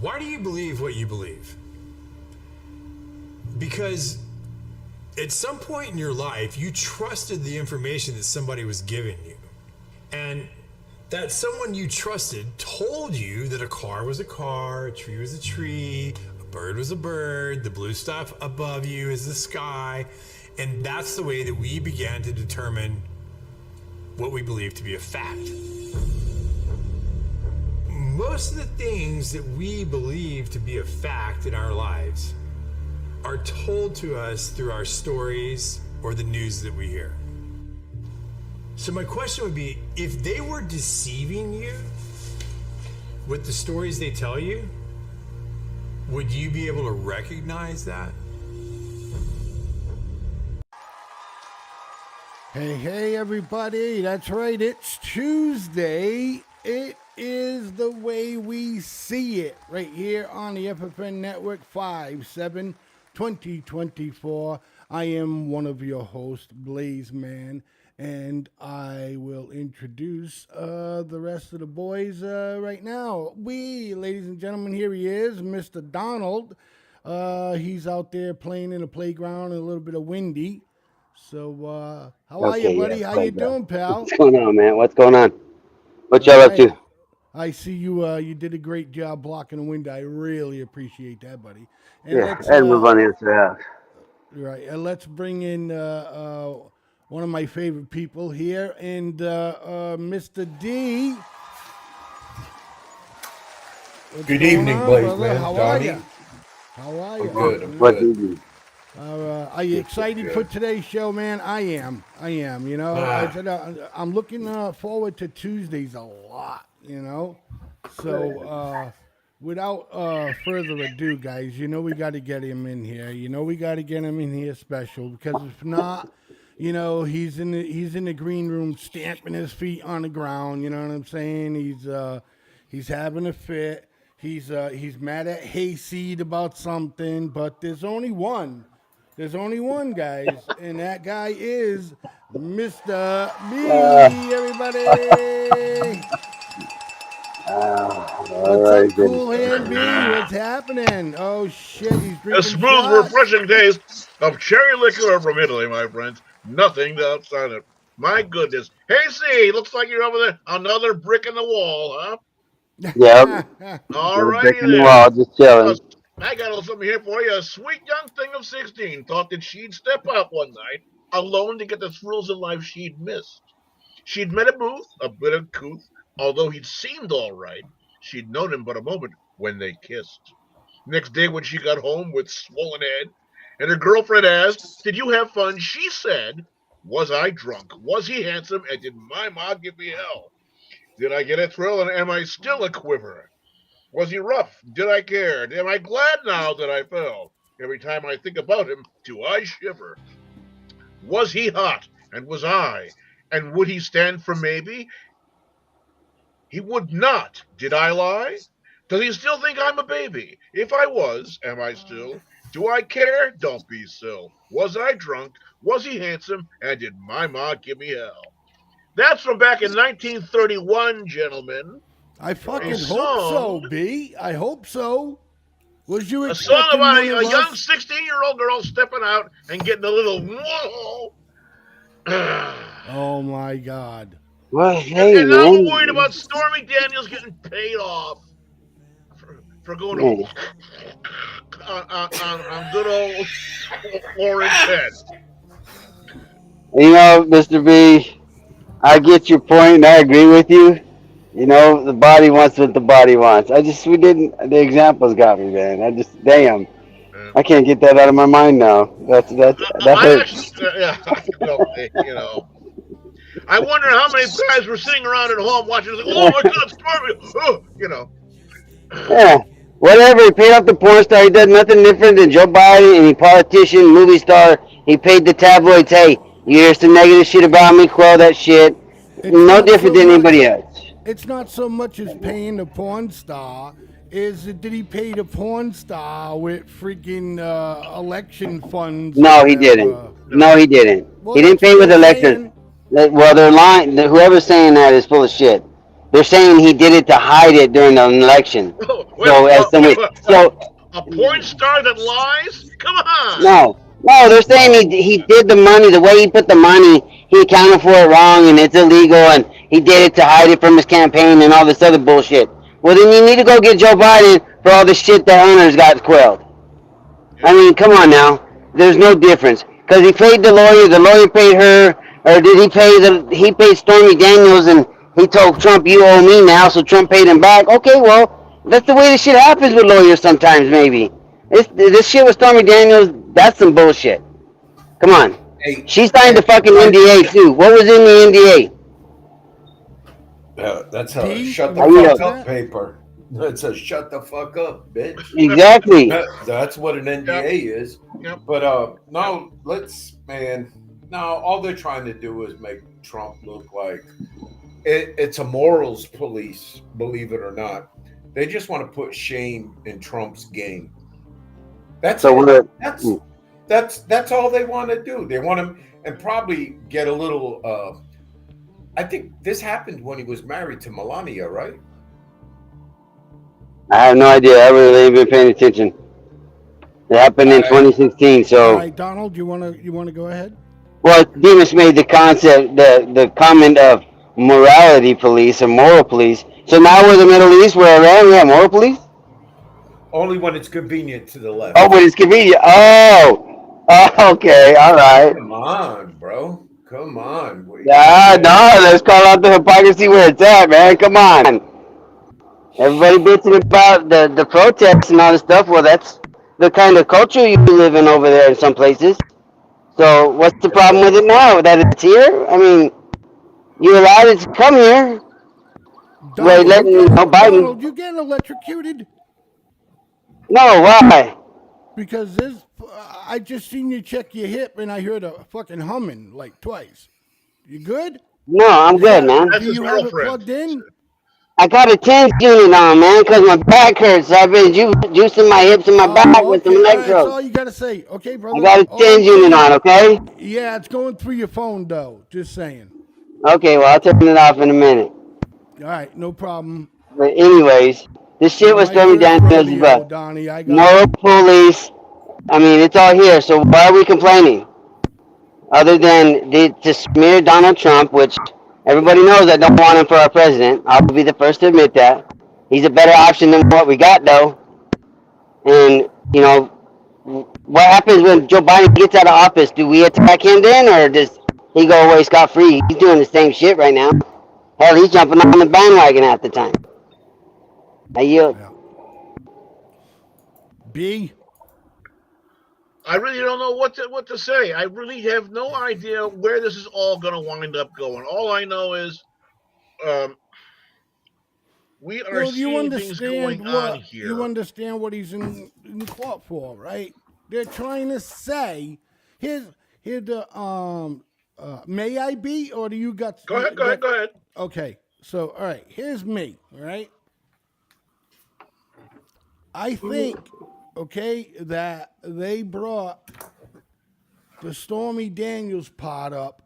Why do you believe what you believe? Because at some point in your life, you trusted the information that somebody was giving you. And that someone you trusted told you that a car was a car, a tree was a tree, a bird was a bird, the blue stuff above you is the sky. And that's the way that we began to determine what we believe to be a fact. Most of the things that we believe to be a fact in our lives are told to us through our stories or the news that we hear. So my question would be, if they were deceiving you with the stories they tell you, would you be able to recognize that? Hey, everybody. That's right. It's Tuesday. It is the way we see it right here on the FFN Network 5/7/2024. I am one of your hosts, Blaze Man, and I will introduce the rest of the boys right now. Ladies and gentlemen, here he is, Mr. Donald. He's out there playing in the playground, a little bit of windy. So, how are you, buddy? How you doing, pal? What's going on, man? What's going on? What All y'all up right. to? I see you. You did a great job blocking the window. I really appreciate that, buddy. And Yeah, I had to move on the inside house. Right, and let's bring in one of my favorite people here, and Mr. D. Good evening, Blaze Man. How are Donnie. you? How are you? I'm good. I'm What good. do you do? Are you excited for today's show, man? I am. You know, I'm looking forward to Tuesdays a lot. You know, so without further ado, guys, you know we got to get him in here. You know we got to get him in here special, because if not, you know, he's in the green room stamping his feet on the ground. You know what I'm saying? He's having a fit. He's mad at Hayseed about something, but there's only one. There's only one, guys, and that guy is Mr. B. Everybody. What's right, up, Cool Hand B? What's happening? Oh shit, he's drinking A smooth, shots. refreshing taste of cherry liquor from Italy, my friends. Nothing to outside it. My goodness. Hey, see, looks like you're over there. Another brick in the wall, huh? Yep. All Brick righty in the then. wall, just chilling. I got a little something here for you. A sweet young thing of 16 thought that she'd step out one night alone to get the thrills in life she'd missed. She'd met a booth, a bit uncouth, although he'd seemed all right. She'd known him but a moment when they kissed. Next day when she got home with swollen head, and her girlfriend asked, "Did you have fun?" She said, "Was I drunk? Was he handsome? And did my ma give me hell? Did I get a thrill, and am I still a quiver? Was he rough? Did I care? Am I glad now that I fell? Every time I think about him, do I shiver? Was he hot? And was I? And would he stand for maybe? He would not. Did I lie? Does he still think I'm a baby? If I was, am I still? Do I care? Don't be still. Was I drunk? Was he handsome? And did my ma give me hell?" That's from back in 1931, gentlemen. I fucking hope so, B. I hope so. Was you A song expecting about one a of young us? 16-year-old girl stepping out and getting a little whoa. Oh my God. Well, hey, And now man. we're worried about Stormy Daniels getting paid off for going Hey. on good old Orange Head. You know, Mr. B, I get your point and I agree with you. You know, the body wants what the body wants. The examples got me, man. Damn. I can't get that out of my mind now. That I actually, hurts. yeah, well, you know. I wonder how many guys were sitting around at home watching, like, "Oh my God, Stormy!" Oh, you know. Yeah. Whatever, he paid off the porn star. He does nothing different than Joe Biden, any politician, movie star. He paid the tabloids, "Hey, you hear some negative shit about me, quell that shit." It's No not different so than much- anybody else. It's not so much as paying the porn star. Did he pay the porn star with freaking election funds? No, he didn't. No, he didn't. Well, He didn't that's pay what with they're electric. saying. Well, they're lying. Whoever's saying that is full of shit. They're saying he did it to hide it during an election. Oh, So as somebody, so a porn star that lies? Come on. no, they're saying he did the money the way he put the money. He accounted for it wrong, and it's illegal, and he did it to hide it from his campaign and all this other bullshit. Well, then you need to go get Joe Biden for all the shit that owners got quelled. I mean, come on now. There's no difference because he paid the lawyer paid her, or did he paid Stormy Daniels, and he told Trump, "You owe me now," so Trump paid him back. Okay, well, that's the way this shit happens with lawyers sometimes. Maybe this shit with Stormy Daniels, that's some bullshit. Come on, Hey, she signed the fucking NDA too. What was in the NDA? that's a D, shut you the wanna fuck go up paper. That's a shut the fuck up, bitch. Exactly. That's what an NDA is. Yep. But no, now all they're trying to do is make Trump look like it's a morals police, believe it or not. They just want to put shame in Trump's game. That's So it. we're That's all they want to do. They want to and probably get a little I think this happened when he was married to Melania, right? I have no idea. I really ain't been paying attention. It happened in 2016. all So, right, Donald, you wanna go ahead? well, Demas made the comment of morality police or moral police. So now we're the Middle East, where Iran, we have moral police. Only when it's convenient to the left. Oh, but it's convenient. Oh, okay, all right. Come on, bro. Come on. Yeah, no, let's call out the hypocrisy where it's at, man. Come on. Everybody bitching about the protests and all this stuff. Well, that's the kind of culture you live in over there in some places. So what's the problem with it now? That it's here? I mean, you allowed it to come here. Wait, letting Biden. Donald, you getting electrocuted? No, why? Because I just seen you check your hip and I heard a fucking humming like twice. You good? No, I'm good, man. That's Do his you have it girlfriend. plugged in? I got a TENS unit on, man, because my back hurts. I've been juicing my hips and my back with some Okay, all right, that's electrodes. all you gotta say. Okay, brother. I got a TENS unit on, okay? Yeah, it's going through your phone though. Just saying. Okay, well, I'll turn it off in a minute. All right, no problem. But anyways, this shit was My Stormy first Daniels, rodeo, but Donnie. I got moral police. I mean, it's all here. So why are we complaining? Other than to smear Donald Trump, which everybody knows I don't want him for our president. I'll be the first to admit that. He's a better option than what we got, though. And, you know, what happens when Joe Biden gets out of office? Do we attack him then, or does he go away scot-free? He's doing the same shit right now. Hell, he's jumping on the bandwagon half the time. I yield. Yeah. B. I really don't know what to say. I really have no idea where this is all going to wind up going. All I know is, we are seeing things going on here. You understand what he's in court for, right? They're trying to say, here the may I be, or do you got? Go ahead. Okay, so all right, here's me, all right. I think, okay, that they brought the Stormy Daniels part up,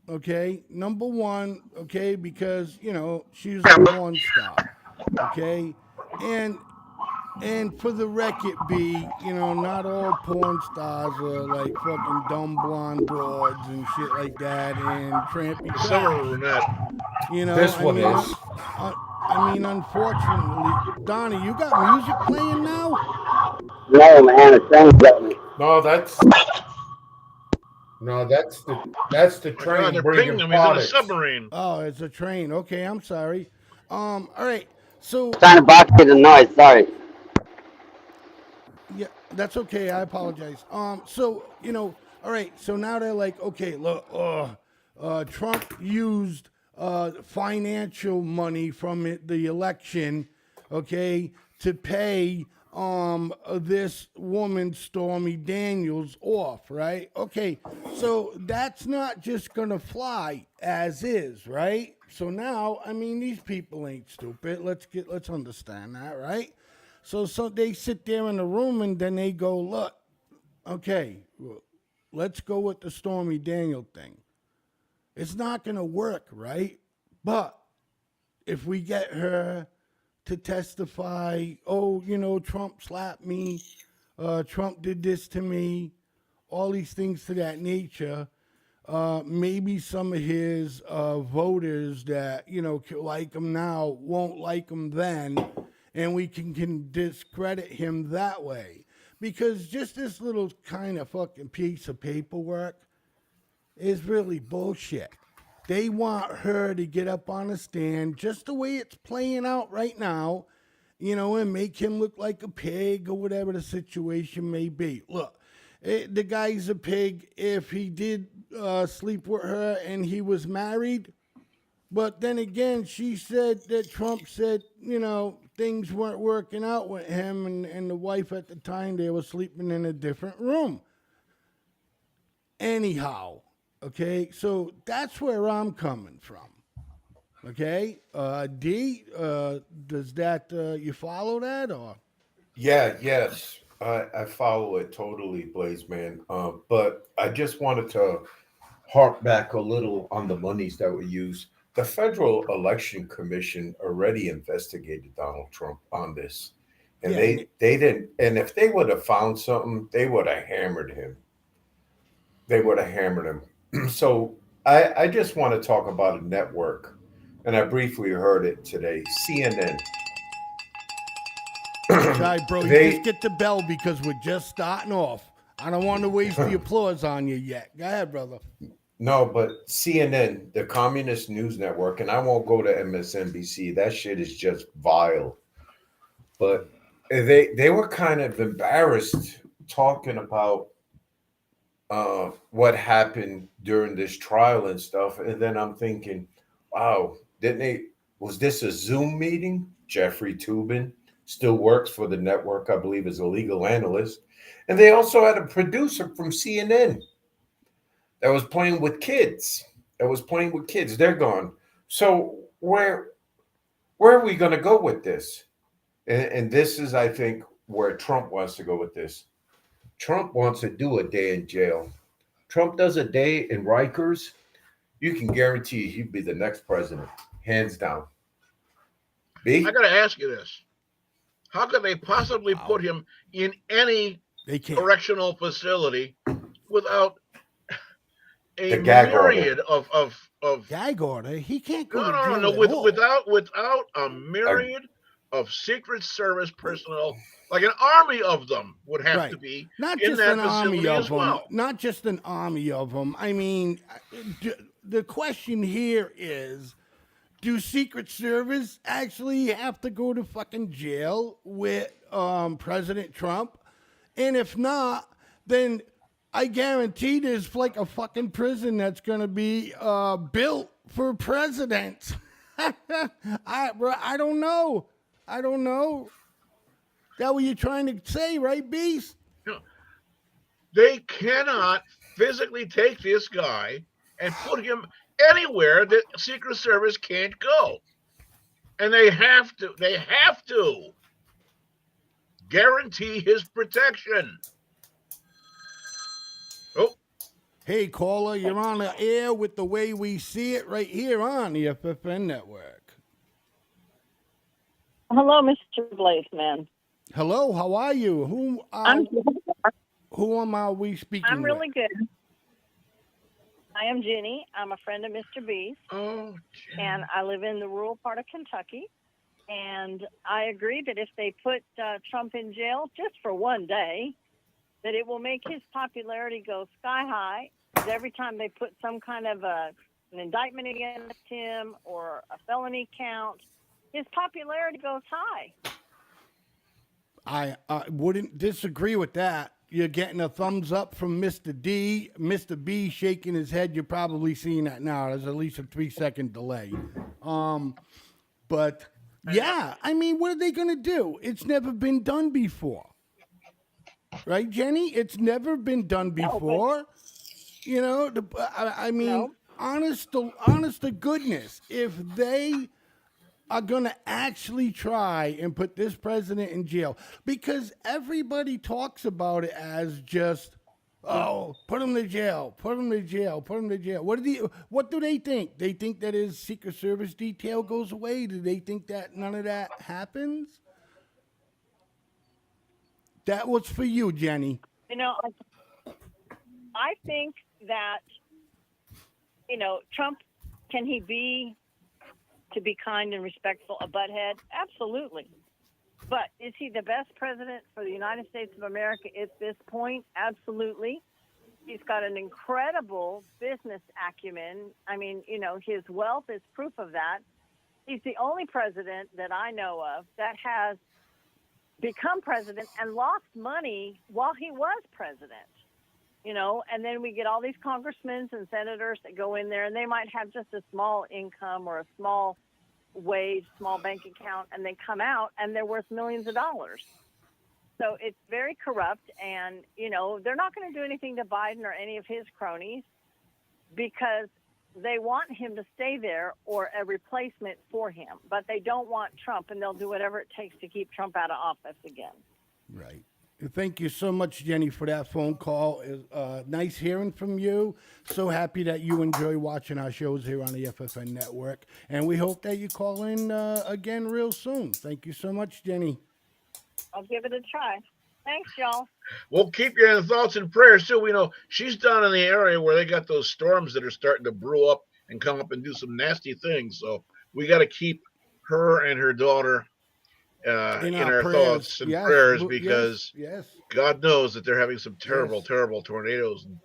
okay? Number one, okay, because, you know, she's a porn star, okay? And for the record, B, you know, not all porn stars are like fucking dumb blonde broads and shit like that and trampy Some crap. are brunette. You know, This one is. I mean, unfortunately, Donnie, you got music playing now? No, man, it's done. No, that's the train They're bringing pinging him. He's in a products. submarine. Oh, it's a train. Okay, I'm sorry. All right. So Trying to block the noise. Sorry. yeah, that's okay. I apologize. So you know, all right. So now they're like, okay, look, Trump used financial money from the election, okay, to pay this woman Stormy Daniels off, right? Okay, so that's not just gonna fly as is, right? So now, I mean, these people ain't stupid. Let's understand that, right? So they sit there in the room and then they go, look, okay, let's go with the Stormy Daniel thing. It's not gonna work, right? But if we get her to testify, oh, Trump slapped me, Trump did this to me, all these things to that nature, maybe some of his voters that, like him now won't like him then, and we can discredit him that way. Because just this little kind of fucking piece of paperwork is really bullshit. They want her to get up on a stand just the way it's playing out right now, and make him look like a pig or whatever the situation may be. Look, the guy's a pig if he did sleep with her and he was married. But then again, she said that Trump said, things weren't working out with him and the wife at the time, they were sleeping in a different room. Anyhow, okay, so that's where I'm coming from. Okay, D, does that, you follow that or? Yes, I follow it totally, Blaze man. But I just wanted to harp back a little on the monies that were used. The Federal Election Commission already investigated Donald Trump on this, and Yeah, they didn't. And if they would have found something, they would have hammered him. They would have hammered him. So I just want to talk about a network, and I briefly heard it today. CNN. Sorry, bro, you They just get the bell because we're just starting off. I don't want to waste the applause on you yet. Go ahead, brother. No, but CNN, the Communist News Network, and I won't go to MSNBC. That shit is just vile. But they were kind of embarrassed talking about what happened during this trial and stuff. And then I'm thinking, wow, was this a Zoom meeting? Jeffrey Toobin still works for the network, I believe, as a legal analyst. And they also had a producer from CNN that was playing with kids. They're gone. So where are we going to go with this? And this is, I think, where Trump wants to go with this. Trump wants to do a day in jail. Trump does a day in Rikers, you can guarantee he'd be the next president, hands down. B? I got to ask you this. How could they possibly put him in any correctional facility without a myriad of gag order? He can't go no, without a myriad of Secret Service personnel, like an army of them would have to be not in just that an army facility of as them, well. not just an army of them. I mean, the question here is, do Secret Service actually have to go to fucking jail with President Trump? And if not, then I guarantee there's like a fucking prison that's going to be built for presidents. I don't know. That what you're trying to say, right, Beast? They cannot physically take this guy and put him anywhere that Secret Service can't go. And they have to guarantee his protection. Oh. Hey, caller, you're on the air with The Way We See It right here on the FFN network. Hello, Mr. Blazeman. Hello, how are you? Who am I we speaking I'm really with? good. I am Jenny. I'm a friend of Mr. B's. Oh, and I live in the rural part of Kentucky. And I agree that if they put Trump in jail just for one day, that it will make his popularity go sky high. Because every time they put some kind of an indictment against him or a felony count, his popularity goes high. I wouldn't disagree with that. You're getting a thumbs up from Mr. D. Mr. B shaking his head. You're probably seeing that now. There's at least a 3-second delay. But yeah, I mean, what are they going to do? It's never been done before. Right, Jenny? It's never been done before. You know, I mean, honest to goodness, if they are going to actually try and put this president in jail, because everybody talks about it as just, Oh, put him to jail. Put him to jail. Put him to jail. What do they think? They think that his Secret Service detail goes away? Do they think that none of that happens? That was for you, Jenny. You know, I think that, Trump, can he be, to be kind and respectful, a butthead? Absolutely. But is he the best president for the United States of America at this point? Absolutely. He's got an incredible business acumen. I mean, his wealth is proof of that. He's the only president that I know of that has become president and lost money while he was president. And then we get all these congressmen and senators that go in there, and they might have just a small income or a small wage, small bank account, and they come out and they're worth millions of dollars. So it's very corrupt, and, they're not going to do anything to Biden or any of his cronies because they want him to stay there or a replacement for him. But they don't want Trump, and they'll do whatever it takes to keep Trump out of office again. Right. Thank you so much, Jenny, for that phone call. Nice hearing from you. So happy that you enjoy watching our shows here on the FFN network. And we hope that you call in again real soon. Thank you so much, Jenny. I'll give it a try. Thanks, y'all. Well, keep your thoughts and prayers too. We know she's down in the area where they got those storms that are starting to brew up and come up and do some nasty things. So we got to keep her and her daughter in our thoughts and prayers because yes. God knows that they're having some terrible tornadoes and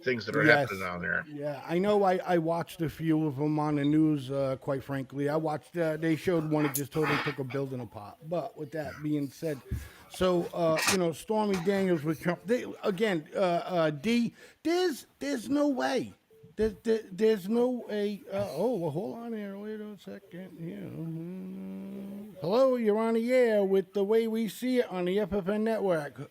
things that are happening down there. Yeah, I know. I watched a few of them on the news, quite frankly. I watched, they showed one that just totally took a building apart. But with that being said, so, Stormy Daniels with Trump, D, there's no way. There's no way. Hold on here. Wait a second. Yeah. Hello, you're on the air with The Way We See It on the FFN network.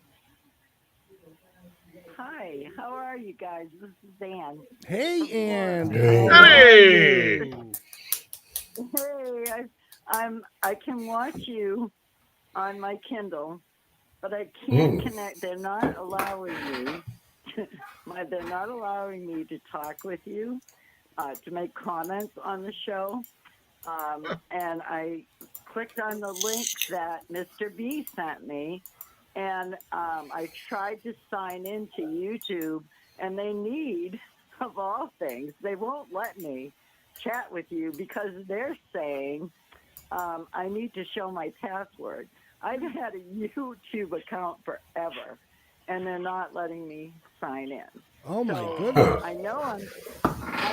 Hi, how are you guys? This is Ann. Hey, Ann. Hey. Hey, I can watch you on my Kindle, but I can't connect. They're not allowing me. They're not allowing me to talk with you, to make comments on the show. And I clicked on the link that Mr. B sent me, and I tried to sign into YouTube, and they need, of all things, they won't let me chat with you because they're saying I need to show my password. I've had a YouTube account forever, and they're not letting me sign in. Oh my goodness! I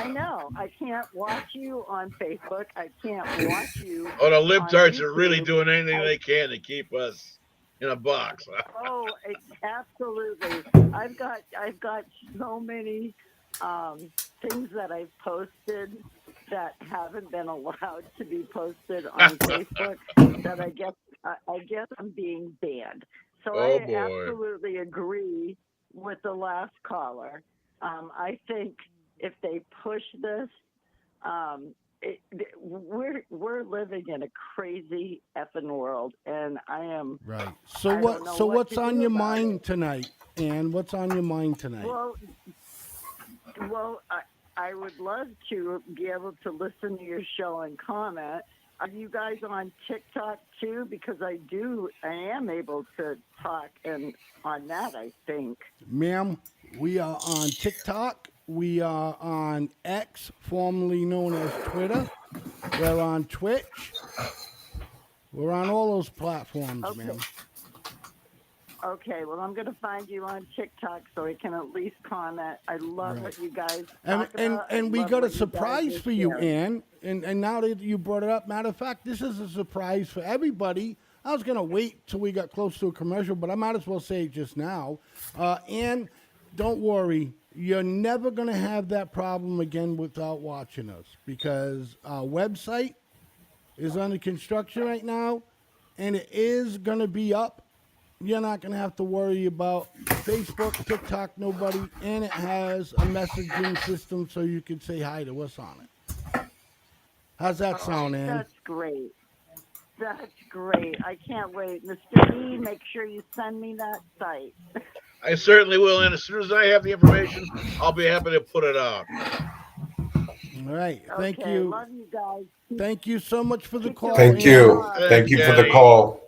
know. I can't watch you on Facebook. I can't watch you. Oh, the libtards are really doing anything they can to keep us in a box. Oh, absolutely. I've got so many things that I've posted that haven't been allowed to be posted on Facebook that I guess I'm being banned. So I absolutely agree with the last caller. I think if they push this, we're living in a crazy effing world, and I am right. So what's on your mind tonight, Ann? What's on your mind tonight? Well, I would love to be able to listen to your show and comment. Are you guys on TikTok too? Because I am able to talk and on that, I think. Ma'am, we are on TikTok. We are on X, formerly known as Twitter. We're on Twitch. We're on all those platforms, ma'am. Okay, well, I'm going to find you on TikTok so I can at least comment. I love what you guys talk about. And we got a surprise for you, Ann. And now that you brought it up, matter of fact, this is a surprise for everybody. I was going to wait till we got close to a commercial, but I might as well say it just now. Ann, don't worry. You're never going to have that problem again without watching us because our website is under construction right now, and it is going to be up. You're not going to have to worry about Facebook, TikTok, nobody, and it has a messaging system so you can say hi to us on it. How's that sound, Ann? That's great. That's great. I can't wait. Mr. B, make sure you send me that site. I certainly will, and as soon as I have the information, I'll be happy to put it out. All right. Thank Okay, you. love you guys. Thank you so much for the Keep your call, Thank fingers Andy. you. crossed. Thanks, Thank you for the Daddy. call.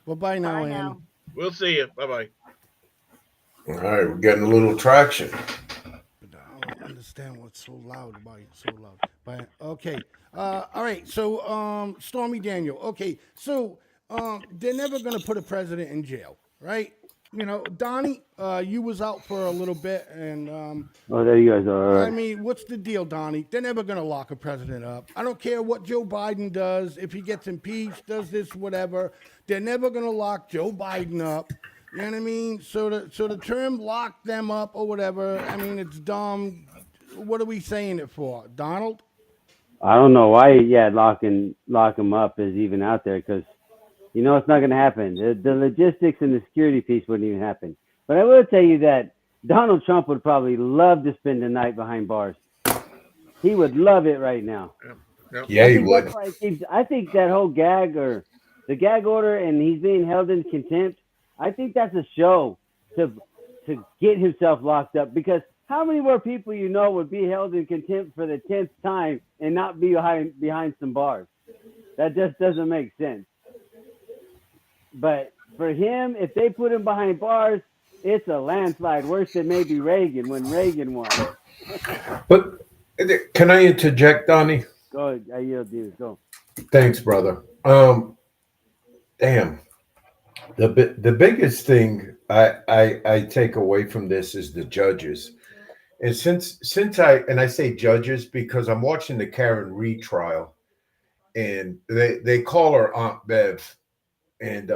Bye-bye now, Bye Andy. now. We'll see you. Bye bye. All right, we're getting a little traction. But I don't understand what's so loud about it. So loud. But okay. All right. So Stormy Daniel. Okay. So they're never gonna put a president in jail, right? You know, Donnie, you was out for a little bit, and Oh, there you guys are. All I right. mean, what's the deal, Donnie? They're never gonna lock a president up. I don't care what Joe Biden does, if he gets impeached, does this, whatever. They're never gonna lock Joe Biden up. You know what I mean? So the term "lock them up" or whatever, I mean, it's dumb. What are we saying it for, Donald? I don't know why, yeah, lock him up is even out there because you know it's not going to happen. The logistics and the security piece wouldn't even happen. But I will tell you that Donald Trump would probably love to spend the night behind bars. He would love it right now. Yep. Yep. Yeah, I he think that's would. why he keeps. I think that whole gag or the gag order and he's being held in contempt. I think that's a show to get himself locked up because how many more people you know would be held in contempt for the 10th time and not be behind some bars? That just doesn't make sense. But for him, if they put him behind bars, it's a landslide, worse than maybe Reagan when Reagan won. But can I interject, Donnie? Go, I yield to you. Go. Thanks, brother. Damn. The biggest thing I take away from this is the judges. And since I say judges because I'm watching the Karen Reed trial, and they call her Aunt Bev, and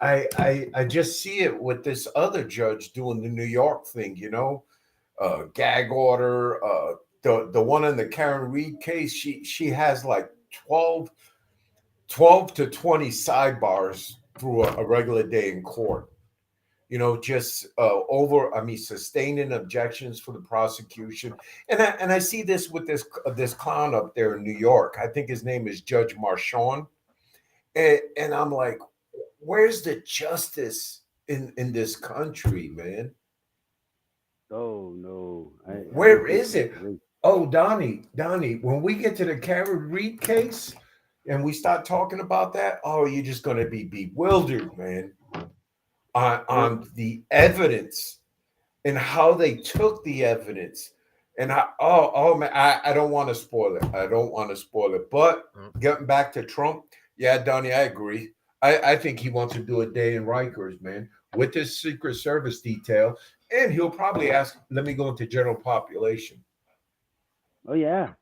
I just see it with this other judge doing the New York thing, gag order. The one in the Karen Reed case, she has like 12 to 20 sidebars through a regular day in court. Just sustaining objections for the prosecution. And I see this with this clown up there in New York. I think his name is Judge Marchand. And I'm like, where's the justice in this country, man? Oh, no. Where is it? Oh, Donnie, when we get to the Karen Reed case and we start talking about that, oh, you're just going to be bewildered, man. On the evidence and how they took the evidence and man, I don't want to spoil it. But getting back to Trump, yeah, Donnie, I agree. I think he wants to do a day in Rikers, man, with his Secret Service detail, and he'll probably ask, let me go into general population. Oh yeah,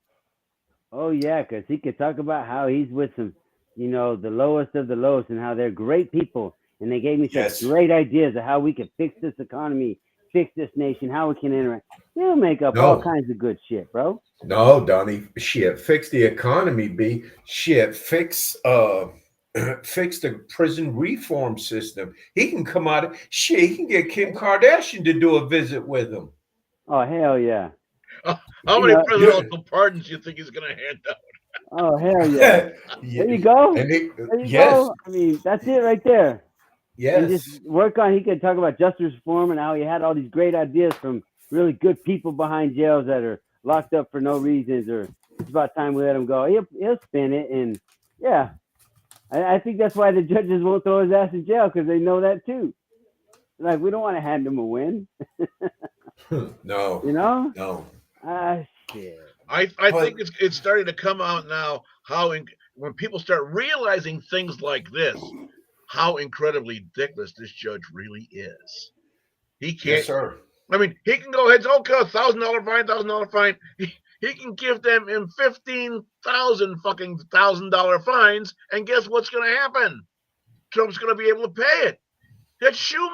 because he could talk about how he's with some, the lowest of the lowest, and how they're great people. And they gave me such great ideas of how we can fix this economy, fix this nation, how we can interact. They'll make up all kinds of good shit, bro. No, Donnie, shit, fix the economy, B. Shit, fix the prison reform system. He can come out. Shit, he can get Kim Kardashian to do a visit with him. Oh, hell yeah. How many presidential pardons do you think he's going to hand out? Oh, hell yeah. There you go. There you go. I mean, that's it right there. Yes. And just work on, he could talk about justice reform and how he had all these great ideas from really good people behind jails that are locked up for no reasons, or it's about time we let him go. He'll spin it. And yeah, I think that's why the judges won't throw his ass in jail, because they know that too. Like, we don't want to hand him a win. No. No. Shit. I think it's starting to come out now when people start realizing things like this, how incredibly ridiculous this judge really is. He can't. Yes, sir. I mean, he can go ahead and say, okay, $1,000 fine. He can give them in 15,000 fucking $1,000 fines, and guess what's going to happen? Trump's going to be able to pay it. That's shoe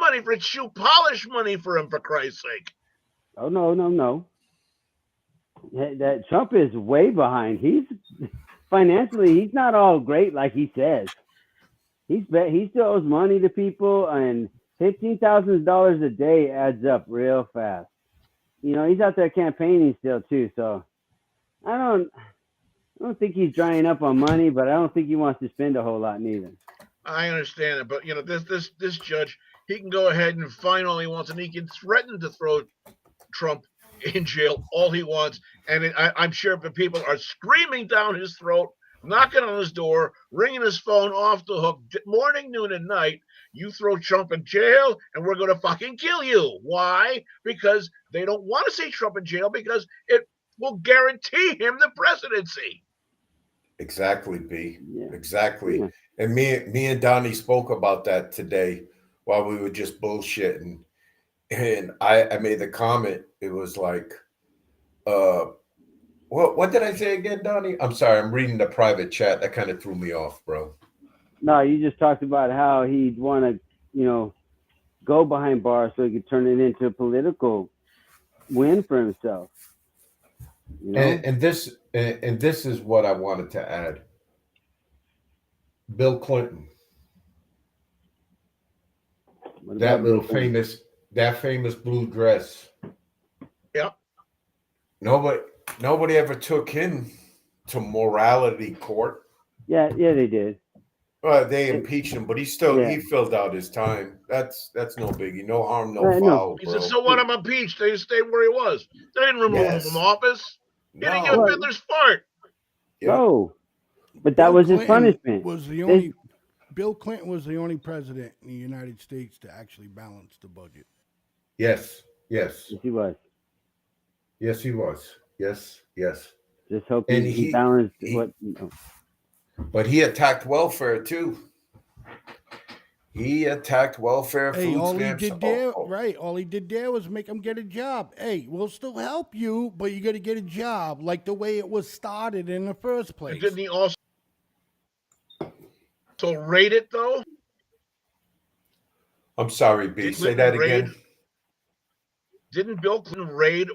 polish money for him, for Christ's sake. Oh no. That Trump is way behind. He's financially, he's not all great like he says. He still owes money to people, and $15,000 a day adds up real fast. He's out there campaigning still too. So I don't think he's drying up on money, but I don't think he wants to spend a whole lot neither. I understand it, but this judge, he can go ahead and find all he wants, and he can threaten to throw Trump in jail all he wants. And I'm sure the people are screaming down his throat, knocking on his door, ringing his phone off the hook, morning, noon, and night. You throw Trump in jail, and we're going to fucking kill you. Why? Because they don't want to see Trump in jail because it will guarantee him the presidency. Exactly, B. Yeah. Exactly. Yeah. And me and Donnie spoke about that today while we were just bullshitting. And I made the comment. It was like, what did I say again, Donnie? I'm sorry. I'm reading the private chat. That kind of threw me off, bro. No, you just talked about how he'd want to, go behind bars so he could turn it into a political win for himself. And this is what I wanted to add. Bill Clinton, that famous blue dress. Yep. Nobody ever took him to morality court. Yeah, they did. They impeached him, but he filled out his time. That's no biggie. No harm, no Right, foul, He bro. said, so what? I'm impeached. They stayed where he was. They didn't remove him from office. He didn't give a fiddler's fart. Yep. No, but that was his punishment. Bill Clinton was the only president in the United States to actually balance the budget. Yes. Yes, he was. Yes, he was. Yes. Just hoping And he balanced what. But he attacked welfare too. He attacked welfare, Hey, food all stamps. he did there, right? All he did there was make him get a job. Hey, we'll still help you, but you got to get a job, like the way it was started in the first place. And didn't he also raid it though? I'm sorry, B. Did Say Clinton that again. Didn't Bill Clinton raid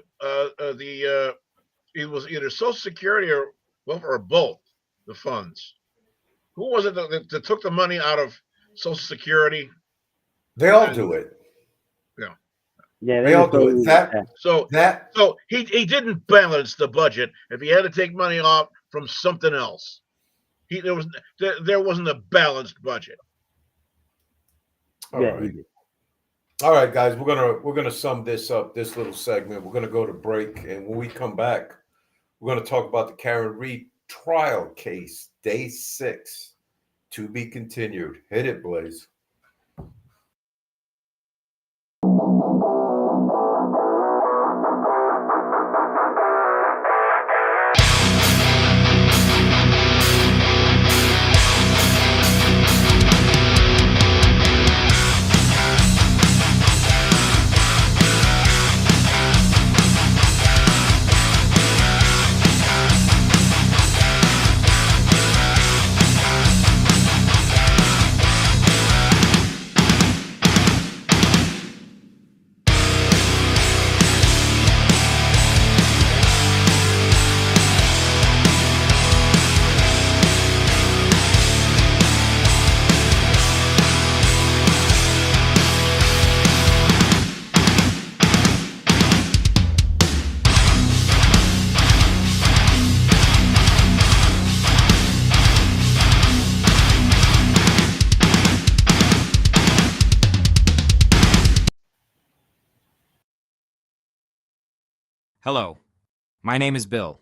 it was either Social Security or welfare or both the funds? Who was it that took the money out of Social Security? They all do it. Yeah, they all do it. So he didn't balance the budget. If he had to take money off from something else, there wasn't a balanced budget. All right, guys, we're gonna sum this up. This little segment. We're gonna go to break, and when we come back, we're gonna talk about the Karen Reed trial case, day 6, to be continued. Hit it, Blaze. Hello, my name is Bill,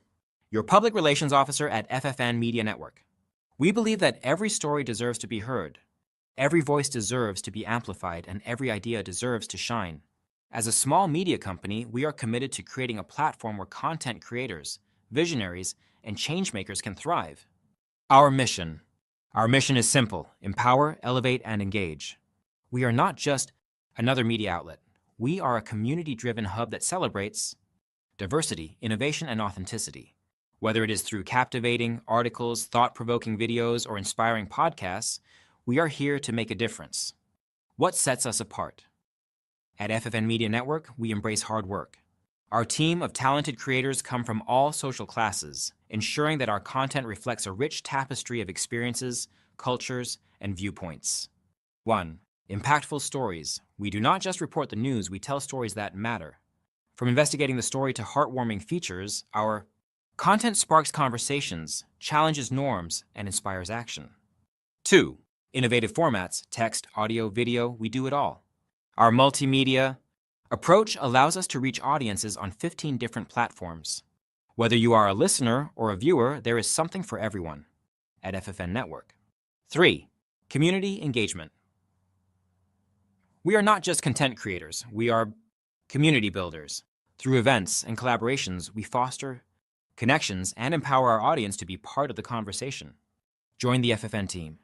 your public relations officer at FFN Media Network. We believe that every story deserves to be heard, every voice deserves to be amplified, and every idea deserves to shine. As a small media company, we are committed to creating a platform where content creators, visionaries, and changemakers can thrive. Our mission is simple: empower, elevate, and engage. We are not just another media outlet. We are a community-driven hub that celebrates diversity, innovation, and authenticity. Whether it is through captivating articles, thought-provoking videos, or inspiring podcasts, we are here to make a difference. What sets us apart? At FFN Media Network, we embrace hard work. Our team of talented creators come from all social classes, ensuring that our content reflects a rich tapestry of experiences, cultures, and viewpoints. 1. Impactful stories. We do not just report the news, we tell stories that matter. From investigating the story to heartwarming features, our content sparks conversations, challenges norms, and inspires action. 2. Innovative formats, text, audio, video, we do it all. Our multimedia approach allows us to reach audiences on 15 different platforms. Whether you are a listener or a viewer, there is something for everyone at FFN Network. 3. Community engagement. We are not just content creators, we are community builders. Through events and collaborations, we foster connections and empower our audience to be part of the conversation. Join the FFN team.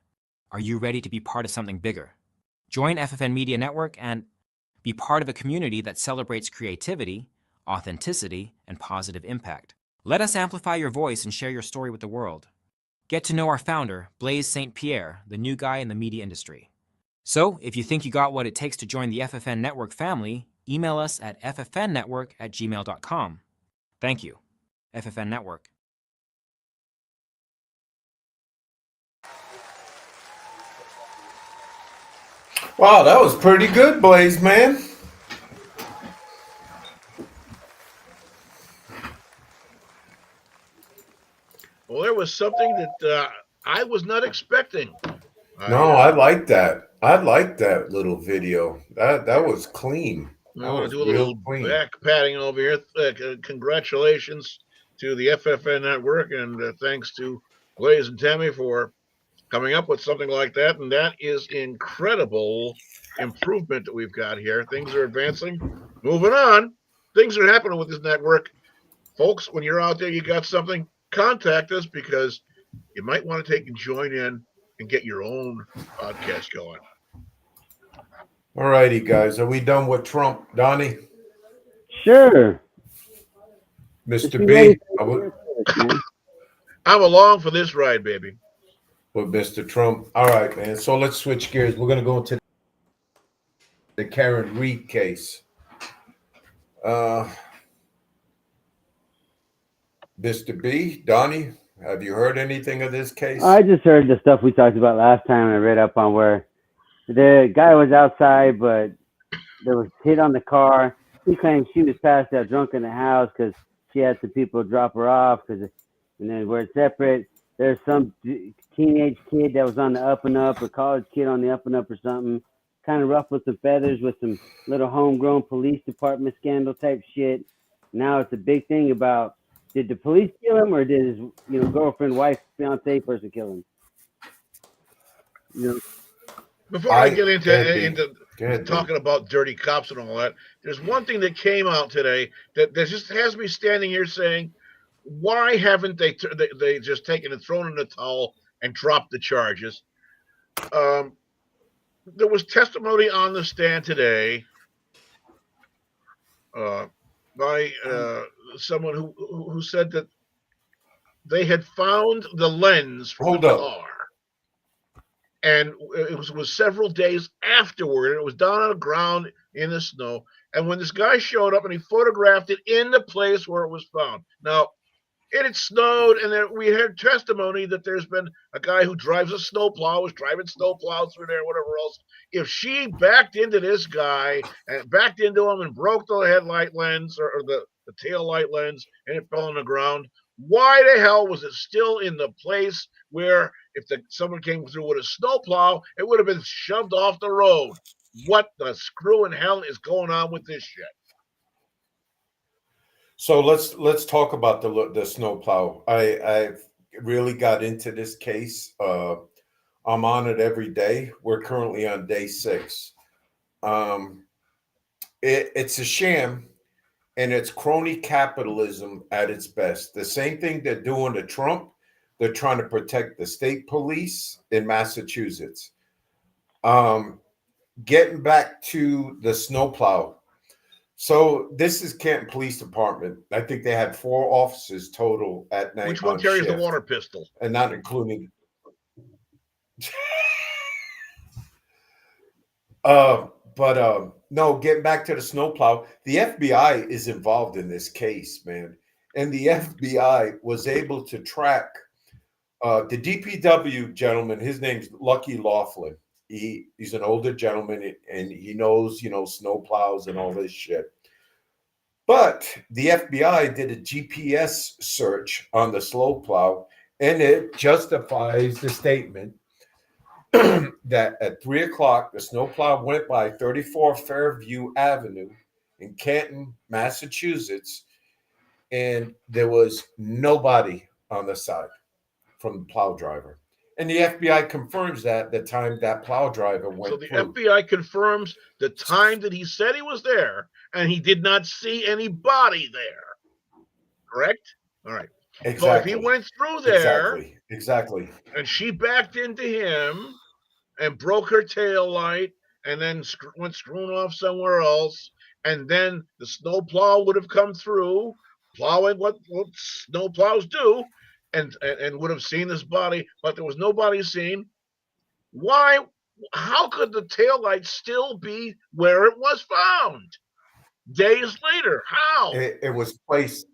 Are you ready to be part of something bigger? Join FFN Media Network and be part of a community that celebrates creativity, authenticity, and positive impact. Let us amplify your voice and share your story with the world. Get to know our founder, Blaise St. Pierre, the new guy in the media industry. So, if you think you got what it takes to join the FFN Network family, email us at ffnnetwork@gmail.com. Thank you. FFN Network. Wow, that was pretty good, Blaze, man. Well, there was something that I was not expecting. No, I like that. I like that little video. That was clean. I That want was to do a real little clean. back patting over here. Congratulations to the FFN Network, and thanks to Blaze and Tammy for coming up with something like that. And that is incredible improvement that we've got here. Things are advancing. Moving on. Things are happening with this network. Folks, when you're out there, you got something, contact us because you might want to take and join in and get your own podcast going. All righty, guys. Are we done with Trump, Donnie? Sure. Mr. B, I'm along for this ride, baby. with Mr. Trump. All right, man. So let's switch gears. We're going to go into the Karen Reed case. Mr. B, Donnie, have you heard anything of this case? I just heard the stuff we talked about last time, and I read up on where the guy was outside, but there was hit on the car. He claims she was passed out drunk in the house because she had some people drop her off. And then we're separate. There's some teenage kid that was on the up and up, or college kid on the up and up or something. Kind of ruffled some feathers with some little homegrown police department scandal type shit. Now it's a big thing about, did the police kill him, or did his girlfriend, wife, fiance person kill him? Before I get into talking about dirty cops and all that, there's one thing that came out today that just has me standing here saying, why haven't they just taken and thrown in the towel and dropped the charges? There was testimony on the stand today by someone who said that they had found the lens from the car. And it was several days afterward. It was down on the ground in the snow. And when this guy showed up and he photographed it in the place where it was found. Now, it had snowed, and we heard testimony that there's been a guy who drives a snowplow, was driving snowplows through there, whatever else. If she backed into this guy and backed into him and broke the headlight lens or the tail light lens and it fell on the ground, why the hell was it still in the place where if someone came through with a snowplow, it would have been shoved off the road? What the screw in hell is going on with this shit? So let's talk about the snowplow. I really got into this case. I'm on it every day. We're currently on day 6. It's a sham, and it's crony capitalism at its best. The same thing they're doing to Trump. They're trying to protect the state police in Massachusetts. Getting back to the snowplow. So this is Canton Police Department. I think they had 4 officers total at night. Which one carries the water pistol? And not including. No, getting back to the snowplow. The FBI is involved in this case, man. And the FBI was able to track the DPW gentleman. His name's Lucky Laughlin. He's an older gentleman, and he knows, snowplows and all this shit. But the FBI did a GPS search on the snowplow, and it justifies the statement that at 3 o'clock, the snowplow went by 34 Fairview Avenue in Canton, Massachusetts, and there was nobody on the side from the plow driver. And the FBI confirms that the time that plow driver So went the through. FBI confirms the time that he said he was there, and he did not see anybody there. Correct? All right. So if he Exactly. went through there Exactly. and she backed into him and broke her tail light and then went screwing off somewhere else, and then the snowplow would have come through, plowing what snowplows do, and would have seen this body, but there was nobody seen. Why? How could the tail light still be where it was found days later? How? It was placed.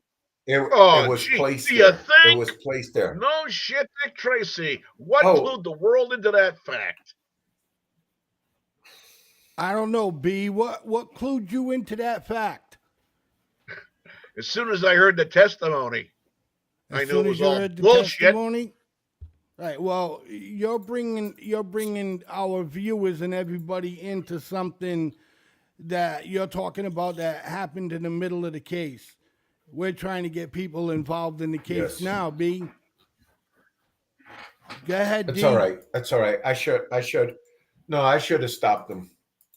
It Oh, was gee, placed do you there. It think? was placed there. No shit, Dick Tracy. What Oh, clued the world into that fact? I don't know, B. What clued you into that fact? As soon as I heard the testimony, As I knew soon it as was you all heard the bullshit. testimony. Right. Well, you're bringing our viewers and everybody into something that you're talking about that happened in the middle of the case. We're trying to get people involved in the case yes. now, B. Go ahead, That's D. all right. That's all right. I should. No, I should have stopped them.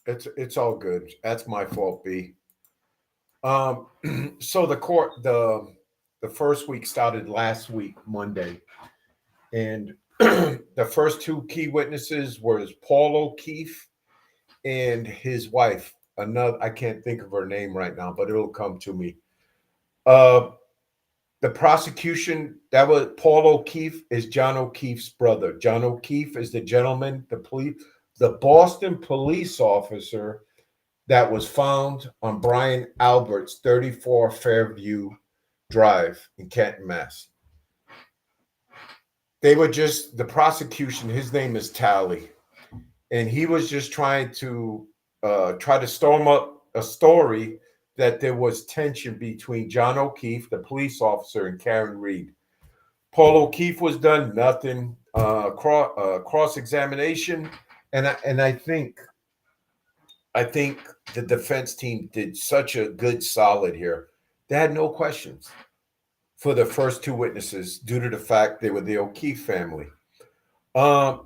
It's all good. That's my fault, B. So the first week started last week, Monday, and the first two key witnesses was Paul O'Keefe and his wife. Another, I can't think of her name right now, but it'll come to me. The prosecution, that was Paul O'Keefe, is John O'Keefe's brother. John O'Keefe is the gentleman, the Boston police officer that was found on Brian Albert's 34 Fairview Drive in Canton, Mass. They were just, the prosecution, his name is Tally, and he was just trying to storm up a story that there was tension between John O'Keefe, the police officer, and Karen Reed. Paul O'Keefe was done nothing, cross-examination, and I think the defense team did such a good solid here. They had no questions for the first two witnesses due to the fact they were the O'Keefe family. The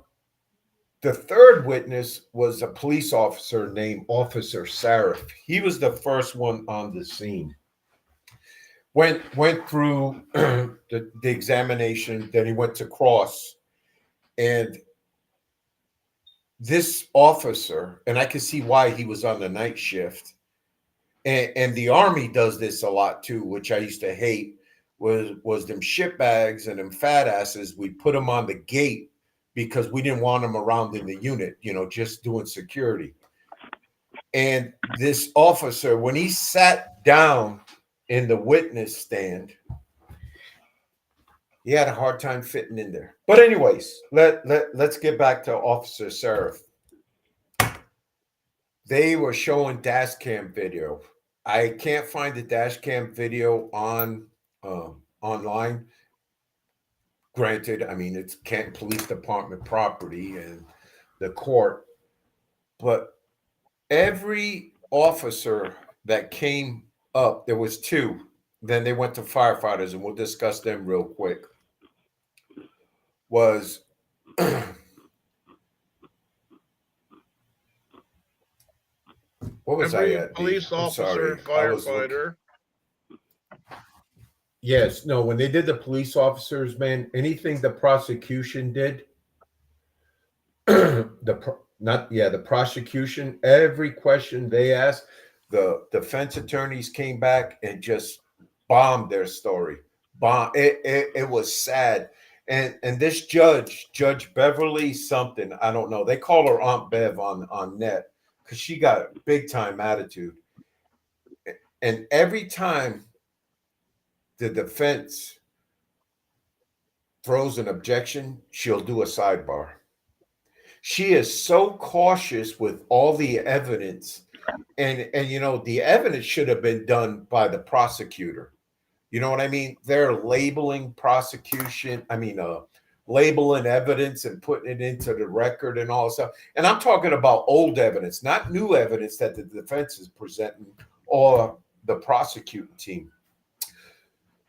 third witness was a police officer named Officer Sarif. He was the first one on the scene. Went through the examination, then he went to cross. And this officer, and I can see why he was on the night shift, and the Army does this a lot too, which I used to hate, was them shit bags and them fat asses. We put them on the gate because we didn't want them around in the unit, just doing security. And this officer, when he sat down in the witness stand, he had a hard time fitting in there. But anyways, let's get back to Officer Sarif. They were showing dash cam video. I can't find the dash cam video on online. Granted, I mean, it's Canton Police Department property and the court, but every officer that came up, there was two. Then they went to firefighters, and we'll discuss them real quick. Was what was Every I at? police officer, firefighter. Yes, no, when they did the police officers, man, anything the prosecution did, the prosecution, every question they asked, the defense attorneys came back and just bombed their story. It was sad. And this Judge Beverly something, I don't know. They call her Aunt Bev on net because she got a big time attitude. And every time the defense throws an objection, she'll do a sidebar. She is so cautious with all the evidence, and the evidence should have been done by the prosecutor. You know what I mean? They're labeling labeling evidence and putting it into the record and all that stuff. And I'm talking about old evidence, not new evidence that the defense is presenting or the prosecuting team.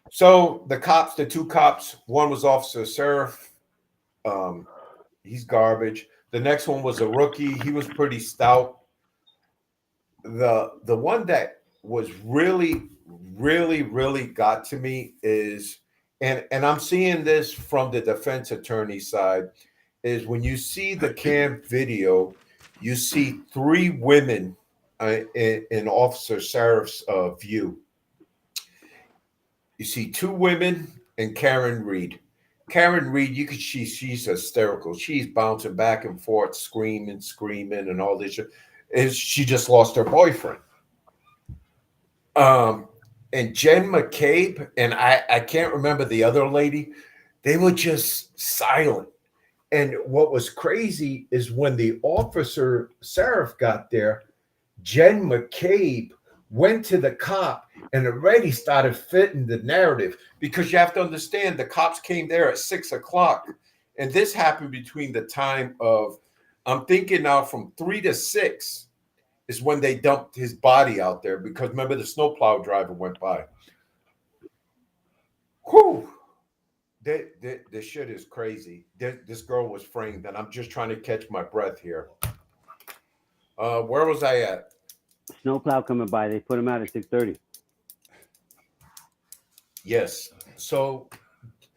So the two cops, one was Officer Seraph. He's garbage. The next one was a rookie. He was pretty stout. The one that was really got to me is, and I'm seeing this from the defense attorney side, is when you see the cam video, you see three women in Officer Seraph's view. You see two women and Karen Reed. Karen Reed, you could see she's hysterical. She's bouncing back and forth, screaming, and all this shit. She just lost her boyfriend. And Jen McCabe, and I can't remember the other lady, they were just silent. And what was crazy is when the Officer Seraph got there, Jen McCabe went to the cop and already started fitting the narrative, because you have to understand the cops came there at 6 o'clock. And this happened between the time of, I'm thinking now from 3 to 6 is when they dumped his body out there, because remember the snowplow driver went by. Whew. This shit is crazy. This girl was framed, and I'm just trying to catch my breath here. Where was I at? Snowplow coming by. They put him out at 6:30. Yes. So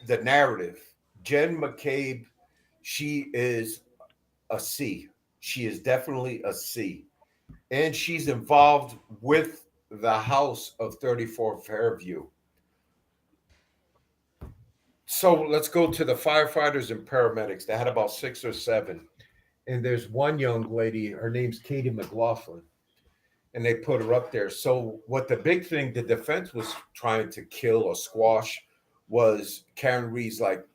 the narrative, Jen McCabe, she is a C. She is definitely a C. And she's involved with the house of 34 Fairview. So let's go to the firefighters and paramedics. They had about 6 or 7. And there's one young lady, her name's Katie McLaughlin. And they put her up there. So what the big thing the defense was trying to kill or squash was Karen Reed's like,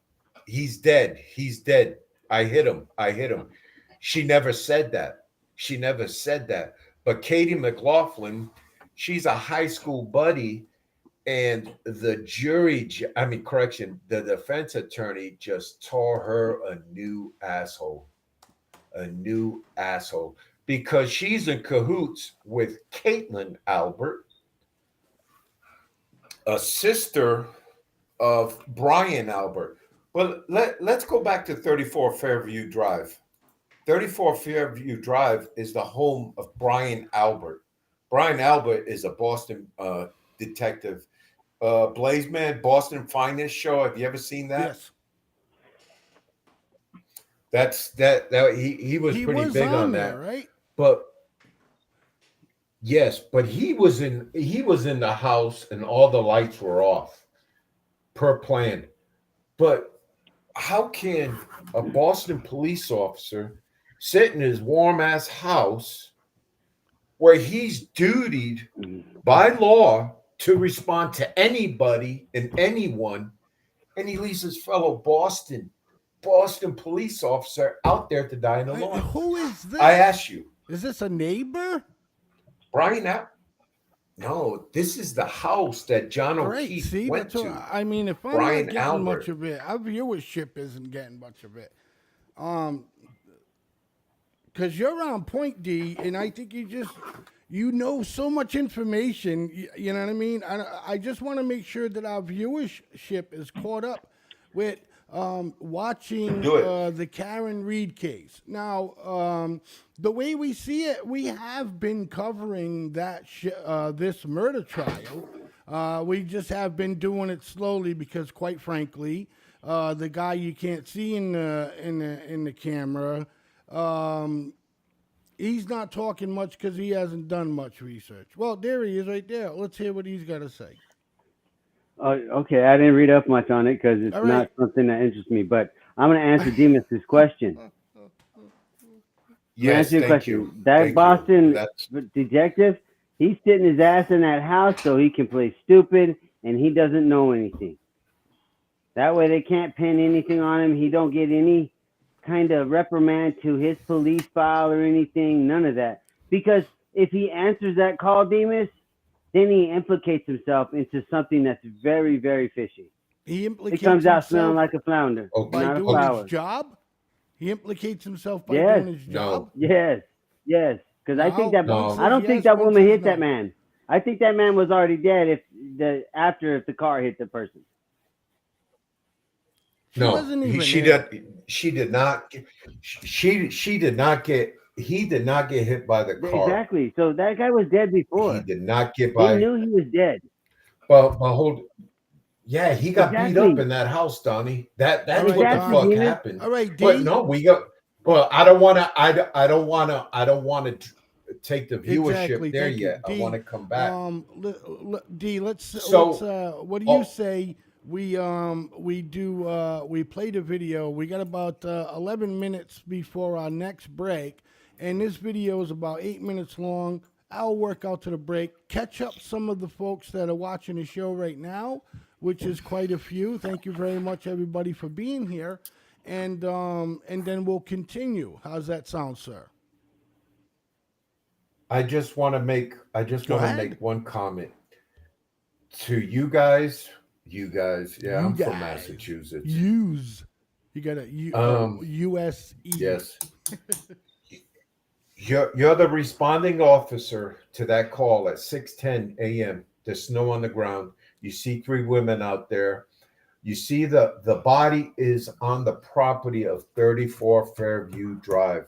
he's dead. He's dead. I hit him. She never said that. But Katie McLaughlin, she's a high school buddy. And the defense attorney just tore her a new asshole. Because she's in cahoots with Caitlin Albert, a sister of Brian Albert. But let's go back to 34 Fairview Drive. 34 Fairview Drive is the home of Brian Albert. Brian Albert is a Boston detective. Blazeman, Boston Finest show. Have you ever seen that? Yes. He was pretty big on that, right? But yes, but he was in the house and all the lights were off per plan. But how can a Boston police officer sit in his warm ass house where he's dutied by law to respond to anybody and anyone, and he leaves his fellow Boston police officer out there to die in the lawn? Who is this? I ask you. Is this a neighbor? Brian, no, this is the house that John O'Keefe went to. I mean, if I'm Brian not getting Albert. much of it, our viewership isn't getting much of it. Because you're on point, D, and I think you know so much information. You know what I mean? I just want to make sure that our viewership is caught up with watching the Karen Reed case. Now, the way we see it, we have been covering that this murder trial. We just have been doing it slowly because, quite frankly, the guy you can't see in the camera, he's not talking much because he hasn't done much research. Well, there he is right there. Let's hear what he's got to say. Okay, I didn't read up much on it because it's not something that interests me, but I'm going to answer Demas's question. Yes, answer your thank question. you. That Thank Boston you. detective, he's sitting his ass in that house so he can play stupid and he doesn't know anything. That way they can't pin anything on him. He don't get any kind of reprimand to his police file or anything, none of that. Because if he answers that call, Demas, then he implicates himself into something that's very, very fishy. He It implicates comes out smelling himself like a flounder, Okay. by not a doing his flower. job. He implicates himself by Yes. doing his No. job. Yes, yes. Because I think Now, that one No. I says don't think yes, that one woman says hit that no. man. I think that man was already dead if the car hit the person. She No. wasn't even She there. did. She did not. She did not get. He did not get hit by the car. Exactly. So that guy was dead He before. did not get He by. knew he was dead. But hold. Yeah, he got beat up Exactly. in that house, Donnie. That's All what right, the Exactly, fuck Donnie. Demon. happened. All right, But D. no, we got. Well, I don't want to. I don't want to. I don't want to take the viewership Exactly. there Thank you, yet. I D. want to come back. D. Let's So, what do you oh, say? We play the video. We got about 11 minutes before our next break, and this video is about 8 minutes long. I'll work out to the break. Catch up some of the folks that are watching the show right now, which is quite a few. Thank you very much, everybody, for being here, and then we'll continue. How's that sound, sir? I just want to make. I just Go want to ahead. make one comment to you guys. You guys. Yeah, You I'm from guys. Massachusetts. You got a U.S.E. Yes. You're the responding officer to that call at 6:10 a.m. There's snow on the ground. You see 3 women out there. You see the body is on the property of 34 Fairview Drive.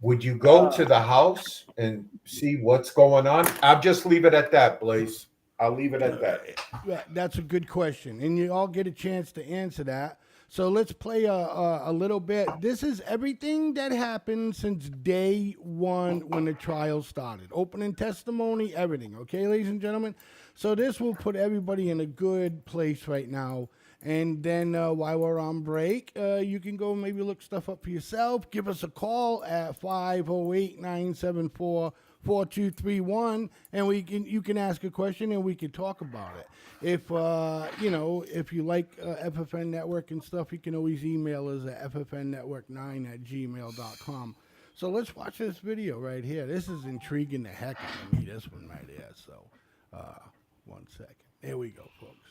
Would you go to the house and see what's going on? I'll just leave it at that, Blaze. I'll leave it at that. That's a good question, and you all get a chance to answer that. So let's play a little bit. This is everything that happened since day one when the trial started. Opening testimony, everything. Okay, ladies and gentlemen? So this will put everybody in a good place right now. And then while we're on break, you can go maybe look stuff up for yourself. Give us a call at 508-974-4231, and you can ask a question and we can talk about it. If if you like FFN Network and stuff, you can always email us at ffnnetwork9@gmail.com. So let's watch this video right here. This is intriguing the heck out of me, this one right here. So 1 second. There we go, folks.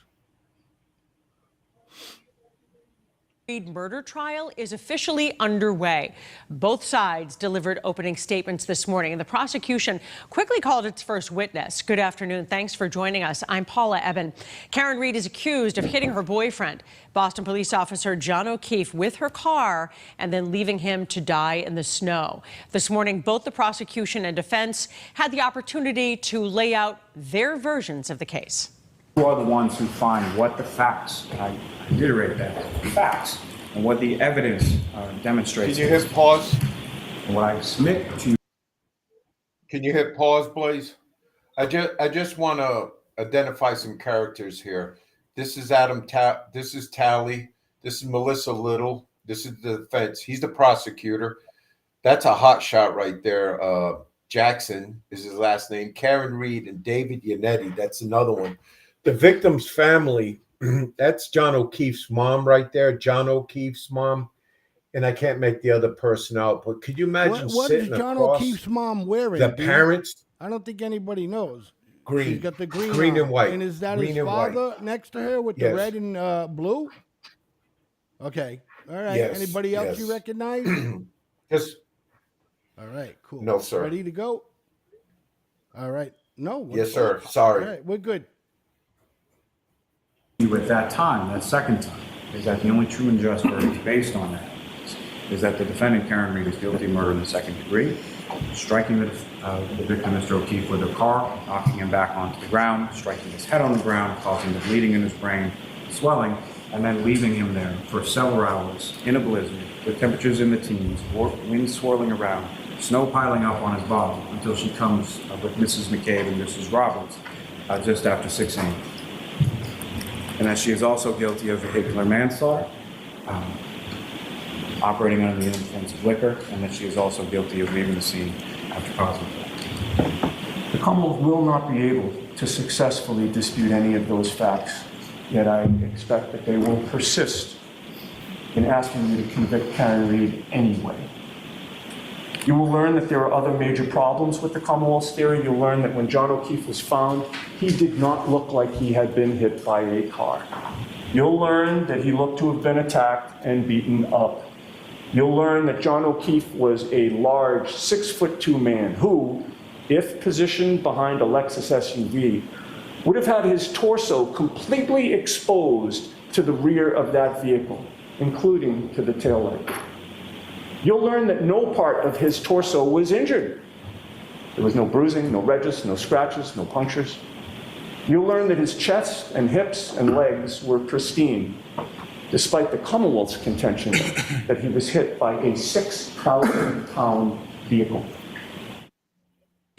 Murder trial is officially underway. Both sides delivered opening statements this morning, and the prosecution quickly called its first witness. Good afternoon. Thanks for joining us. I'm Paula Eben. Karen Reed is accused of hitting her boyfriend, Boston police officer John O'Keefe, with her car and then leaving him to die in the snow. This morning, both the prosecution and defense had the opportunity to lay out their versions of the case. You are the ones who find what the facts, I reiterate that, facts, and what the evidence demonstrates. Can you hit pause? And what I submit to you. Can you hit pause, Blaze? I just want to identify some characters here. This is this is Tally. This is Melissa Little. This is the defense. He's the prosecutor. That's a hot shot right there. Jackson is his last name. Karen Reed and David Yannetti. That's another one. The victim's family, that's John O'Keefe's mom right there, John O'Keefe's mom. And I can't make the other person out, but could you imagine What sitting is John across O'Keefe's mom wearing? the dude? parents? I don't think anybody knows. Green. She's got the green Green on. and white. And is that Green his and white. father next to her with Yes. the red and blue? Okay. All right. Yes, Anybody else yes. you recognize? Just All right. Cool. No, sir. Ready to go? All right. No. yes, sir. Sorry. All right. We're good. You at that time, that second time, is that the only true and just verdict based on that is that the defendant, Karen Reed, is guilty of murder in the second degree, striking the victim, Mr. O'Keefe, with a car, knocking him back onto the ground, striking his head on the ground, causing the bleeding in his brain, swelling, and then leaving him there for several hours in a blizzard, with temperatures in the teens, wind swirling around, snow piling up on his body until she comes with Mrs. McCabe and Mrs. Roberts just after 6 a.m. And that she is also guilty of vehicular manslaughter, operating under the influence of liquor, and that she is also guilty of leaving the scene after causing death. The Commonwealth will not be able to successfully dispute any of those facts, yet I expect that they will persist in asking you to convict Karen Reed anyway. You will learn that there are other major problems with the Commonwealth's theory. You'll learn that when John O'Keefe was found, he did not look like he had been hit by a car. You'll learn that he looked to have been attacked and beaten up. You'll learn that John O'Keefe was a large 6'2" man who, if positioned behind a Lexus SUV, would have had his torso completely exposed to the rear of that vehicle, including to the taillight. You'll learn that no part of his torso was injured. There was no bruising, no ridges, no scratches, no punctures. You'll learn that his chest and hips and legs were pristine, despite the Commonwealth's contention that he was hit by a 6,000-pound vehicle.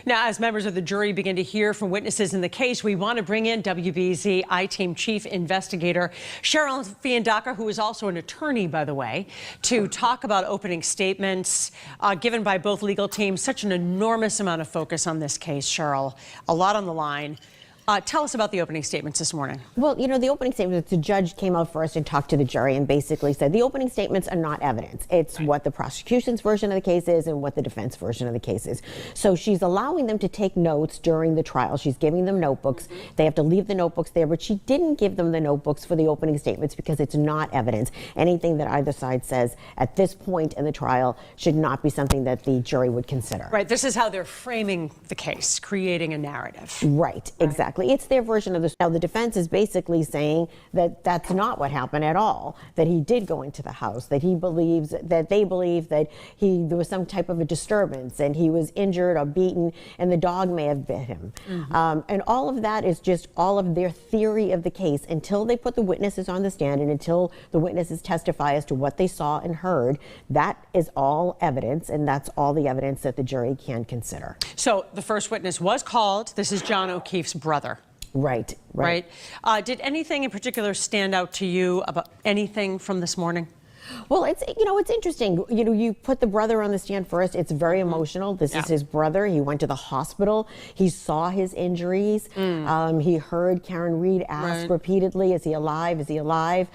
Now, as members of the jury begin to hear from witnesses in the case, we want to bring in WBZ I-Team Chief Investigator Cheryl Fiandaca, who is also an attorney, by the way, to talk about opening statements given by both legal teams. Such an enormous amount of focus on this case, Cheryl. A lot on the line. Tell us about the opening statements this morning. Well, you know, the opening statements, the judge came out first and talked to the jury and basically said the opening statements are not evidence. It's what the prosecution's version of the case is and what the defense version of the case is. So she's allowing them to take notes during the trial. She's giving them notebooks. They have to leave the notebooks there, but she didn't give them the notebooks for the opening statements because it's not evidence. Anything that either side says at this point in the trial should not be something that the jury would consider. Right. This is how they're framing the case, creating a narrative. Right. Exactly. It's their version of the. Now, the defense is basically saying that that's not what happened at all, that he did go into the house, that he believes, that they believe that there was some type of a disturbance and he was injured or beaten and the dog may have bit him. And all of that is just all of their theory of the case until they put the witnesses on the stand and until the witnesses testify as to what they saw and heard. That is all evidence, and that's all the evidence that the jury can consider. So the first witness was called. This is John O'Keefe's brother. Right. Did anything in particular stand out to you about anything from this morning? Well, it's interesting. You know, you put the brother on the stand first. It's very emotional. This is his brother. He went to the hospital. He saw his injuries. He heard Karen Reed ask repeatedly, "Is he alive? Is he alive?"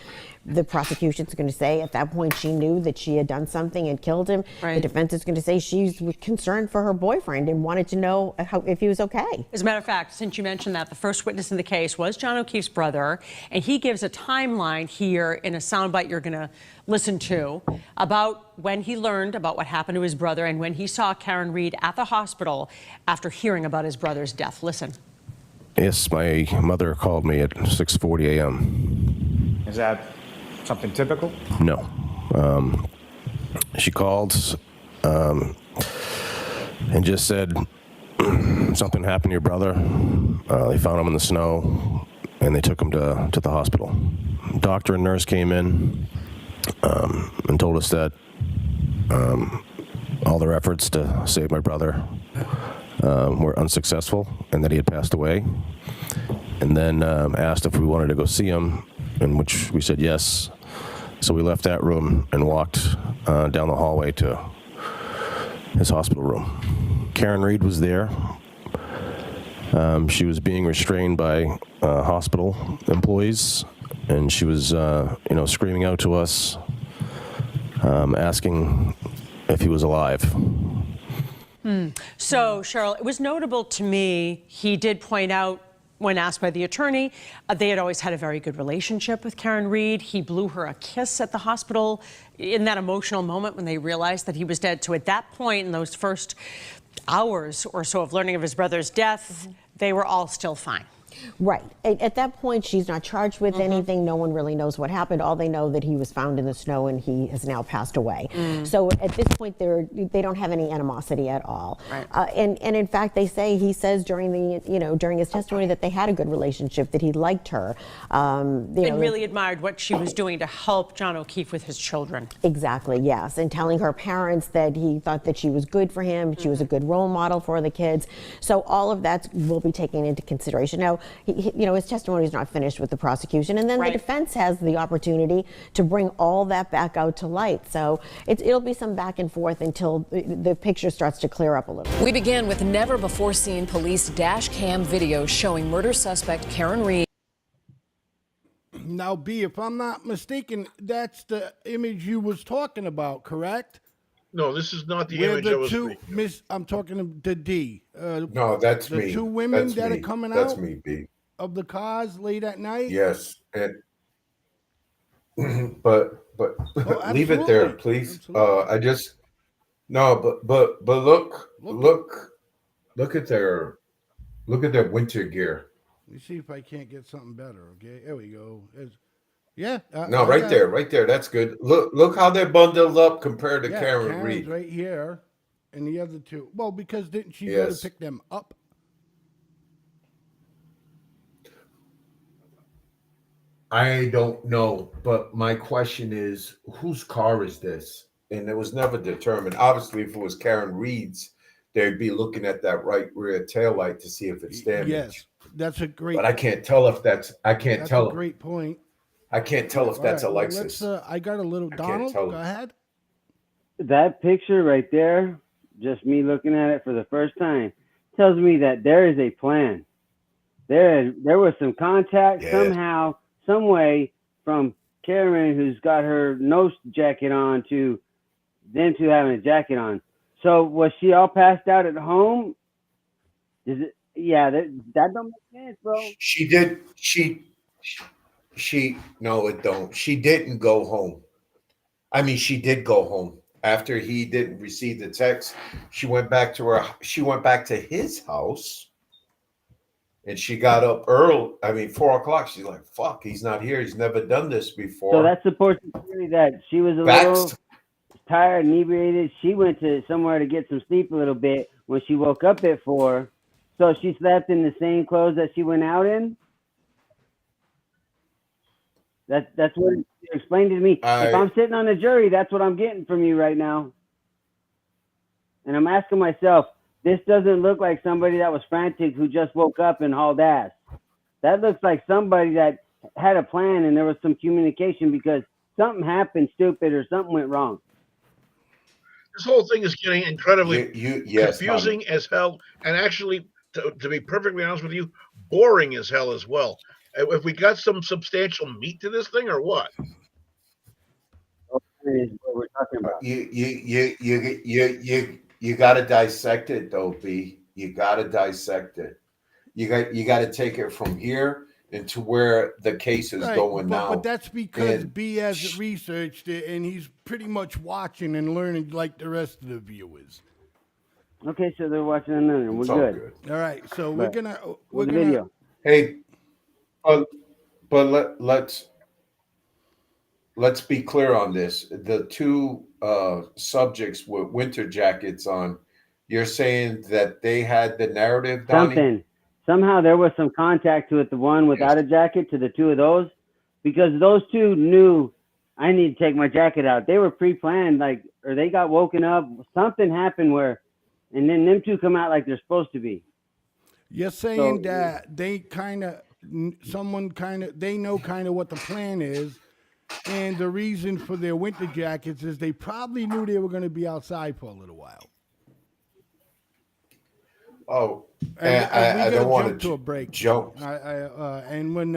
The prosecution's going to say at that point she knew that she had done something and killed him. The defense is going to say she's concerned for her boyfriend and wanted to know if he was okay. As a matter of fact, since you mentioned that, the first witness in the case was John O'Keefe's brother, and he gives a timeline here in a soundbite you're going to listen to about when he learned about what happened to his brother and when he saw Karen Reed at the hospital after hearing about his brother's death. Listen. Yes, my mother called me at 6:40 a.m. Is that something typical? No. She called and just said something happened to your brother. They found him in the snow and they took him to the hospital. Doctor and nurse came in and told us that all their efforts to save my brother were unsuccessful and that he had passed away. And then asked if we wanted to go see him, in which we said yes. So we left that room and walked down the hallway to his hospital room. Karen Reed was there. She was being restrained by hospital employees, and she was, screaming out to us, asking if he was alive. So, Cheryl, it was notable to me, he did point out when asked by the attorney, they had always had a very good relationship with Karen Reed. He blew her a kiss at the hospital in that emotional moment when they realized that he was dead. So at that point, in those first hours or so of learning of his brother's death, they were all still fine. Right. At that point, she's not charged with anything. No one really knows what happened. All they know that he was found in the snow and he has now passed away. So at this point, they don't have any animosity at all. And in fact, he says during his testimony that they had a good relationship, that he liked her. And really admired what she was doing to help John O'Keefe with his children. Exactly, yes. And telling her parents that he thought that she was good for him, she was a good role model for the kids. So all of that will be taken into consideration. Now, his testimony is not finished with the prosecution, and then the defense has the opportunity to bring all that back out to light. So it'll be some back and forth until the picture starts to clear up a little. We begin with never-before-seen police dash cam video showing murder suspect Karen Reed. Now, B, if I'm not mistaken, that's the image you was talking about, correct? No, this is not the Where image I the was two speaking of. Miss, I'm talking to the D. No, that's the me. two women That's that me. are coming That's out me, B. of the cars late at night. Yes, and but Oh, leave it there, absolutely. please. Absolutely. I just no, but look at their winter gear. Let me see if I can't get something better. Okay, there we go. Yeah, No, I got it. right there. That's good. Look how they're bundled up compared to Yeah, Karen Karen's Reed. right here, and the other two. Well, because didn't she go to Yes. pick them up? I don't know, but my question is, whose car is this? And it was never determined. Obviously, if it was Karen Reed's, they'd be looking at that right rear taillight to see if it's damaged. Yes, that's a great. But I can't tell if that's. I can't That's tell. a great point. I can't tell if that's a All right, Lexus. well, let's. I got a little. I can't Donald, tell. go ahead. That picture right there, just me looking at it for the first time, tells me that there is a plan. There was some contact somehow, some way from Karen, who's got her nose jacket on, to them two having a jacket on. So was she all passed out at home? Is it? Yeah, that don't make sense, bro. She did. She. No, it don't. She didn't go home. I mean, she did go home after he didn't receive the text. She went back to her. She went back to his house, and she got up early. I mean, 4 o'clock. She's like, "Fuck, he's not here. He's never done this before." So that supports the theory that she was a little tired, inebriated. She went to somewhere to get some sleep a little bit when she woke up at 4. So she slept in the same clothes that she went out in. That's what it explained to me. If I'm sitting on the jury, that's what I'm getting from you right now. And I'm asking myself, this doesn't look like somebody that was frantic who just woke up and hauled ass. That looks like somebody that had a plan and there was some communication because something happened stupid or something went wrong. This whole thing is getting incredibly yes, confusing as hell, and actually, to be perfectly honest with you, boring as hell as well. If we got some substantial meat to this thing, or what? Is what we're talking about. You got to dissect it, though, B. You got to dissect it. You got to take it from here into where the case is going now. But that's because B has researched it and he's pretty much watching and learning like the rest of the viewers. Okay, so they're watching another one. We're good. All right, so we're gonna video. Hey, but let's be clear on this. The two subjects with winter jackets on, you're saying that they had the narrative, Donnie? Somehow there was some contact to it, the one without a jacket to the two of those, because those two knew I need to take my jacket out. They were pre-planned, or they got woken up. Something happened and then them two come out like they're supposed to be. You're saying that they they know kind of what the plan is, and the reason for their winter jackets is they probably knew they were going to be outside for a little while. Oh, and I don't want jump to a break. Jump. And when,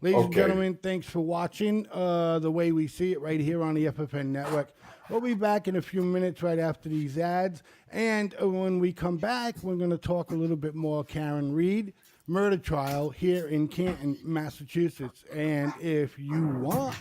ladies and gentlemen, thanks for watching The Way We See It right here on the FFN Network. We'll be back in a few minutes right after these ads. And when we come back, we're going to talk a little bit more Karen Reed murder trial here in Canton, Massachusetts. And if you want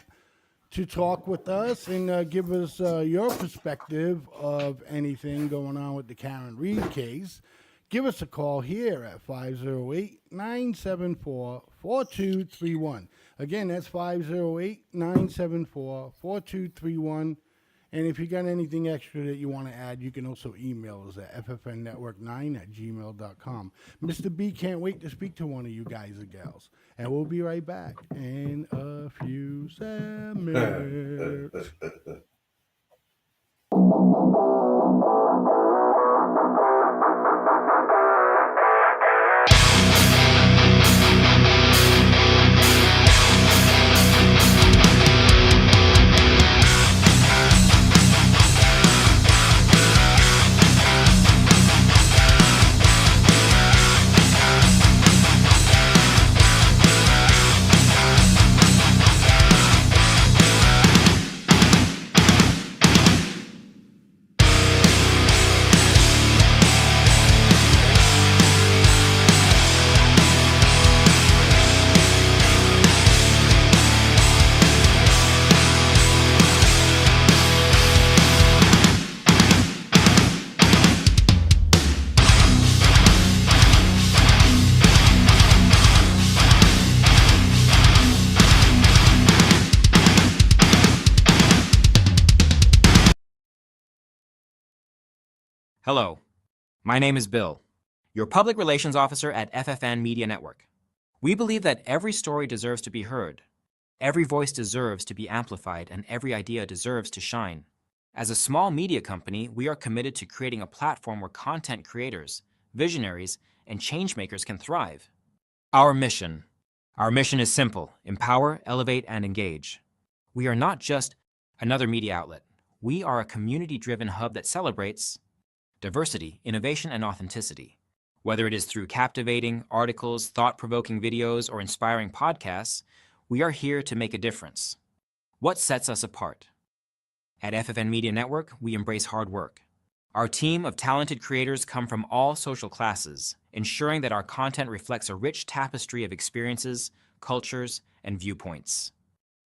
to talk with us and give us your perspective of anything going on with the Karen Reed case, give us a call here at 508-974-4231. Again, that's 508-974-4231. And if you got anything extra that you want to add, you can also email us at ffnnetwork9@gmail.com. Mr. B can't wait to speak to one of you guys or gals. And we'll be right back in a few minutes. Hello, my name is Bill, your public relations officer at FFN Media Network. We believe that every story deserves to be heard, every voice deserves to be amplified, and every idea deserves to shine. As a small media company, we are committed to creating a platform where content creators, visionaries, and changemakers can thrive. Our mission is simple: empower, elevate, and engage. We are not just another media outlet. We are a community-driven hub that celebrates diversity, innovation, and authenticity. Whether it is through captivating articles, thought-provoking videos, or inspiring podcasts, we are here to make a difference. What sets us apart? At FFN Media Network, we embrace hard work. Our team of talented creators come from all social classes, ensuring that our content reflects a rich tapestry of experiences, cultures, and viewpoints.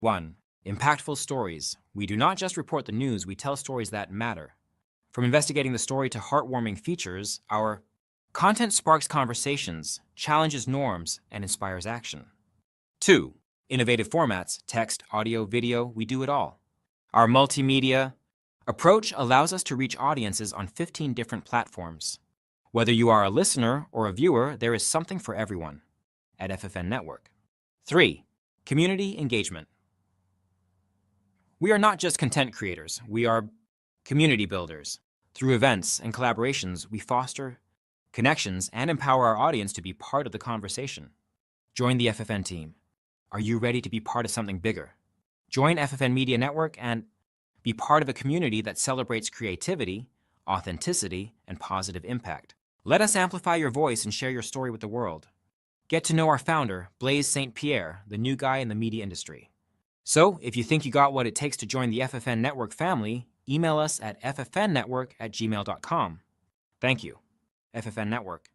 1. Impactful stories. We do not just report the news, we tell stories that matter. From investigating the story to heartwarming features, our content sparks conversations, challenges norms, and inspires action. 2. Innovative formats, text, audio, video, we do it all. Our multimedia approach allows us to reach audiences on 15 different platforms. Whether you are a listener or a viewer, there is something for everyone at FFN Network. 3. Community engagement. We are not just content creators, we are community builders. Through events and collaborations, we foster connections and empower our audience to be part of the conversation. Join the FFN team. Are you ready to be part of something bigger? Join FFN Media Network and be part of a community that celebrates creativity, authenticity, and positive impact. Let us amplify your voice and share your story with the world. Get to know our founder, Blaise St. Pierre, the new guy in the media industry. So, if you think you got what it takes to join the FFN Network family, email us at ffnnetwork@gmail.com. Thank you. FFN Network.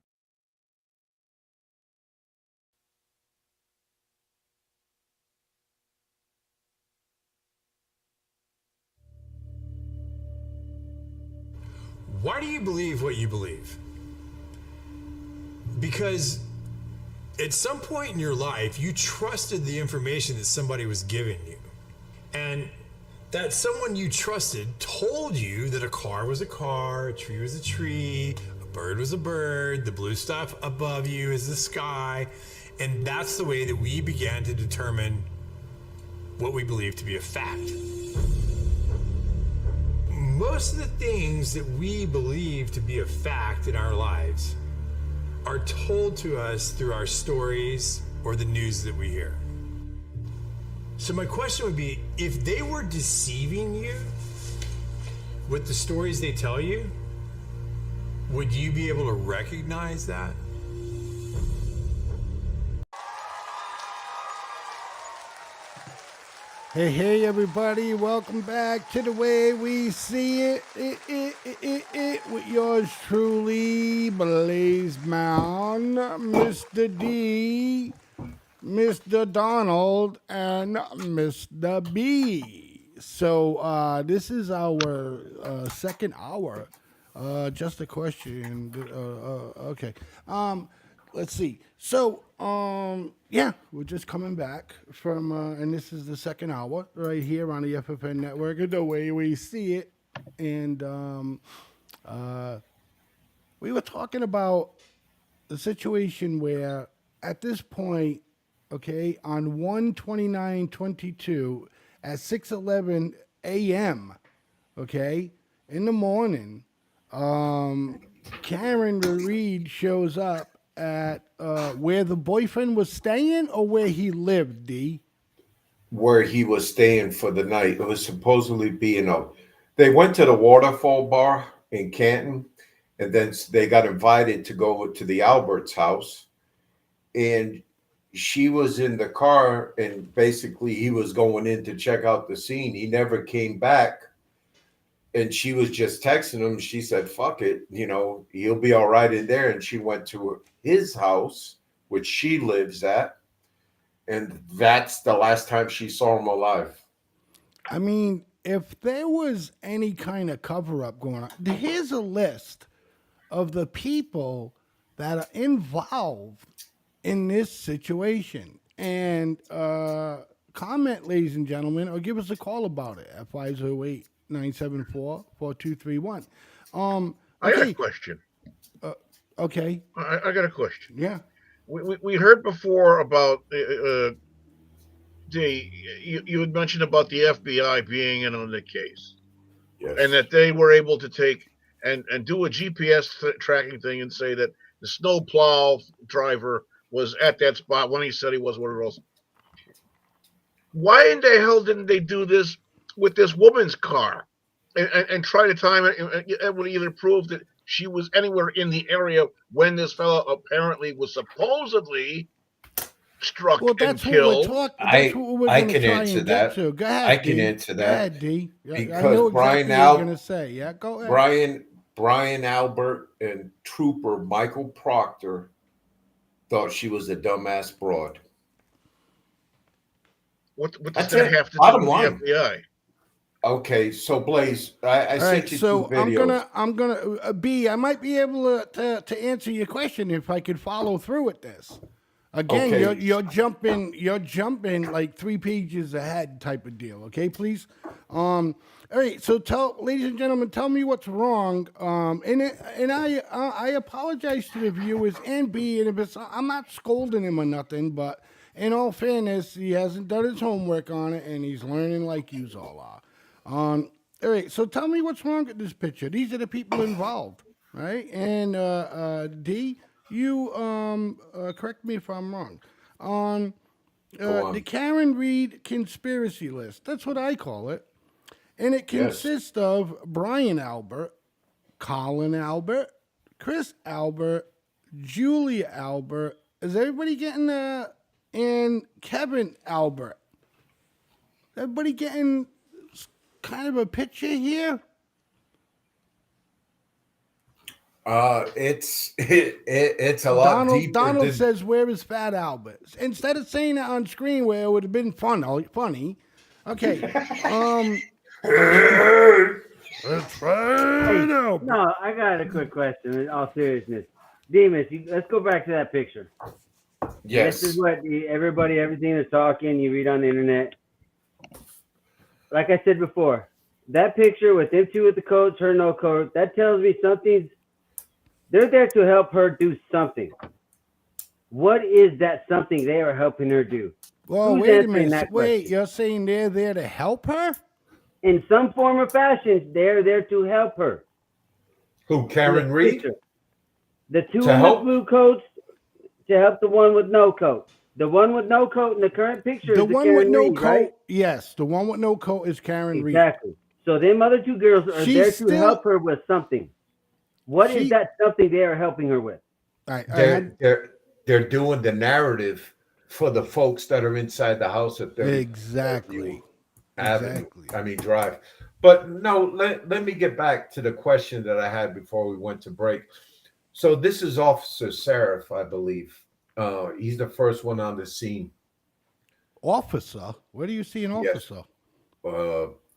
Why do you believe what you believe? Because at some point in your life, you trusted the information that somebody was giving you. And that someone you trusted told you that a car was a car, a tree was a tree, a bird was a bird, the blue stuff above you is the sky. And that's the way that we began to determine what we believe to be a fact. Most of the things that we believe to be a fact in our lives are told to us through our stories or the news that we hear. So my question would be, if they were deceiving you with the stories they tell you, would you be able to recognize that? Hey, everybody. Welcome back to The Way We See It. With yours truly, Blaze Mound, Mr. D, Mr. Donald, and Mr. B. So this is our second hour. Just a question. Okay. Let's see. So, yeah, we're just coming back from, and this is the second hour right here on the FFN Network, The Way We See It. And we were talking about the situation where at this point, okay, on 1/29/22 at 6:11 a.m., okay, in the morning, Karen Reed shows up at where the boyfriend was staying or where he lived, D? Where he was staying for the night. It was supposedly they went to the Waterfall Bar in Canton, and then they got invited to go to the Albert's house. And she was in the car, and basically he was going in to check out the scene. He never came back. And she was just texting him. She said, fuck it, he'll be all right in there. And she went to his house, which she lives at. And that's the last time she saw him alive. I mean, if there was any kind of cover-up going on, here's a list of the people that are involved in this situation. And comment, ladies and gentlemen, or give us a call about it at 508-974-4231. I got a Okay. question. Okay. I got a question. Yeah. We heard before about you had mentioned about the FBI being in on the case, Yes. and that they were able to take and do a GPS tracking thing and say that the snowplow driver was at that spot when he said he was one of those. Why in the hell didn't they do this with this woman's car and try to time it? It would either prove that she was anywhere in the area when this fellow apparently was supposedly struck Well, and that's what we're killed. talking. That's what we're I going to can try answer and get that. to. Go I ahead, can D. answer Go that ahead, D. I because know Brian exactly what you're going to say. Yeah, go ahead. Brian Albert and Trooper Michael Proctor thought she was a dumbass broad. What does That's that it. have to do Bottom with line. the FBI? Okay, so Blaze, I All sent right, you so two videos. I'm gonna B. I might be able to answer your question if I could follow through with this. Again, Okay. you're jumping like 3 pages ahead type of deal. Okay, please. All right, so ladies and gentlemen, tell me what's wrong. And I apologize to the viewers and B. And if it's, I'm not scolding him or nothing, but in all fairness, he hasn't done his homework on it, and he's learning like you all are. All right, so tell me what's wrong with this picture. These are the people involved, right? And D, you correct me if I'm wrong. On the Karen Reed conspiracy list, that's what I call it, and it consists of Brian Albert, Colin Albert, Chris Albert, Julia Albert. Is everybody getting and Kevin Albert? Everybody getting kind of a picture here? It's a lot deeper. Donald says, "Where is Fat Albert?" Instead of saying it on screen, where it would have been funny. Okay. Let's Hey, no, I got a quick question. In all seriousness, Demas, let's go back to that picture. Yes. This is what everything is talking. You read on the internet. Like I said before, that picture with them two with the coats, her no coat, that tells me they're there to help her do something. What is that something they are helping her do? Well, Who's wait a answering minute. that Wait, question? you're saying they're there to help her? In some form or fashion, they're there to help her. Who, Karen Reed? The two in the blue coats to help the one with no coat. The one with no coat in the current picture The is one Karen with no Reed, coat, right? yes. The one with no coat is Karen Reed. Exactly. So them other two girls are She's there to still- help her with something. What is that something they are helping her with? They're doing the narrative for the folks that are inside the house at 30 Exactly. Avenue. I mean Drive. But no, let me get back to the question that I had before we went to break. So this is Officer Seraph, I believe. He's the first one on the scene. Officer? Where do you see an officer?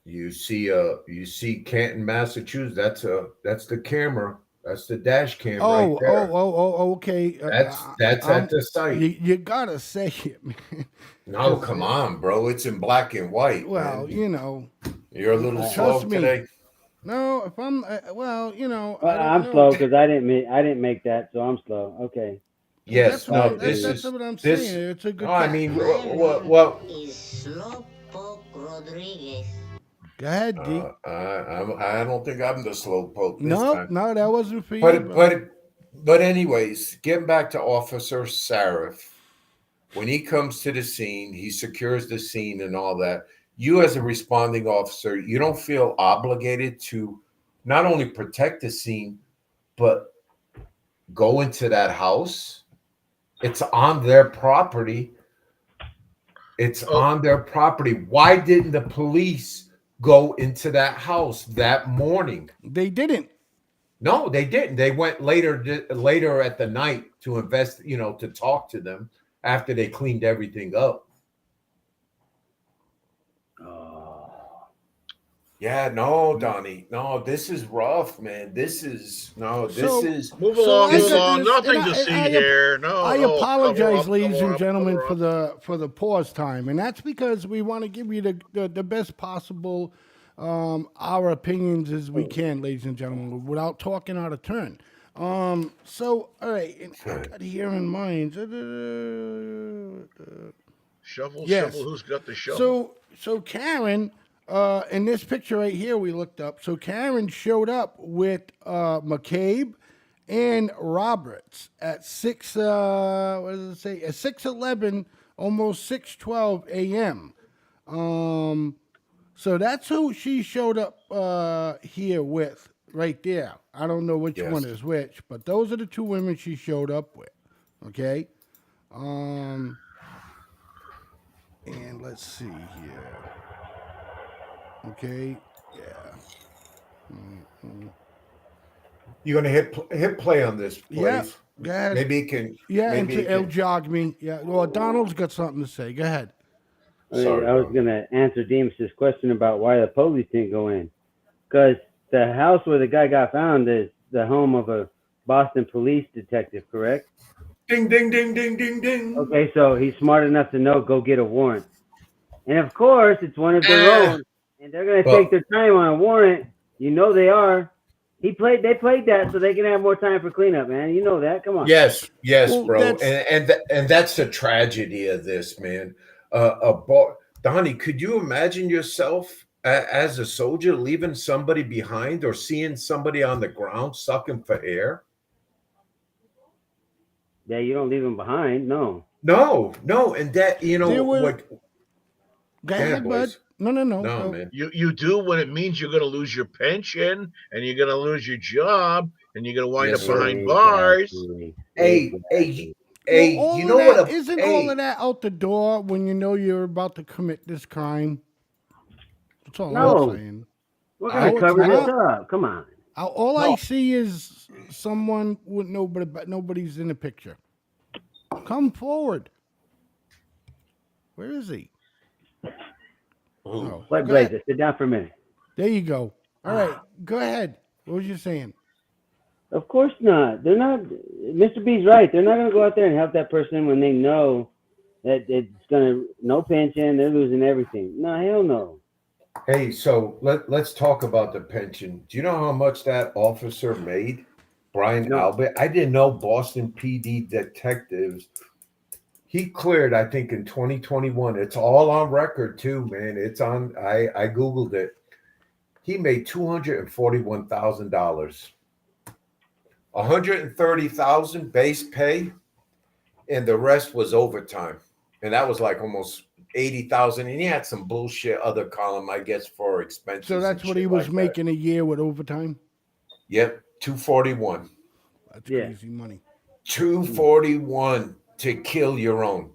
You see Canton, Massachusetts. That's the camera. That's the dash cam right there. Okay. That's at the site. You gotta say it, man. No, come on, bro. It's in black and white. Well, man. you know. You're a little slow today. No, if I'm I'm slow because I didn't make that, so I'm slow. Okay. Yes, Well, no. that's what I'm saying. It's a good. I mean, well. Go ahead, D. I don't think I'm the slowpoke this time. No, that wasn't for you. But anyways, getting back to Officer Sarif, when he comes to the scene, he secures the scene and all that. You as a responding officer, you don't feel obligated to not only protect the scene, but go into that house. It's on their property. On their property. Why didn't the police go into that house that morning? They didn't. No, they didn't. They went later at the night to to talk to them after they cleaned everything up. Yeah, no, Donnie. No, this is rough, man. Move along. Nothing to see here. I apologize, ladies and gentlemen, for the pause time, and that's because we want to give you the best possible our opinions as we can, ladies and gentlemen, without talking out of turn. So, all right, and I got here in mind. Shovel, Yes. shovel, who's got the shovel? So Karen, in this picture right here, we looked up. So Karen showed up with McCabe and Roberts at 6:11, almost 6:12 a.m. So that's who she showed up here with right there. I don't know which one is which, but those are the two women she showed up with. Okay. And let's see here. Okay. Yeah. You're gonna hit play on this, please. Yeah. Go ahead. Maybe he can. Yeah, maybe he it'll can. jog me. Yeah. Well, Donald's got something to say. Go ahead. Sorry, I was going to answer Demas's question about why the police didn't go in. Because the house where the guy got found is the home of a Boston police detective, correct? Ding, ding, ding, ding, ding, ding. Okay, so he's smart enough to know, go get a warrant. And of course, it's one of their own, and they're going to take their time on a warrant. You know they are. They played that so they can have more time for cleanup, man. You know that. Come on. Yes, bro. And that's the tragedy of this, man. Donnie, could you imagine yourself as a soldier leaving somebody behind or seeing somebody on the ground sucking for air? Yeah, you don't leave them behind. No. No. And that, what? Go ahead, bud. No, man. You do when it means you're going to lose your pension and you're going to lose your job and you're going to wind up behind bars. Hey, well, you know what? Isn't all of that out the door when you know you're about to commit this crime? That's all I'm saying. We're going to cover this up. Come on. All I see is someone with nobody, but nobody's in the picture. Come forward. Where is he? Oh, White Blazer, sit down for a minute. There you go. All right, go ahead. What was you saying? Of course not. They're not. Mr. B's right. They're not going to go out there and help that person when they know that it's going to no pension. They're losing everything. No, hell no. Hey, so let's talk about the pension. Do you know how much that officer made, Brian Albert? I didn't know Boston PD detectives. He cleared, I think, in 2021. It's all on record too, man. It's on. I Googled it. He made $241,000. $130,000 base pay, and the rest was overtime, and that was like almost $80,000. And he had some bullshit other column, I guess, for expenses. So that's what he was making a year with overtime. Yep, 241. That's crazy money. 241 to kill your own.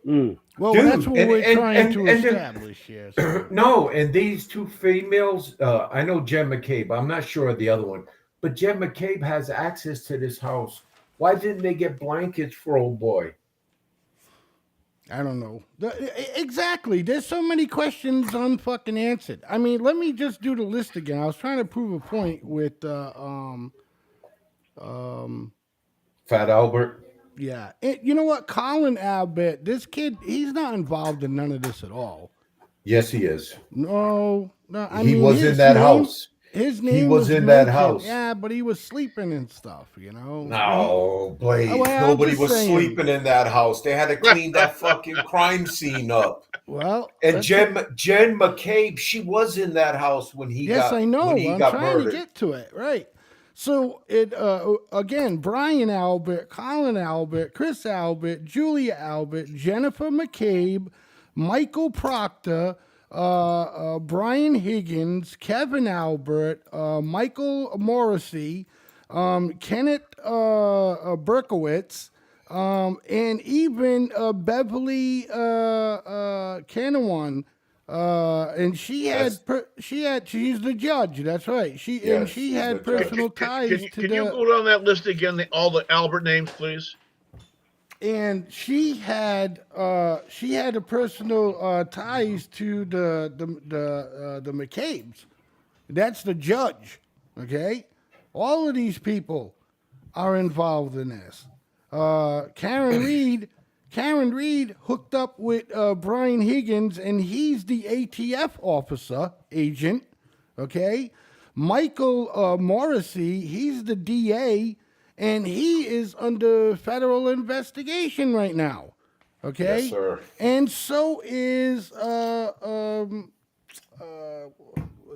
Well, dude, that's what we're trying to establish here. So. No, and these two females, I know Jen McCabe. I'm not sure of the other one, but Jen McCabe has access to this house. Why didn't they get blankets for old boy? I don't know. Exactly. There's so many questions unfucking answered. I mean, let me just do the list again. I was trying to prove a point with Fat Albert. Yeah. You know what? Colin Albert, this kid, he's not involved in none of this at all. Yes, he is. No. He was in that house. His name he was in that house. Yeah, but he was sleeping and stuff, you know. No, Blade. Nobody was sleeping in that house. They had to clean that fucking crime scene up. Well, and Jen McCabe, she was in that house when he got. Yes, I know. I'm trying murdered. to get to it. Right. So it again, Brian Albert, Colin Albert, Chris Albert, Julia Albert, Jennifer McCabe, Michael Proctor, Brian Higgins, Kevin Albert, Michael Morrissey, Kenneth Berkowitz, and even Beverly Canawan. And she's the judge. That's right. She had personal ties to Can you go down that list again? All the Albert names, please. And she had a personal ties to the McCabe's. That's the judge. Okay, all of these people are involved in this. Karen Karen Reed hooked up with Brian Higgins, and he's the ATF officer, agent, okay? Michael Morrissey, he's the DA, and he is under federal investigation right now, okay? Yes, sir. And so is, let's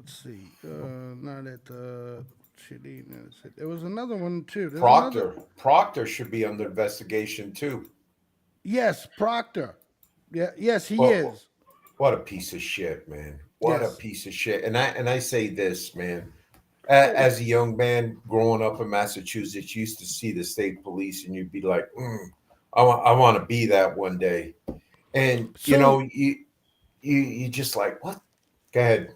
see, not at there was another one, too. There's Proctor. another- Proctor should be under investigation, too. Yes, Proctor. Yeah, yes, he Well, is. What a piece of shit, man. What Yes. a piece of shit. And I say this, man. As a young man growing up in Massachusetts, you used to see the state police and you'd be like, I want to be that one day. And you just like, what? Go ahead.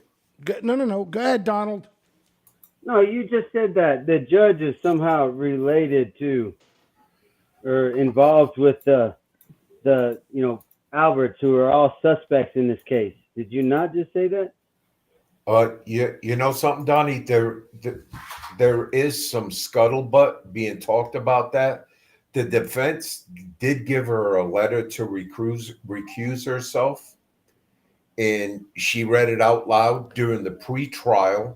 No. Go ahead, Donald. No, you just said that the judge is somehow related to or involved with the Alberts, who are all suspects in this case. Did you not just say that? You know something, Donnie? There is some scuttlebutt being talked about that. The defense did give her a letter to recuse herself, and she read it out loud during the pre-trial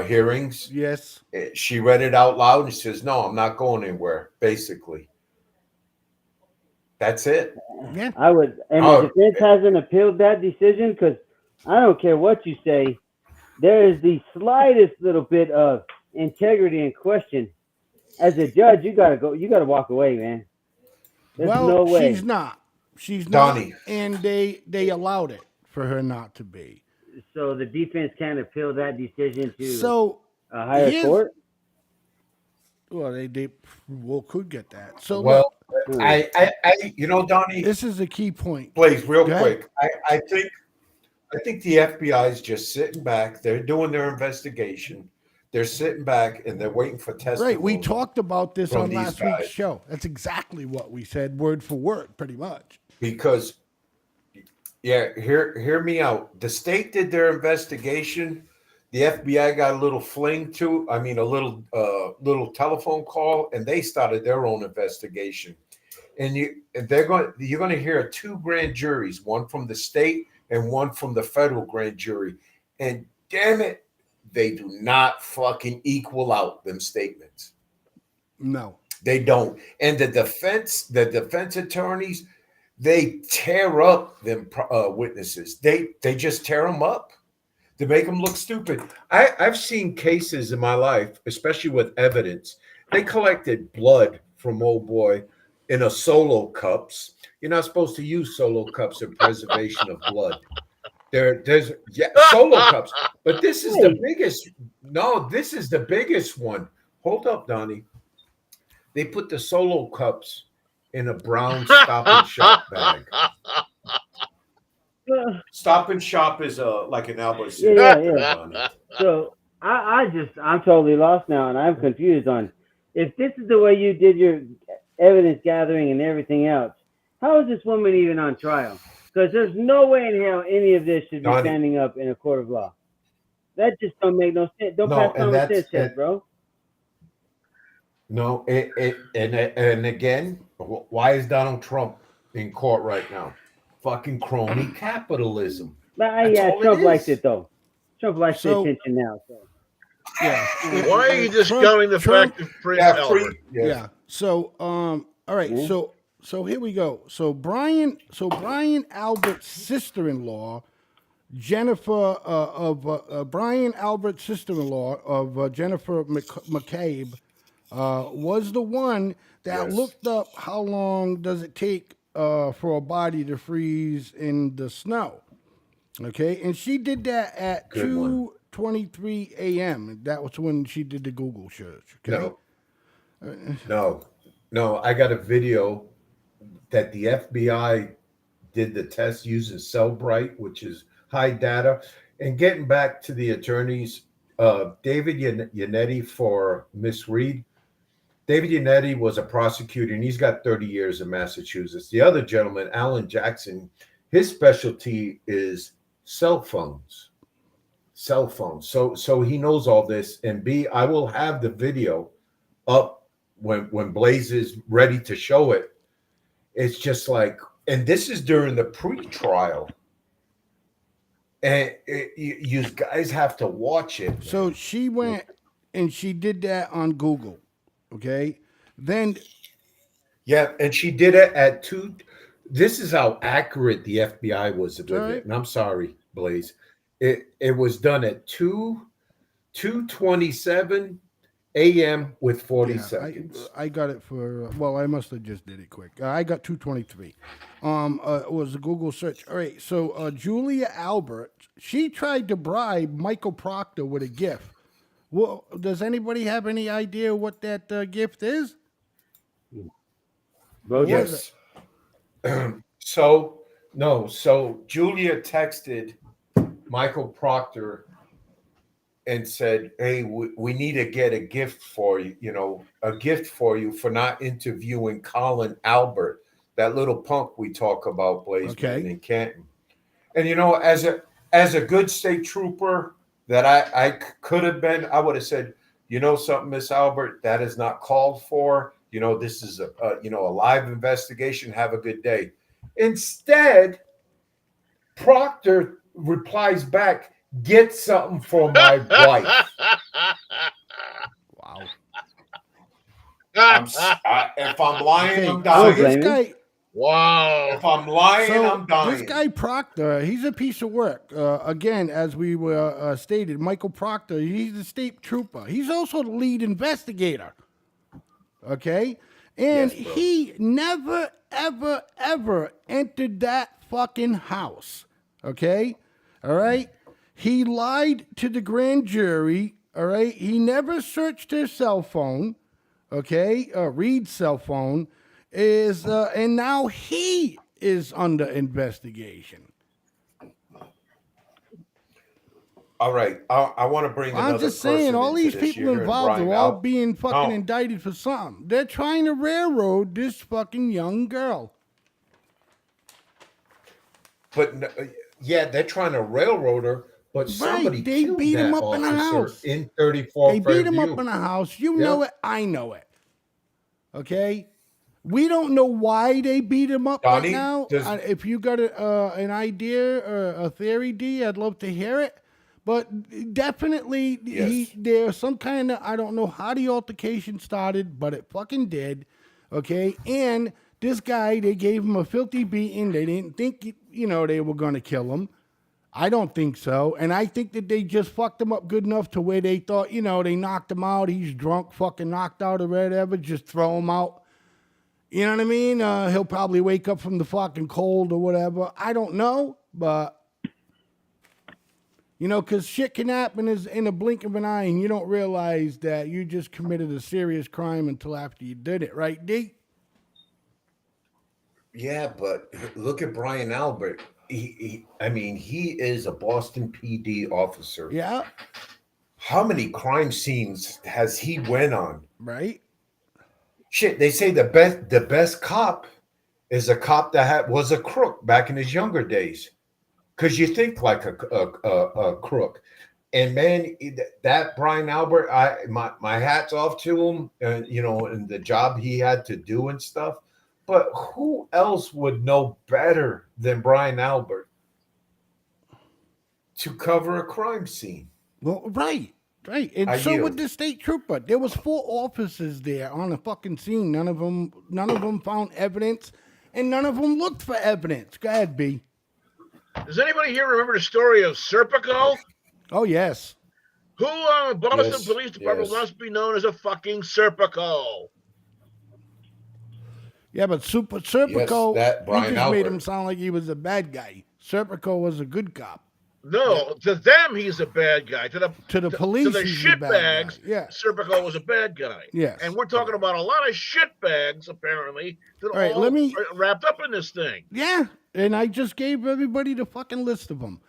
hearings. Yes. She read it out loud and says, no, I'm not going anywhere, basically. That's it. Yeah. I would, and the defense hasn't appealed that decision, because I don't care what you say. There is the slightest little bit of integrity in question. As a judge, you gotta go. You gotta walk away, man. There's no way. She's not. She's Donnie. not. And they allowed it for her not to be. So the defense can't appeal that decision to So a higher court. Well, they could get that. So well, I Donnie, this is a key point. Please, real Go ahead. quick. I think the FBI is just sitting back. They're doing their investigation. They're sitting back and they're waiting for testimony. Right. We talked about this from on these last guys. week's show. That's exactly what we said, word for word, pretty much. Because, hear me out. The state did their investigation. The FBI got a little a little telephone call, and they started their own investigation. And you're going to hear two grand juries, one from the state and one from the federal grand jury. And damn it, they do not fucking equal out them statements. No, they don't. And the defense attorneys, they tear up them witnesses. They just tear them up to make them look stupid. I've seen cases in my life, especially with evidence. They collected blood from old boy in a Solo cups. You're not supposed to use Solo cups in preservation of blood. There's Solo cups, but this is the biggest. No, this is the biggest one. Hold up, Donnie. They put the Solo cups in a brown Stop and Shop bag. Stop and Shop is like an Albert. Yeah. So I'm totally lost now, and I'm confused on if this is the way you did your evidence gathering and everything else. How is this woman even on trial? Because there's no way in hell any of this should be standing up in a court of law. That just don't make no sense. Don't pass common sense test, bro. No, and again, why is Donald Trump in court right now? Fucking crony capitalism. But Trump likes it though. Trump likes the attention now. So. Yeah. Why are you discounting the fact of Prince Albert? Yeah. So all right. So here we go. So Brian Albert's sister-in-law, Jennifer Brian Albert's sister-in-law of Jennifer McCabe, was the one that looked up how long does it take for a body to freeze in the snow. Okay, and she did that at 2:23 a.m. That was when she did the Google search. Okay? No. I got a video that the FBI did the test using Cellbrite, which is high data. And getting back to the attorneys, David Yannetti for Miss Reed. David Yannetti was a prosecutor, and he's got 30 years in Massachusetts. The other gentleman, Alan Jackson, his specialty is cell phones. So he knows all this. And B, I will have the video up when Blaze is ready to show it. it's just like, and this is during the pre-trial. And you guys have to watch it. So she went and she did that on Google. Okay. Then. Yeah. And she did it at 2. This is how accurate the FBI was with right. it. And I'm sorry, Blaze. It was done at 2:27 a.m. with 40 seconds. I got it for, well, I must have just did it quick. I got 2:23. It was a Google search. All right, so Julia Albert, she tried to bribe Michael Proctor with a gift. Well, does anybody have any idea what that gift is? Yes. So Julia texted Michael Proctor and said, "Hey, we need to get a gift for you, a gift for you for not interviewing Colin Albert, that little punk we talk about, Blazeman in Canton." And as a good state trooper that I could have been, I would have said, something, Miss Albert, that is not called for. This is a live investigation. Have a good day. Instead, Proctor replies back, "Get something for my wife." Wow. If I'm lying, I'm dying. Wow. If I'm lying, I'm dying. This guy Proctor, he's a piece of work. Again, as we were stated, Michael Proctor, he's the state trooper. He's also the lead investigator. Okay? And he never, ever, ever entered that fucking house. Okay? All right? He lied to the grand jury. All right? He never searched his cell phone. Okay? Reed's cell phone. And now he is under investigation. All right, I want to bring another I'm just saying, all these this. people involved are all being fucking indicted for something. They're trying to railroad this fucking young girl. But yeah, they're trying to railroad her. But somebody they killed beat him that up in a officer house. in 34 They beat him up in a house. You know it. I know it. Okay. We don't know why they beat him up Donnie, right now. If you got an idea or a theory, D, I'd love to hear it. But definitely, there's some kind of, I don't know how the altercation started, but it fucking did. Okay. And this guy, they gave him a filthy beating. They didn't think, they were going to kill him. I don't think so. And I think that they just fucked him up good enough to where they thought, they knocked him out. He's drunk, fucking knocked out or whatever. Just throw him out. You know what I mean? He'll probably wake up from the fucking cold or whatever. I don't know, but, because shit can happen in a blink of an eye and you don't realize that you just committed a serious crime until after you did it, right, D? Yeah, but look at Brian Albert. He is a Boston PD officer. Yeah. How many crime scenes has he went on? Right. Shit, they say the best cop is a cop that was a crook back in his younger days, because you think like a crook. And man, that Brian Albert, my hat's off to him, and the job he had to do and stuff. But who else would know better than Brian Albert to cover a crime scene? Well, right. Right, and so with the state trooper, there was 4 officers there on the fucking scene. None of them found evidence, and none of them looked for evidence. Go ahead, B. Does anybody here remember the story of Serpico? Oh yes. Who Boston Police Department must be known as a fucking Serpico? Yeah, but Serpico, Brian just Albert made him sound like he was a bad guy. Serpico was a good cop. No, to them he's a bad guy. To the police, to the he's a bad shitbags, guy. Yeah. Serpico was a bad guy. Yes. And we're talking about a lot of shitbags apparently that All right, let me wrapped up in this thing. Yeah, and I just gave everybody the fucking list of them.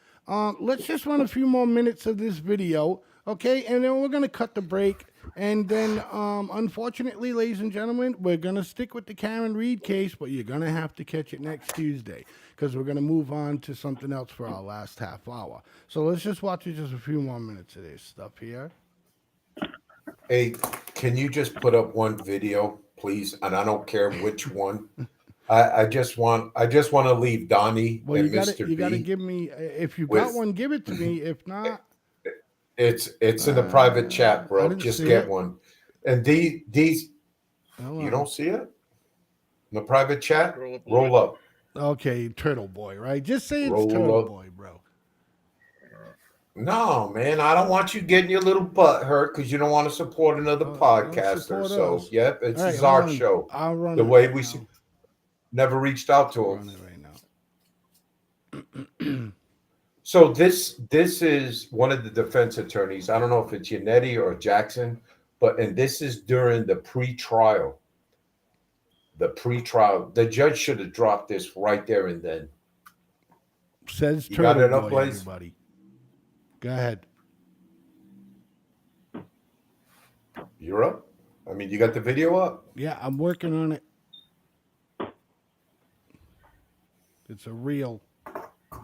Let's just run a few more minutes of this video, okay? And then we're gonna cut the break. And then, unfortunately, ladies and gentlemen, we're gonna stick with the Karen Reed case, but you're gonna have to catch it next Tuesday because we're gonna move on to something else for our last half hour. So let's just watch just a few more minutes of this stuff here. Hey, can you just put up one video, please? And I don't care which one. I just want to leave Donnie Well, and you Mr. B. gotta give me if you with got one, give it to me. If not, it's in the private chat, I bro. didn't Just see get it. one. And these Hold you on. don't see it in the private chat. Scroll up a Roll little up. Okay, Turtle Boy, right? Just say it's Roll Turtle up. Boy, bro. No, man, I don't want you getting your little butt hurt because you don't want to support another podcaster. support So, us. yep, it's All right, his hold art on. show. I'll run The it way right we now. never reached out to him. Run it right now. So this is one of the defense attorneys. I don't know if it's Yannetti or Jackson, and this is during the pre-trial. The pre-trial. The judge should have dropped this right there and then. Says You got Turtle it up, Boy, Blaze? everybody. Go ahead. You're up? I mean, you got the video up? Yeah, I'm working on it. It's a real.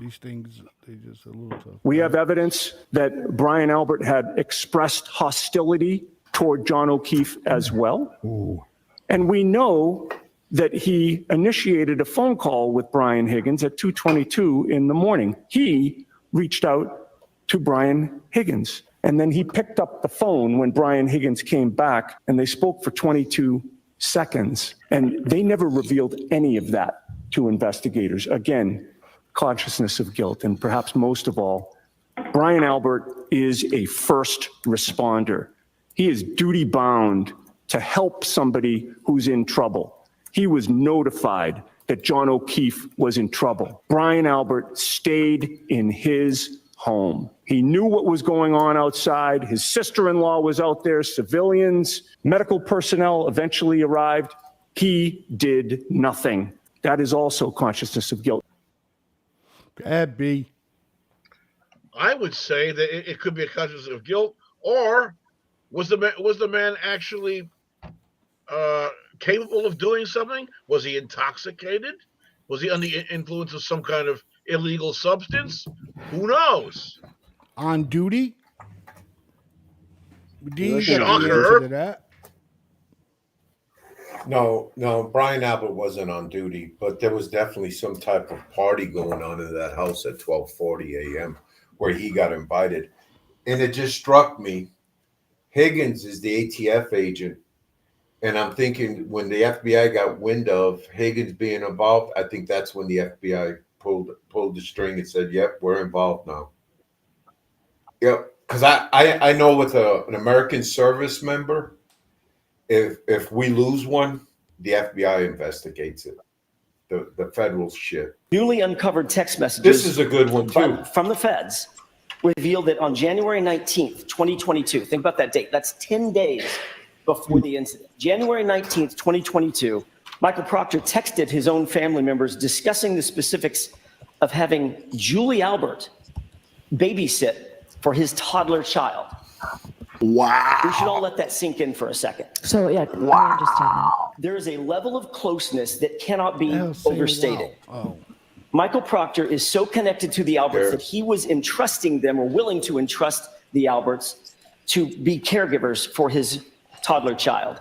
These things, they just a little tough. We have evidence that Brian Albert had expressed hostility toward John O'Keefe as well. Ooh. And we know that he initiated a phone call with Brian Higgins at 2:22 in the morning. He reached out to Brian Higgins, and then he picked up the phone when Brian Higgins came back, and they spoke for 22 seconds. And they never revealed any of that to investigators. Again, consciousness of guilt, and perhaps most of all, Brian Albert is a first responder. He is duty bound to help somebody who's in trouble. He was notified that John O'Keefe was in trouble. Brian Albert stayed in his home. He knew what was going on outside. His sister-in-law was out there, civilians, medical personnel eventually arrived. He did nothing. That is also consciousness of guilt. Go ahead, B. I would say that it could be a consciousness of guilt, or was the man actually capable of doing something? Was he intoxicated? Was he under the influence of some kind of illegal substance? Who knows? On duty? D, you got the Shocker. answer to that. No, Brian Albert wasn't on duty, but there was definitely some type of party going on in that house at 12:40 a.m. where he got invited. And it just struck me, Higgins is the ATF agent. And I'm thinking when the FBI got wind of Higgins being involved, I think that's when the FBI pulled the string and said, yep, we're involved now. Yep, because I know with an American service member, if we lose one, the FBI investigates it. The federal shit. Newly uncovered text messages. This is a good one too. From the feds revealed that on January 19th, 2022, think about that date. That's 10 days before the incident. January 19th, 2022, Michael Proctor texted his own family members discussing the specifics of having Julie Albert babysit for his toddler child. Wow. We should all let that sink in for a second. So, yeah, I understand that. There is a level of closeness that cannot be I'll say overstated. wow. Oh. Michael Proctor is so connected to the Alberts that he was entrusting them, or willing to entrust the Alberts, to be caregivers for his toddler child.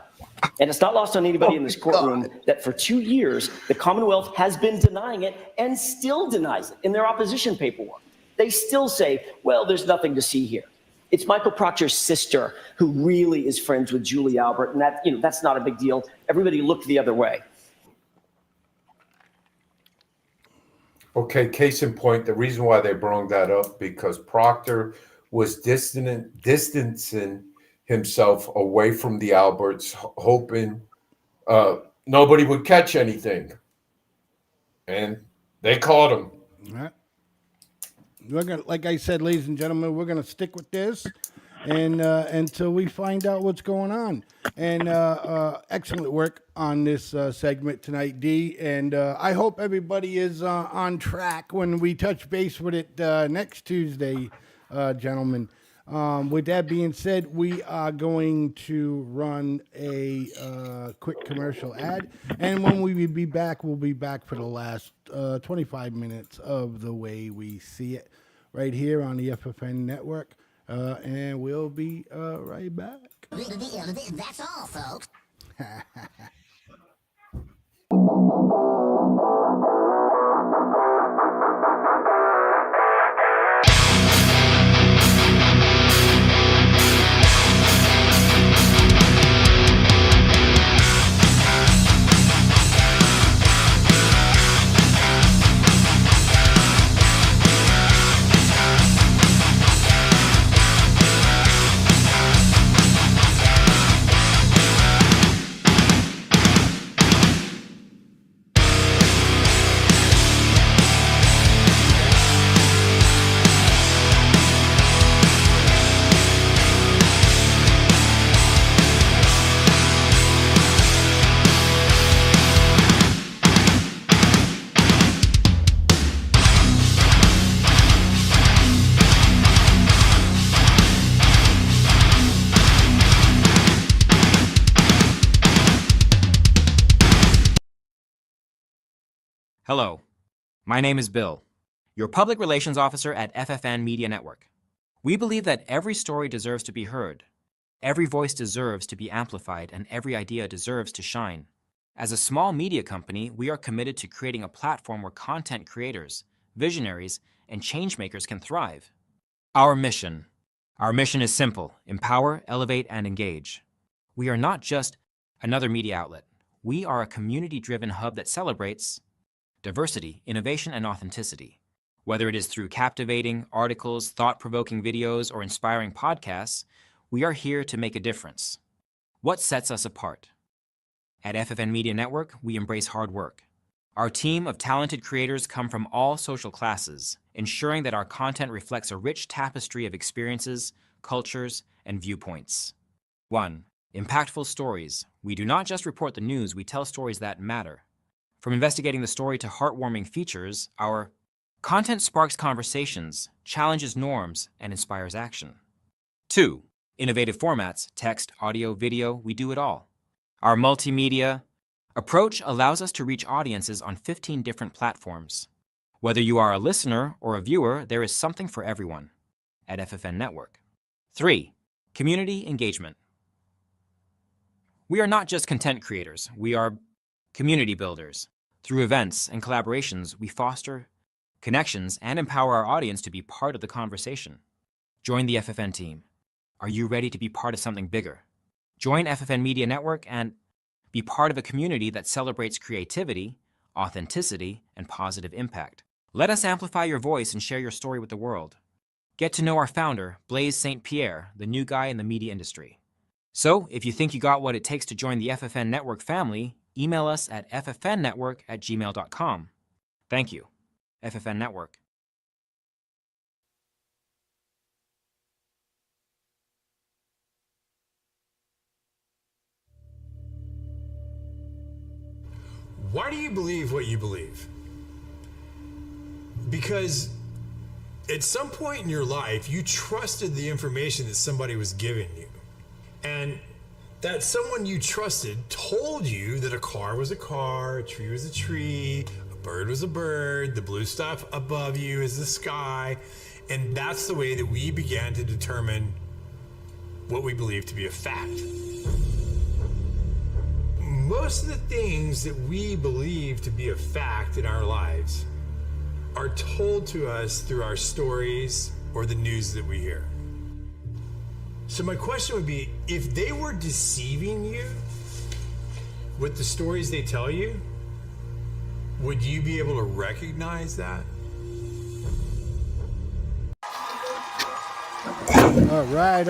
And it's not lost on anybody in this courtroom that for 2 years, the Commonwealth has been denying it and still denies it in their opposition paperwork. They still say, well, there's nothing to see here. It's Michael Proctor's sister who really is friends with Julie Albert, and that, that's not a big deal. Everybody looked the other way. Okay, case in point, the reason why they brought that up, because Proctor was distancing himself away from the Alberts, hoping nobody would catch anything. And they caught him. All right. We're gonna, like I said, ladies and gentlemen, we're gonna stick with this, and until we find out what's going on. And excellent work on this segment tonight, D. And I hope everybody is on track when we touch base with it next Tuesday, gentlemen. With that being said, we are going to run a quick commercial ad, and when we be back, we'll be back for the last 25 minutes of The Way We See It, right here on the FFN network, and we'll be right back. That's all, folks. Hello, my name is Bill, your public relations officer at FFN Media Network. We believe that every story deserves to be heard, every voice deserves to be amplified, and every idea deserves to shine. As a small media company, we are committed to creating a platform where content creators, visionaries, and changemakers can thrive. Our mission is simple: empower, elevate, and engage. We are not just another media outlet. We are a community-driven hub that celebrates diversity, innovation, and authenticity. Whether it is through captivating articles, thought-provoking videos, or inspiring podcasts, we are here to make a difference. What sets us apart? At FFN Media Network, we embrace hard work. Our team of talented creators come from all social classes, ensuring that our content reflects a rich tapestry of experiences, cultures, and viewpoints. 1. Impactful stories. We do not just report the news, we tell stories that matter. From investigating the story to heartwarming features, our content sparks conversations, challenges norms, and inspires action. 2. Innovative formats, text, audio, video, we do it all. Our multimedia approach allows us to reach audiences on 15 different platforms. Whether you are a listener or a viewer, there is something for everyone at FFN Network. 3. Community engagement. We are not just content creators, we are community builders. Through events and collaborations, we foster connections and empower our audience to be part of the conversation. Join the FFN team. Are you ready to be part of something bigger? Join FFN Media Network and be part of a community that celebrates creativity, authenticity, and positive impact. Let us amplify your voice and share your story with the world. Get to know our founder, Blaise St. Pierre, the new guy in the media industry. So, if you think you got what it takes to join the FFN Network family, email us at ffnnetwork@gmail.com. Thank you, FFN Network. Why do you believe what you believe? Because at some point in your life, you trusted the information that somebody was giving you. And that someone you trusted told you that a car was a car, a tree was a tree, a bird was a bird, the blue stuff above you is the sky. And that's the way that we began to determine what we believe to be a fact. Most of the things that we believe to be a fact in our lives are told to us through our stories or the news that we hear. So my question would be, if they were deceiving you with the stories they tell you, would you be able to recognize that? All right.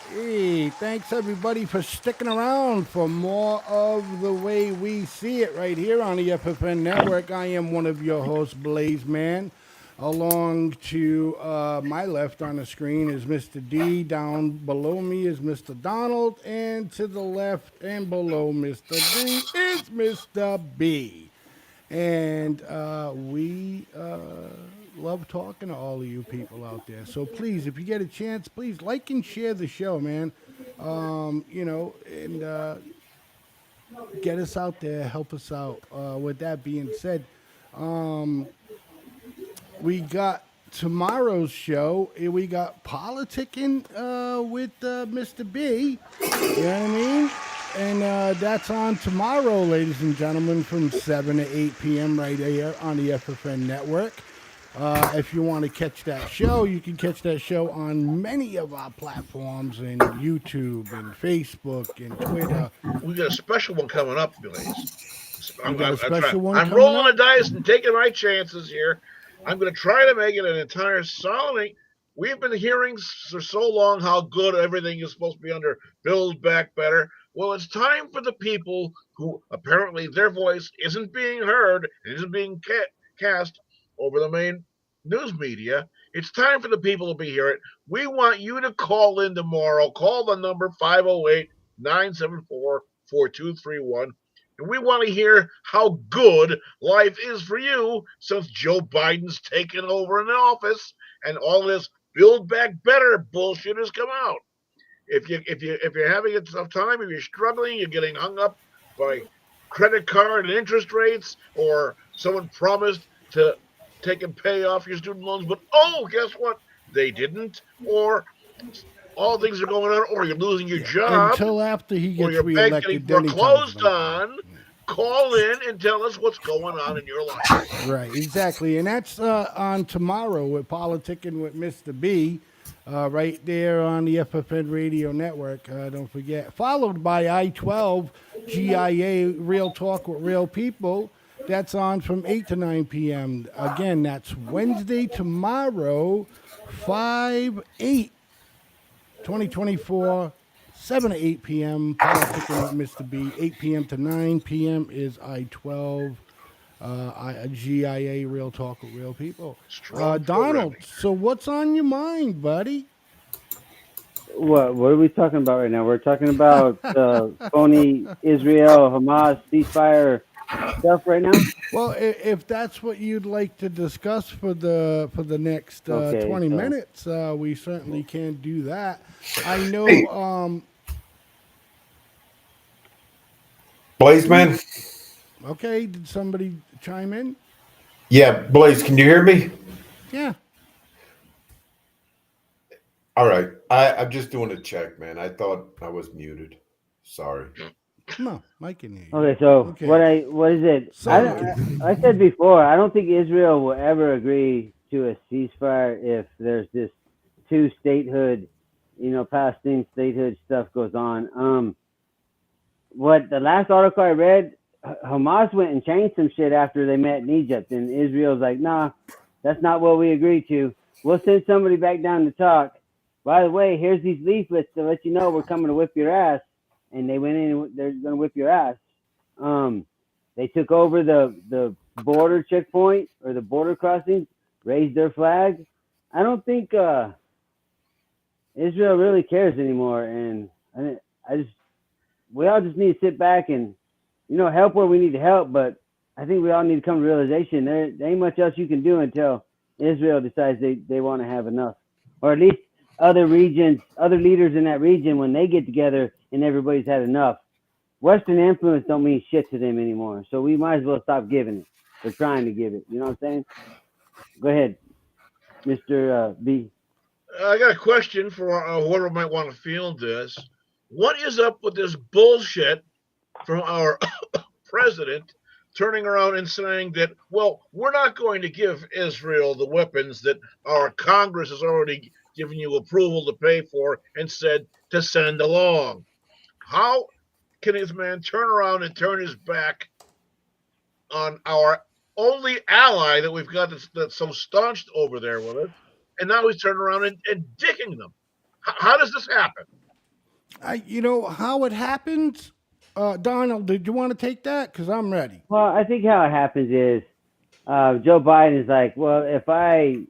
Hey, thanks everybody for sticking around for more of The Way We See It right here on the FFN Network. I am one of your hosts, Blaze Man. Along to my left on the screen is Mr. D. Down below me is Mr. Donald. And to the left and below Mr. D is Mr. B. And we love talking to all of you people out there. So please, if you get a chance, please like and share the show, man. Get us out there, help us out. With that being said, we got tomorrow's show. We got politicking with Mr. B. You know what I mean? And that's on tomorrow, ladies and gentlemen, from 7 to 8 p.m. right here on the FFN network. If you want to catch that show, you can catch that show on many of our platforms in YouTube and Facebook and Twitter. We got a special one coming up, Blaze. You got a special one I'm coming rolling up? the dice and taking my chances here. I'm going to try to make it an entire solid. We've been hearing for so long how good everything is supposed to be under Build Back Better. Well, it's time for the people who apparently their voice isn't being heard and isn't being cast over the main news media. It's time for the people to be here. We want you to call in tomorrow. Call the number 508 974 4231. And we want to hear how good life is for you since Joe Biden's taken over in the office and all this Build Back Better bullshit has come out. If you're having a tough time, if you're struggling, you're getting hung up by credit card and interest rates, or someone promised to take and pay off your student loans, but guess what? They didn't, or all things are going on, or you're losing your job, Until after he or gets your bank getting reelected, then he tells foreclosed them. on. Call in and tell us what's going on in your life. Right, exactly. And that's on tomorrow with Politicking with Mr. B, right there on the FFN Radio Network. Don't forget. Followed by I-12 GIA Real Talk with Real People. That's on from 8 to 9 p.m. Again, that's Wednesday tomorrow, 5/8, 2024. 7 to 8 p.m. Politicking with Mr. B. 8 p.m. to 9 p.m. is I-12 GIA Real Talk with Real People. Donald, so what's on your mind, buddy? What are we talking about right now? We're talking about phony Israel, Hamas, ceasefire stuff right now? Well, if that's what you'd like to discuss for the next 20 minutes, we certainly can do that. I know... Blaze, man. Okay, did somebody chime in? Yeah, Blaze, can you hear me? Yeah. All right. I'm just doing a check, man. I thought I was muted. Sorry. No, I can hear you. Okay, so what is it? I said before, I don't think Israel will ever agree to a ceasefire if there's this two statehood, Palestinian statehood stuff goes on. What the last article I read, Hamas went and changed some shit after they met in Egypt, and Israel's like, nah, that's not what we agreed to. We'll send somebody back down to talk. By the way, here's these leaflets to let you know we're coming to whip your ass. And they went in and they're going to whip your ass. They took over the border checkpoint or the border crossing, raised their flag. I don't think Israel really cares anymore. And we all just need to sit back and, help where we need to help. But I think we all need to come to realization there ain't much else you can do until Israel decides they want to have enough. Or at least other regions, other leaders in that region, when they get together and everybody's had enough. Western influence don't mean shit to them anymore. So we might as well stop giving it. They're trying to give it. You know what I'm saying? Go ahead, Mr. B. I got a question for whoever might want to field this. What is up with this bullshit from our president turning around and saying that, well, we're not going to give Israel the weapons that our Congress has already given you approval to pay for and said to send along? How can this man turn around and turn his back on our only ally that we've got that's so staunched over there with us, and now he's turning around and dicking them? How does this happen? How it happens? Donald, did you want to take that? Because I'm ready. Well, I think how it happens is Joe Biden is like, well, if I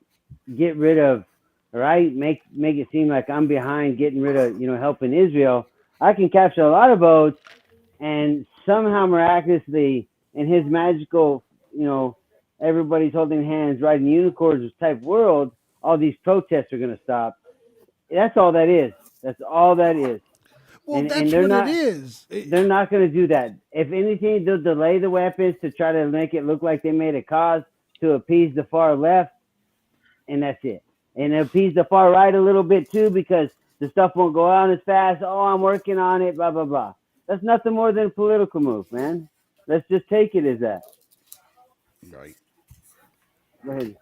get rid of, right, make it seem like I'm behind getting rid of, helping Israel, I can capture a lot of votes, and somehow miraculously, in his magical, everybody's holding hands, riding unicorns type world, all these protests are going to stop. That's all that is. That's all that is. Well, that's what it is. They're not going to do that. If anything, they'll delay the weapons to try to make it look like they made a cause to appease the far left, and that's it. And appease the far right a little bit too, because the stuff won't go out as fast. Oh, I'm working on it, blah, blah, blah. That's nothing more than a political move, man. Let's just take it as that. Right. Go ahead.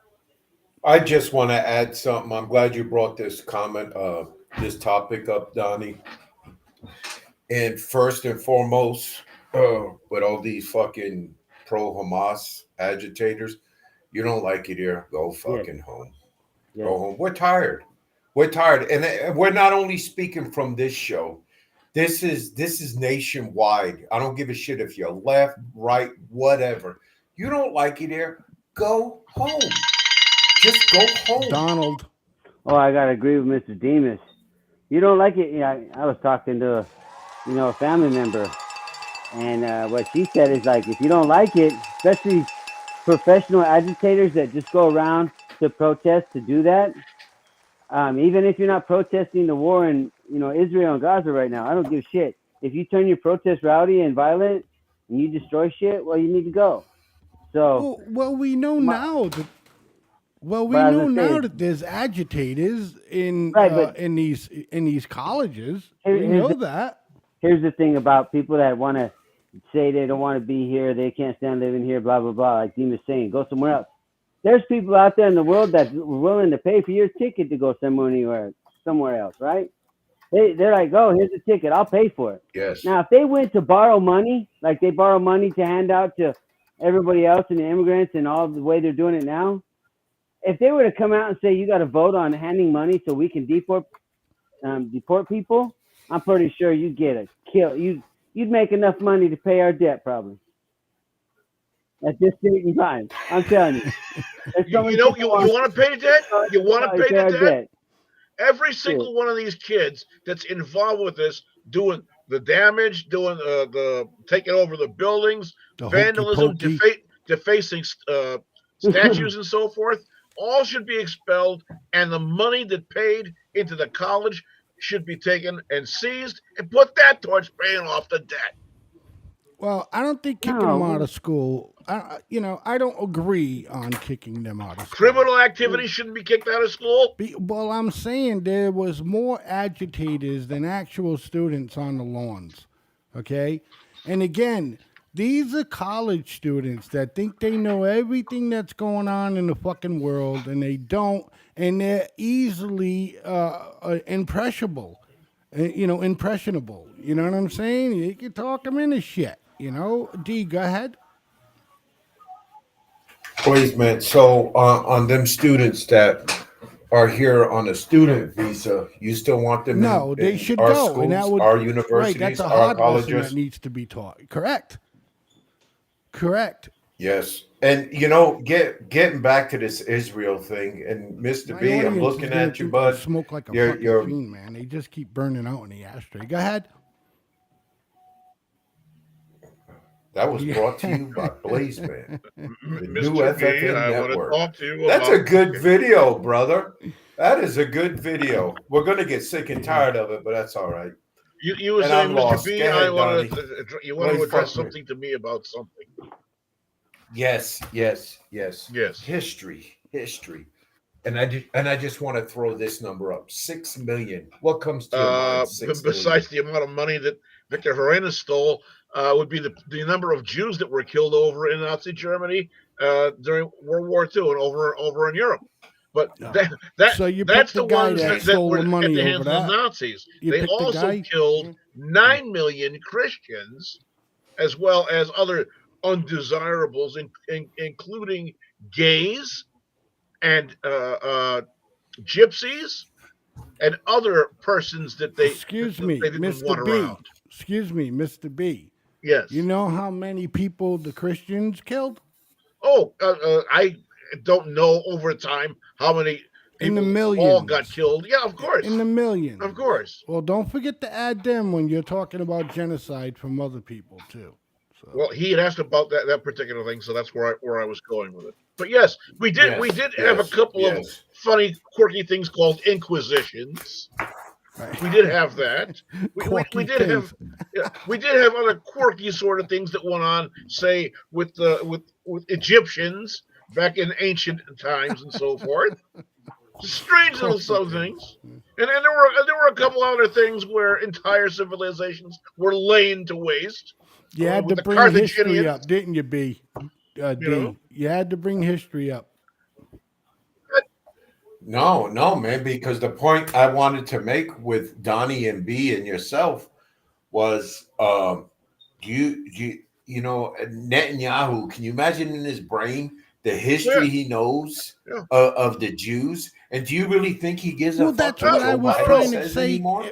I just want to add something. I'm glad you brought this this topic up, Donnie. And first and foremost, with all these fucking pro-Hamas agitators, you don't like it here, go fucking home. Yes. Go home. We're tired. We're tired, and we're not only speaking from this show. This is nationwide. I don't give a shit if you're left, right, whatever. You don't like it here, go home. Just go home. Donald. Oh, I gotta agree with Mr. Demas. You don't like it? Yeah, I was talking to, a family member, and what she said is like, if you don't like it, especially professional agitators that just go around to protest to do that. Even if you're not protesting the war in, Israel and Gaza right now, I don't give a shit. If you turn your protest rowdy and violent and you destroy shit, well, you need to go. So, well, we know now that. Well, we know now that there's agitators in these colleges. We know that. Here's the thing about people that want to say they don't want to be here, they can't stand living here, blah blah blah. Like Dean was saying, go somewhere else. There's people out there in the world that's willing to pay for your ticket to go somewhere else, right? They're like, oh, here's a ticket, I'll pay for it. Yes. Now, if they went to borrow money, like they borrow money to hand out to everybody else and the immigrants and all the way they're doing it now, if they were to come out and say you got to vote on handing money so we can deport people, I'm pretty sure you'd get a kill. You'd make enough money to pay our debt probably. At this point in time, I'm telling you. You want to pay the debt? You want to pay the debt? Every single one of these kids that's involved with this, doing the damage, doing the taking over the buildings, vandalism, defacing statues and so forth, all should be expelled, and the money that paid into the college should be taken and seized and put that towards paying off the debt. Well, I don't think kicking them out of school. I don't agree on kicking them out of school. Criminal activity shouldn't be kicked out of school. Well, I'm saying there was more agitators than actual students on the lawns. Okay, and again, these are college students that think they know everything that's going on in the fucking world, and they don't, and they're easily impressionable. Impressionable. You know what I'm saying? You can talk them into shit. D, go ahead. Please, man. So on them students that are here on a student visa, you still want them they in should our go. schools, And that would, our universities, right, that's a our hard lesson colleges? that needs to be taught. Correct. Yes. And, getting back to this Israel thing, and Mr. My B, I'm audience looking is gonna at you, think I bud. smoke like a You're- fucking you're- fiend, man. They just keep burning out in the ashtray. Go ahead. That was brought to you by Blaze Man, the new Mr. B, FFN I want to network. talk to you That's about a good video, brother. That is a good video. We're going to get sick and tired of it, but that's all right. You were And saying, I'm Mr. lost. B, Go ahead, you want Donnie. to address fuck me. something to me about something. Yes. History. And I just want to throw this number up: 6 million. What comes to your mind? 6 Besides the amount of money that Victor Herrera stole, would be the number of Jews that were killed over in Nazi Germany during World War II and over in Europe. But So you that's picked the the guy ones that that stole were the at money the over hands of that. the Nazis. You They picked the also guy? killed 9 million Christians, as well as other undesirables, including gays and gypsies and other persons that they Excuse me, they didn't want Mr. B. around. Excuse me, Mr. B. Yes. You know how many people the Christians killed? Oh, I don't know over time how many In the people millions. all got killed. Yeah, of course. In the millions. Of course. Well, don't forget to add them when you're talking about genocide from other people too. Well, he had asked about that particular thing, so that's where I was going with it. But yes, we did have a couple of funny, quirky things called inquisitions. Right. We did have that. We did have other quirky sort of things that went on, say with Egyptians back in ancient times and so forth. Strange little some things. And there were a couple other things where entire civilizations were laying to waste. You had with to the bring history Carthaginians, up, didn't you, B? you know. D. You had to bring history up. No, man, because the point I wanted to make with Donnie and B and yourself was you know, Netanyahu, can you imagine in his brain the history he knows of the Jews? And do you really think he gives Well, a fuck that's what I Joe was Biden trying to says say anymore?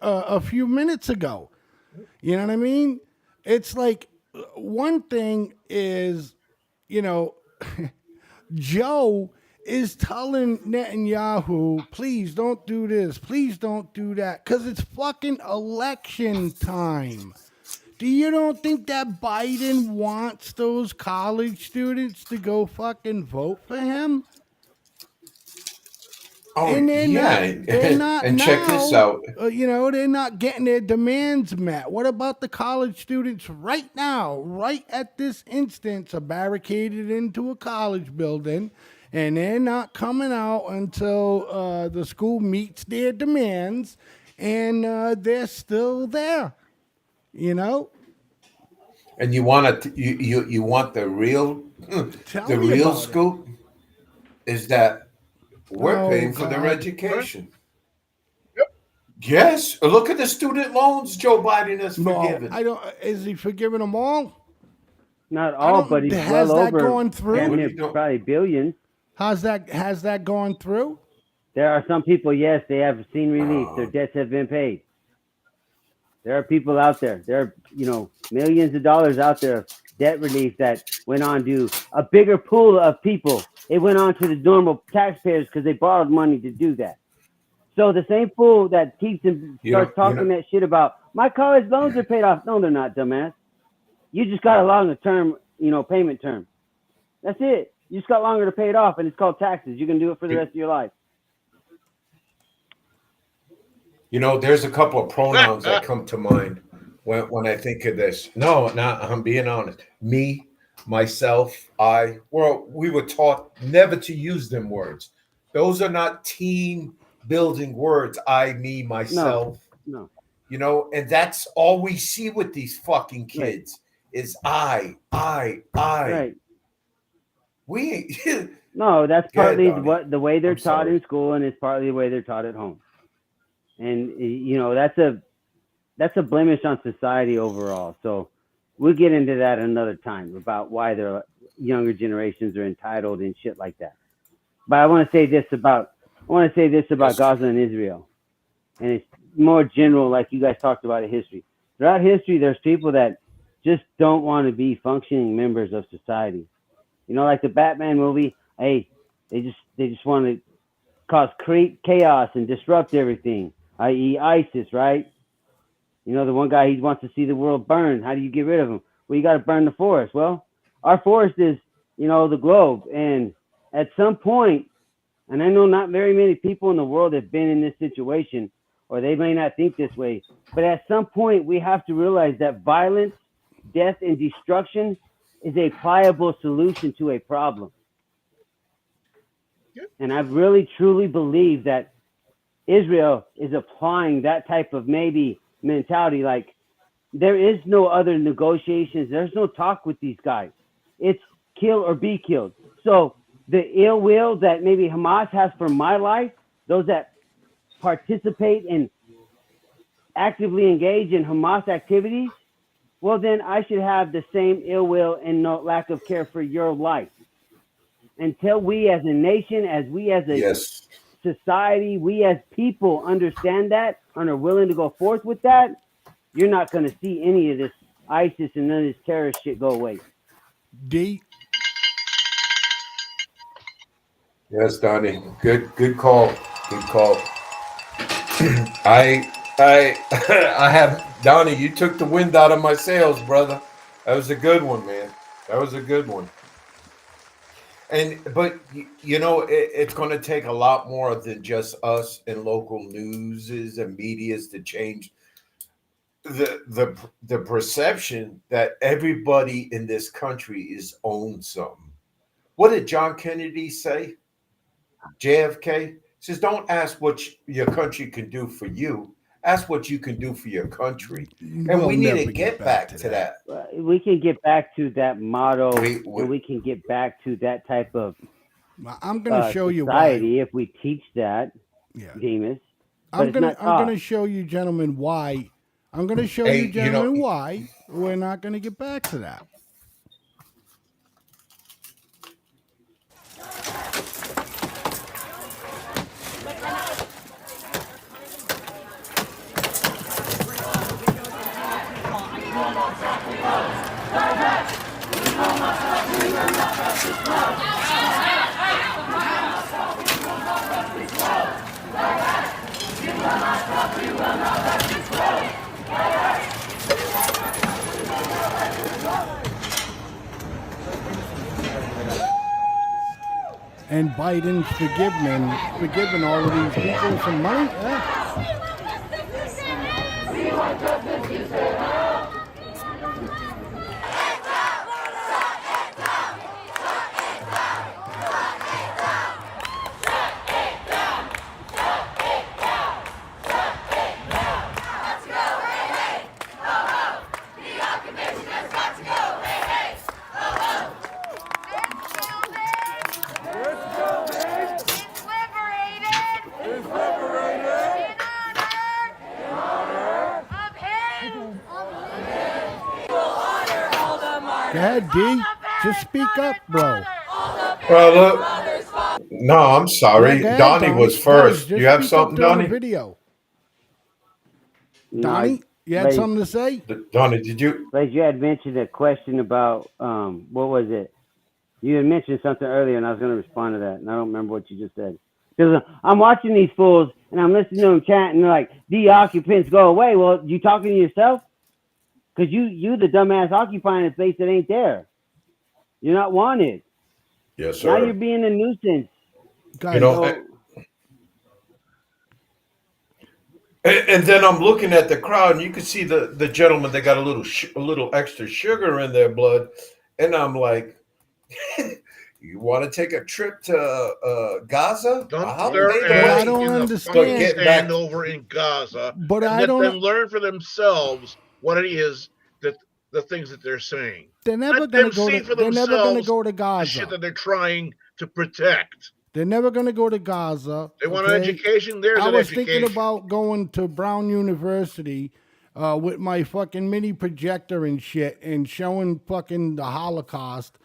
a few minutes ago. You know what I mean? It's like one thing is, you know, Joe is telling Netanyahu, please don't do this, please don't do that, because it's fucking election time. Do you don't think that Biden wants those college students to go fucking vote for him? Oh, And they're yeah. not And check this now, out. you know, they're not getting their demands met. What about the college students right now, right at this instance, are barricaded into a college building, and they're not coming out until the school meets their demands, and they're still there, you know? And you want to you want the real Tell me about it. scoop is that we're Oh, paying for their God. education. Yes, look at the student loans Joe Biden has No, forgiven. I don't. Is he forgiving them all? Not all, but he's has well that over gone through? damn near probably billions. Has that gone through? There are some people, yes, they have seen relief. Their debts have been paid. There are people out there. There are, you know, millions of dollars out there of debt relief that went on to a bigger pool of people. It went on to the normal taxpayers because they borrowed money to do that. So the same fool that keeps and starts talking that shit about my college loans are paid off. No, they're not, dumbass. You just got a longer term, you know, payment term. That's it. You just got longer to pay it off, and it's called taxes. You can do it for the rest of your life. You know, there's a couple of pronouns that come to mind when I think of this. No, I'm being honest. Me, myself, I. Well, we were taught never to use them words. Those are not team building words. I, me, myself. No. You know, and that's all we see with these fucking kids is I. Right. We No, that's Go ahead, partly Donnie. the way they're I'm taught sorry. in school, and it's partly the way they're taught at home. And you know, that's a blemish on society overall. So we'll get into that another time about why the younger generations are entitled and shit like that. But I want to say this about Gaza and Israel, and it's more general, like you guys talked about in history. Throughout history, there's people that just don't want to be functioning members of society. You know, like the Batman movie. Hey, they just want to cause chaos and disrupt everything, i.e., ISIS, right? You know, the one guy, he wants to see the world burn. How do you get rid of him? Well, you got to burn the forest. Well, our forest is, you know, the globe. And at some point, and I know not very many people in the world have been in this situation, or they may not think this way, but at some point, we have to realize that violence, death, and destruction is a pliable solution to a problem. And I really, truly believe that Israel is applying that type of maybe mentality. Like, there is no other negotiations. There's no talk with these guys. It's kill or be killed. So the ill will that maybe Hamas has for my life, those that participate and actively engage in Hamas activities, well, then I should have the same ill will and no lack of care for your life. Until we as a nation, as we as a society, we as people understand that and are willing to go forth with that, you're not going to see any of this ISIS and none of this terrorist shit go away. D. Yes, Donnie. Good call. Good call. I have Donnie, you took the wind out of my sails, brother. That was a good one, man. That was a good one. But you know, it's going to take a lot more than just us and local newses and medias to change the perception that everybody in this country is owed something. What did John Kennedy say? JFK? says, don't ask what your country can do for you. Ask what you can do for your country. And We'll we need never to get back to that. We can get back to that motto, We- and we can get back to that type of I'm going to show you why. society if we teach that, Demas. But I'm it's gonna not taught. show you gentlemen why. I'm gonna show Hey, you you gentlemen know- why we're not gonna get back to that. And Biden's forgiving all of these people some money. Go ahead, D. Just speak up, bro. Well, look. No, I'm sorry. Yeah, go ahead, Donnie was first. Just You have speak up something, during the Donnie? video. No, Donnie, you had Blaze- something to say? Donnie, did you? Blaze, you had mentioned a question about what was it? You had mentioned something earlier, and I was going to respond to that, and I don't remember what you just said. Because I'm watching these fools, and I'm listening to them chat, and they're like, "The occupants go away." Well, you talking to yourself? Because you the dumbass occupying a space that ain't there. You're not wanted. Yes, sir. Now you're being a nuisance. Guys, You know, and then I'm looking at the crowd, and you can see the gentleman. They got a little extra sugar in their blood, and I'm like, you want to take a trip to Gaza? Dump pay their the ass way. I don't in the understand. fucking Get stand back- over in Gaza, But and I let don't- them learn for themselves what it is that the things that they're saying. They're never Let gonna them go see to. for They're never gonna themselves go to the shit Gaza. that they're trying to protect. They're never gonna go to Gaza. They want an okay? education. There's I an was education. thinking about going to Brown University with my fucking mini projector and shit and showing fucking the Holocaust.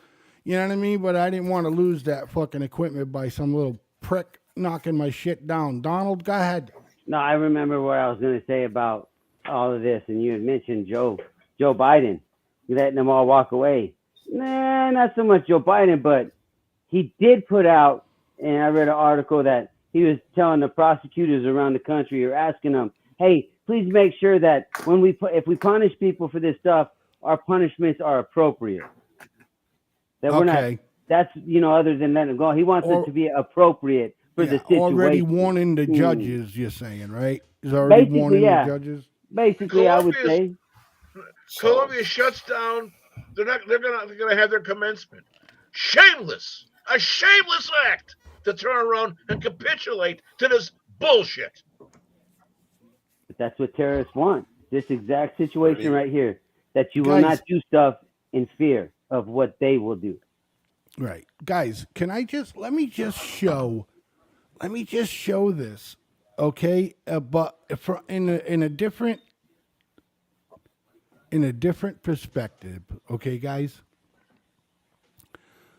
You know what I mean? But I didn't want to lose that fucking equipment by some little prick knocking my shit down. Donald, go ahead. No, I remember what I was going to say about all of this, and you had mentioned Joe Biden. You letting them all walk away. Nah, not so much Joe Biden, but he did put out, and I read an article that he was telling the prosecutors around the country or asking them, hey, please make sure that if we punish people for this stuff, our punishments are appropriate. That we're not, Okay. that's, other than letting them go. He wants it to be appropriate for the situation. Already warning the judges, you're saying, right? He's already Basically, warning yeah. the judges. Basically, I would say. Colombia shuts down. They're gonna have their commencement. Shameless, a shameless act to turn around and capitulate to this bullshit. But that's what terrorists want. This exact situation right here, that you will Guys- not do stuff in fear of what they will do. Right. Guys, let me just show this, okay? But in a different perspective, okay, guys?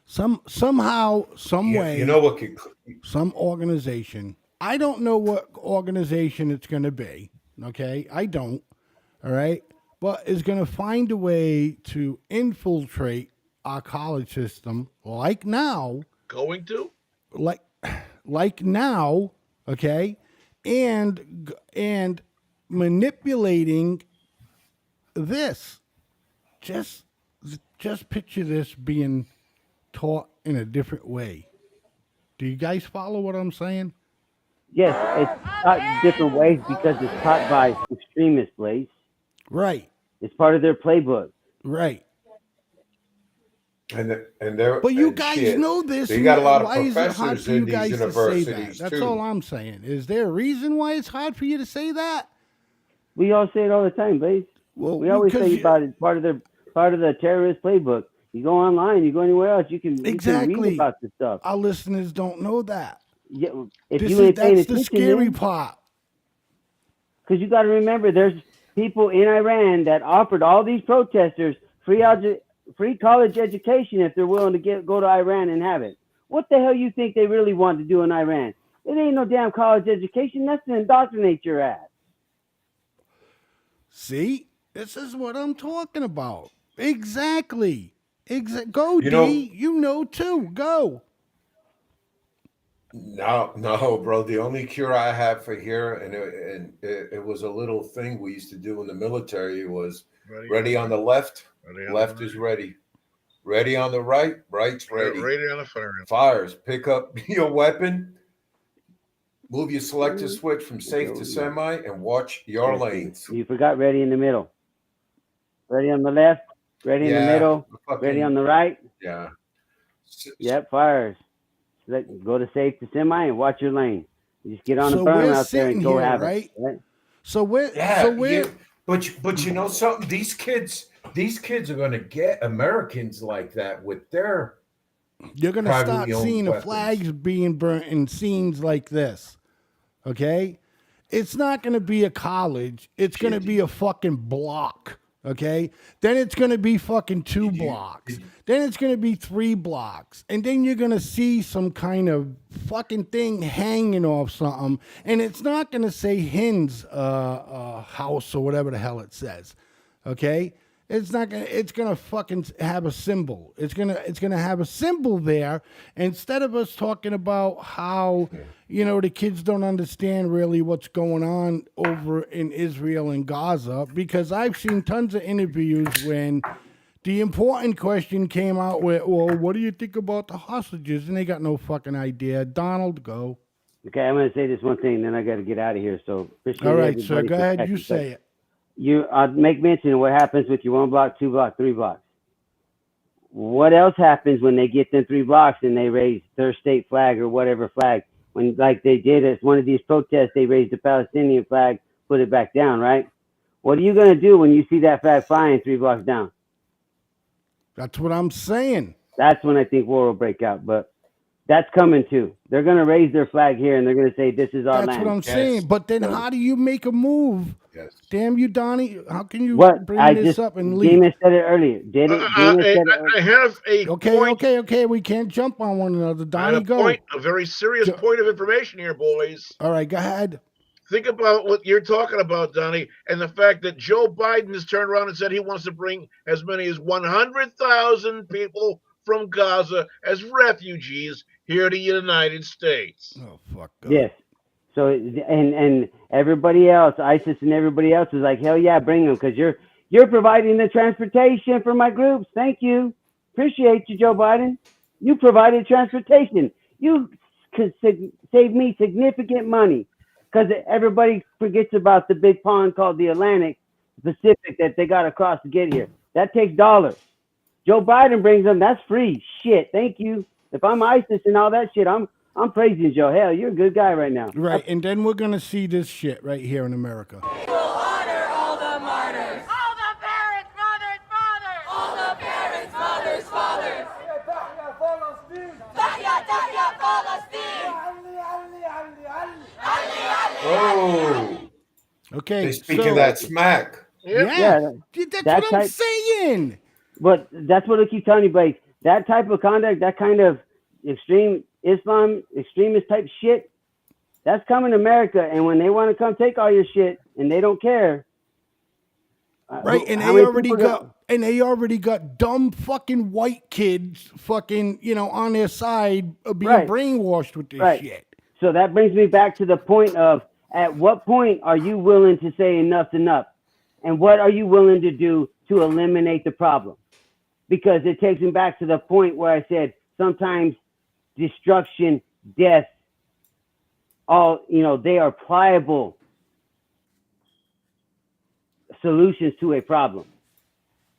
Somehow, some way, You know what could? some organization, I don't know what organization it's going to be, okay? I don't, all right? But is going to find a way to infiltrate our college system like now. Going to? Like now, okay? And manipulating this. Just picture this being taught in a different way. Do you guys follow what I'm saying? Yes, it's taught different ways because it's taught by extremist place. Right. It's part of their playbook. Right. Right. It's part of their playbook. Basically, I would say. Right. Basically, I would say. Right. And they're But you and guys shit, know this. they got a lot of Why is it hard professors for you in these guys to say that? universities That's too. all I'm saying. Is there a reason why it's hard for you to say that? We all say it all the time, Blaze. Well, we always because say about it. Part of the terrorist playbook. You go online, you go anywhere else, you can read exactly. about this stuff. Our listeners don't know that. Yeah, if you ain't paying That's the attention, scary part. Because you got to remember, there's people in Iran that offered all these protesters free college education if they're willing to go to Iran and have it. What the hell you think they really want to do in Iran? It ain't no damn college education. That's to indoctrinate your ass. See, this is what I'm talking about. Exactly. Go, You D. know- You know too. Go. No, bro. The only cure I have for here, and it was a little thing we used to do in the military, was ready on the left, left is ready. Ready on the right, right's ready. Ready on the firing. Fires. Pick up your weapon, move your selector switch from safe to semi, and watch your lanes. You forgot ready in the middle. Ready on the left, ready in the middle, ready on the right. Yeah. Yep, fires. Go to safe to semi and watch your lane. You just get on the So burn we're out there and sitting go here, have right? it. Right? So we're But you know something? These kids are gonna get Americans like that with their You're going to start privately owned seeing the weapons. flags being burnt in scenes like this. Okay? It's not going to be a college. It's going to be a fucking block. Okay? Then it's going to be fucking 2 blocks. Then it's going to be 3 blocks. And then you're going to see some kind of fucking thing hanging off something. And it's not going to say Hin's house or whatever the hell it says. Okay? It's not gonna. It's gonna fucking have a symbol. It's gonna have a symbol there instead of us talking about how the kids don't understand really what's going on over in Israel and Gaza, because I've seen tons of interviews when the important question came out with, well, what do you think about the hostages? And they got no fucking idea. Donald, go. Okay, I'm going to say this one thing, then I got to get out of here. So appreciate All right, sir. everybody Go for ahead. checking. You say it. I'll make mention of what happens with your 1 block, 2 block, 3 blocks. What else happens when they get them 3 blocks and they raise their state flag or whatever flag? When, like they did at one of these protests, they raised the Palestinian flag, put it back down, right? What are you going to do when you see that flag flying 3 blocks down? That's what I'm saying. That's when I think war will break out. But that's coming too. They're going to raise their flag here and they're going to say, this is our land. That's what I'm saying. But then how do you make a move? Yes. Damn you, Donnie. How can you bring I this just, up and leave? Demon said it earlier. I have a point. Okay. We can't jump on one another. I Donnie, have go. a very serious point of information here, boys. All right, go ahead. Think about what you're talking about, Donnie, and the fact that Joe Biden has turned around and said he wants to bring as many as 100,000 people from Gaza as refugees here to the United States. Oh, fuck. God. Yes. So, and everybody else, ISIS and everybody else is like, hell yeah, bring them, because you're providing the transportation for my groups. Thank you. Appreciate you, Joe Biden. You provided transportation. You could save me significant money, because everybody forgets about the big pond called the Atlantic Pacific that they got across to get here. That takes dollars. Joe Biden brings them. That's free shit. Thank you. If I'm ISIS and all that shit, I'm praising Joe. Hell, you're a good guy right now. Right, and then we're going to see this shit right here in America. We will honor all the martyrs. All the parents, mothers, fathers. All the parents, mothers, fathers. Oh. Okay. They speaking that smack. Yeah. That's what I'm saying. But that's what I keep telling you, Blake. That type of conduct, that kind of extreme Islam, extremist type shit, that's coming to America. And when they want to come take all your shit and they don't care. Right, and they already got dumb fucking white kids fucking, on their side being brainwashed with this shit. So that brings me back to the point of, at what point are you willing to say enough's enough? And what are you willing to do to eliminate the problem? Because it takes me back to the point where I said sometimes destruction, death, they are pliable solutions to a problem.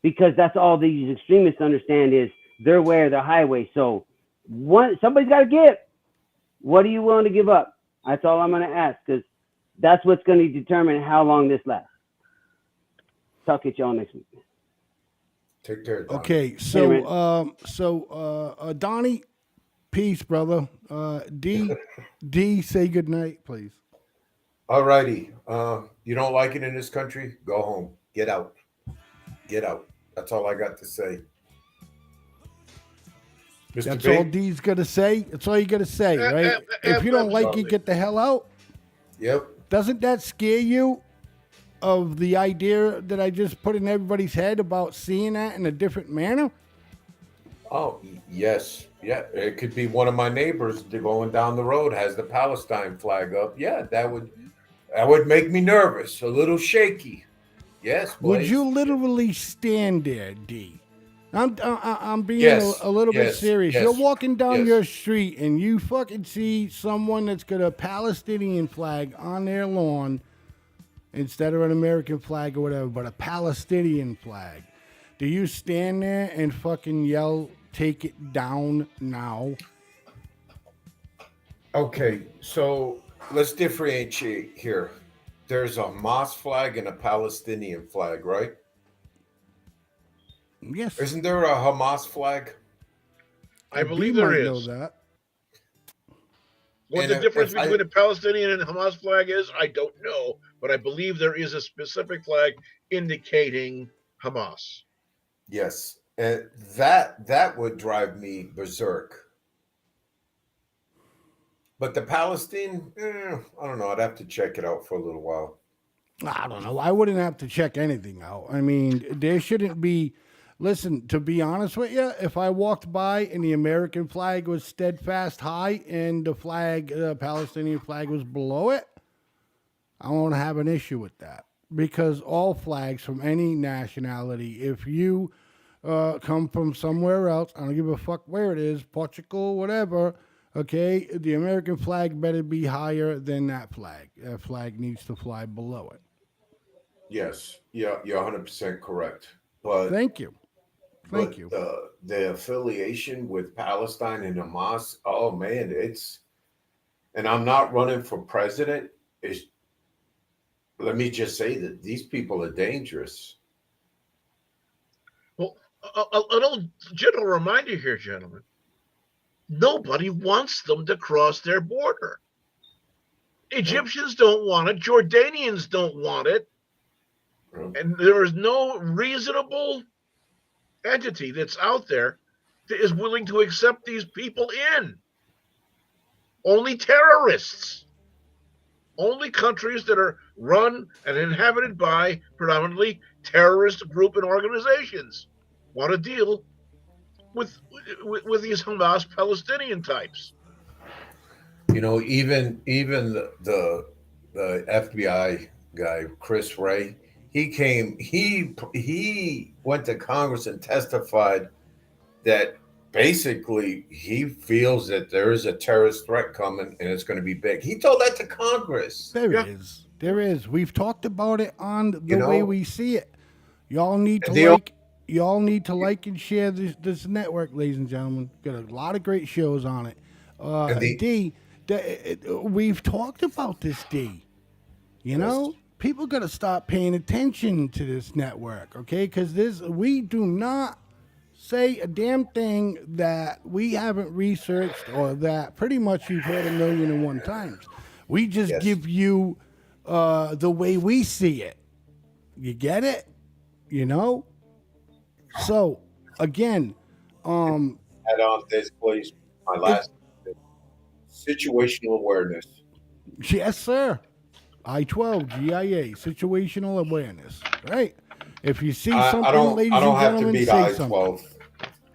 Because that's all these extremists understand is their way or the highway. So somebody's got to give. What are you willing to give up? That's all I'm going to ask, because that's what's going to determine how long this lasts. Talk to y'all next week. Take care, Donnie. Okay, so Donnie, peace, brother. D, say good night, please. All righty. You don't like it in this country? Go home. Get out. Get out. That's all I got to say. Mr. That's B? all D's gonna say. That's all you gotta say, right? If you don't like it, get the hell out. Yep. Doesn't that scare you of the idea that I just put in everybody's head about seeing that in a different manner? Oh, yes. Yeah, it could be one of my neighbors going down the road has the Palestine flag up. Yeah, that would make me nervous, a little shaky. Yes, Would Blaze. you literally stand there, D? I'm being Yes, a little bit yes, serious. yes, You're walking down yes. your street and you fucking see someone that's got a Palestinian flag on their lawn instead of an American flag or whatever, but a Palestinian flag. Do you stand there and fucking yell, "Take it down now"? Okay, so let's differentiate here. There's a Hamas flag and a Palestinian flag, right? Yes. Isn't there a Hamas flag? I believe there might is. know that. What And the difference if I- between a Palestinian and a Hamas flag is, I don't know, but I believe there is a specific flag indicating Hamas. Yes, and that would drive me berserk. But the Palestine, I don't know. I'd have to check it out for a little while. I don't know. I wouldn't have to check anything out. I mean, there shouldn't be. Listen, to be honest with you, if I walked by and the American flag was steadfast high and the Palestinian flag was below it, I won't have an issue with that. Because all flags from any nationality, if you come from somewhere else, I don't give a fuck where it is, Portugal, whatever, okay, the American flag better be higher than that flag. That flag needs to fly below it. Yes, yeah, you're 100% correct. But Thank you. Thank you. The affiliation with Palestine and Hamas, oh man, and I'm not running for president. Let me just say that these people are dangerous. Well, a little gentle reminder here, gentlemen. Nobody wants them to cross their border. Egyptians don't want it. Jordanians don't want it. And there is no reasonable entity that's out there that is willing to accept these people in. Only terrorists. Only countries that are run and inhabited by predominantly terrorist group and organizations want to deal with these Hamas Palestinian types. You know, even the FBI guy, Chris Wray, he went to Congress and testified that basically he feels that there is a terrorist threat coming and it's going to be big. He told that to Congress. There is. There is. We've talked about it on the way we see it. Y'all need to like and share this network, ladies and gentlemen. Got a lot of great shows on it. We've talked about this, D. You know, people got to stop paying attention to this network, okay? Because we do not say a damn thing that we haven't researched or that pretty much you've heard 1,000,001 times. We just give you the way we see it. You get it? You know? So, again, add on this, please. My last situational awareness. Yes, sir. I-12, GIA, situational awareness, right? If you see something, ladies and gentlemen, say something.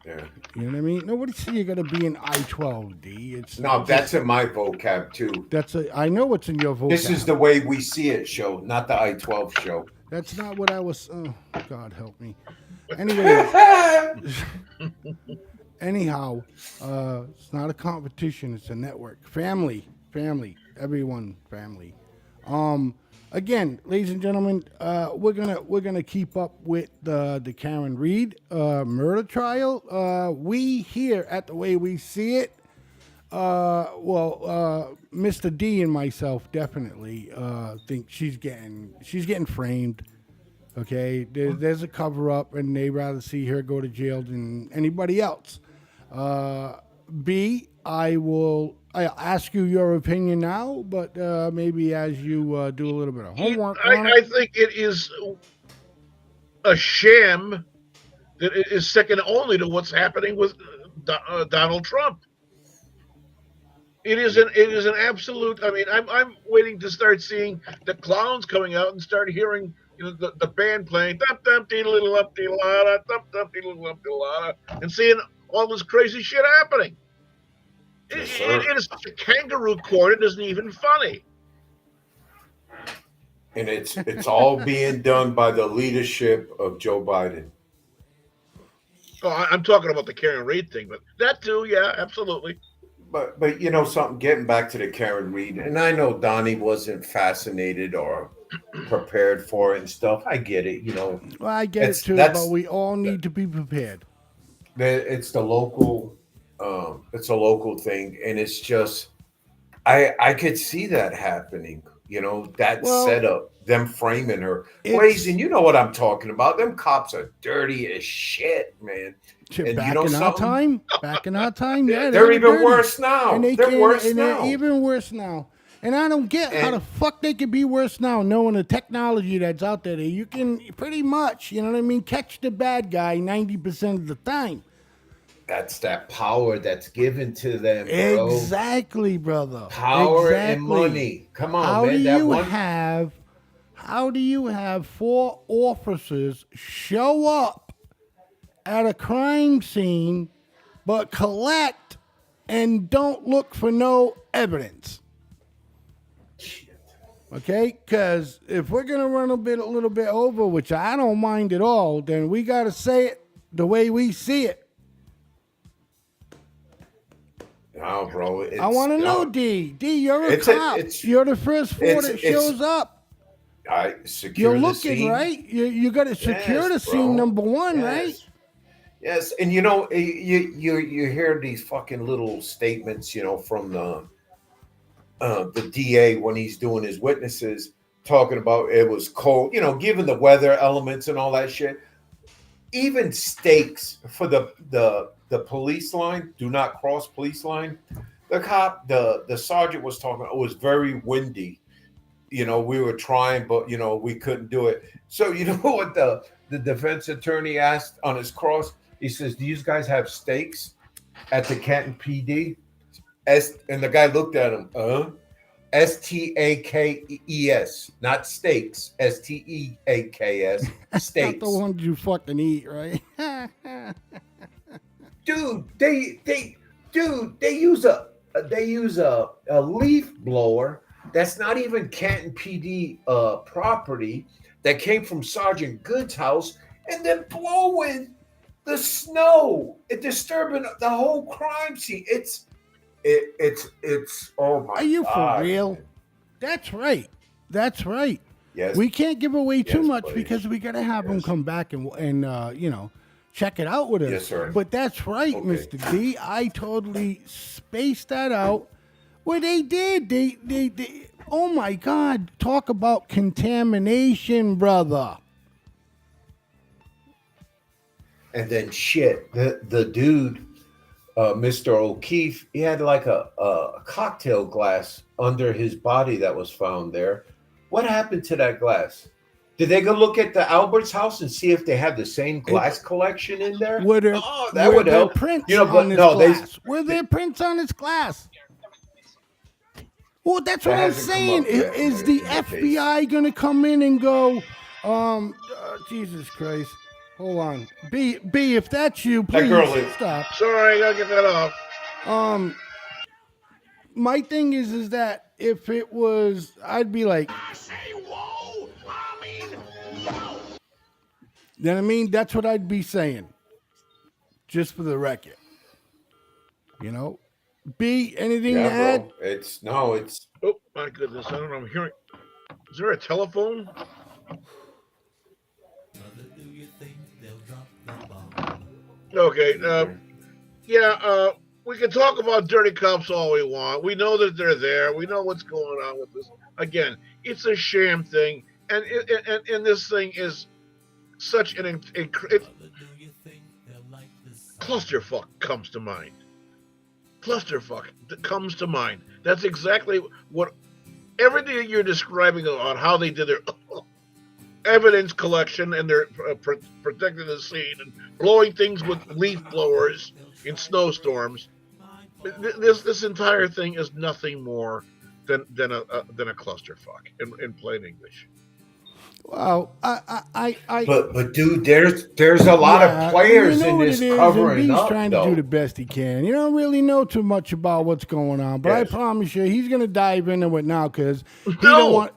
Yeah. You know what I mean? Nobody say you got to be an I-12, D. That's in my vocab too. I know it's in your vocab. This is the way we see it show, not the I-12 show. That's not what I was. Oh, God help me. Anyhow, it's not a competition. It's a network. Family, everyone, family. again, ladies and gentlemen, we're gonna keep up with the Karen Reed murder trial. We here at The Way We See It, Mr. D and myself definitely think she's getting framed. Okay, there's a cover up, and they rather see her go to jail than anybody else. B, I'll ask you your opinion now, but maybe as you do a little bit of homework. I think it is a sham that is second only to what's happening with Donald Trump. It is an absolute. I mean, I'm waiting to start seeing the clowns coming out and start hearing the band playing dum dum dee little up dee la dum dum dee little up dee la, and seeing all this crazy shit happening. It is such a kangaroo court. It isn't even funny. And it's all being done by the leadership of Joe Biden. Oh, I'm talking about the Karen Reed thing, but that too, yeah, absolutely. But you know something, getting back to the Karen Reed, and I know Donnie wasn't fascinated or prepared for it and stuff. I get it, you know. Well, I get it too, but we all need to be prepared. It's the local, it's a local thing, and it's just, I could see that happening. You know, that setup, them framing her. Blazing, you know what I'm talking about. Them cops are dirty as shit, man. And back you know in our time, yeah, they're even dirty. worse now. And they're worse now. They're even worse now. And I don't get how the fuck they could be worse now, knowing the technology that's out there. You can pretty much, you know what I mean, catch the bad guy 90% of the time. That's that power that's given to them, bro. Exactly, brother. Power and money. Come on, man. How do you have 4 officers show up at a crime scene but collect and don't look for no evidence? Okay, because if we're gonna run a little bit over, which I don't mind at all, then we gotta say it the way we see it. No, bro. I want to know, D. You're a cop. You're the first 4 that shows up. I secure You're the looking, scene. Right? You got to secure the scene, number one, right? Yes, and you know, you hear these fucking little statements, you know, from the DA when he's doing his witnesses, talking about it was cold, you know, given the weather elements and all that shit. Even stakes for the police line, do not cross police line. The sergeant was talking, it was very windy. You know, we were trying, but, you know, we couldn't do it. So, you know what the defense attorney asked on his cross? He says, do you guys have stakes at the Canton PD? And the guy looked at him, STAKES, not steaks, STEAKS, steaks. Not the ones you fucking eat, right? Dude, they use a leaf blower that's not even Canton PD property, that came from Sergeant Good's house, and then blowing the snow, disturbing the whole crime scene. It's oh my God. Are you for real? That's right. Yes. We can't give away too much because we got to have them come back and you know, check it out with us. Yes, sir. But that's right, Okay. Mr. D. I totally spaced that out. What they did, they oh my God, talk about contamination, brother. And then shit, the dude, Mr. O'Keefe, he had like a cocktail glass under his body that was found there. What happened to that glass? Did they go look at the Albert's house and see if they have the same glass collection in there? Were there prints on his glass? Were there prints on his glass? Well, that's what I'm saying. Is the FBI going to come in and go, Jesus Christ. Hold on. B, if that's you, please stop. Sorry, I gotta get that off. My thing is that if it was, I'd be like, You know what I mean? That's what I'd be saying. Just for the record. You know? B, anything to add? Bro. It's Oh my goodness, I don't know. I'm hearing. Is there a telephone? Okay. Yeah. We can talk about dirty cops all we want. We know that they're there. We know what's going on with this. Again, it's a sham thing, and this thing is such an clusterfuck comes to mind. Clusterfuck comes to mind. That's exactly what everything that you're describing on how they did their evidence collection and they're protecting the scene and blowing things with leaf blowers in snowstorms. This entire thing is nothing more than a clusterfuck in plain English. Well, But dude, there's a lot of players you know in what this it is, covering and B's up, trying though. to do the best he can. You don't really know too much about what's going on, but I promise you, he's going to dive into it now because he don't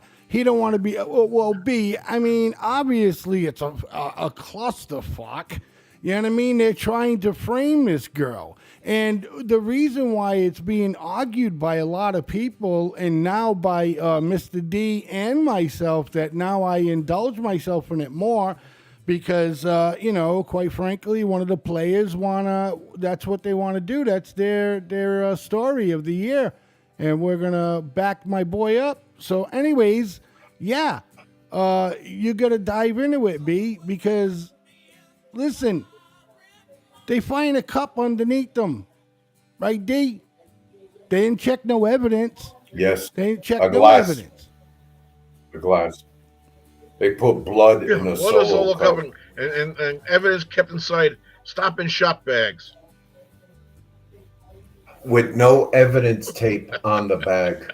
want to be. Well, B. I mean, obviously, it's a clusterfuck. You know what I mean? They're trying to frame this girl. And the reason why it's being argued by a lot of people and now by Mr. D and myself that now I indulge myself in it more because, quite frankly, one of the players that's what they want to do. That's their story of the year. And we're going to back my boy up. So anyways, yeah, you got to dive into it, B, because, listen, they find a cup underneath them, right, D? They didn't check no evidence. Yes. They didn't check A no glass. evidence. The glass. They put blood in a solo cup. And evidence kept inside Stop and Shop bags. With no evidence tape on the bag.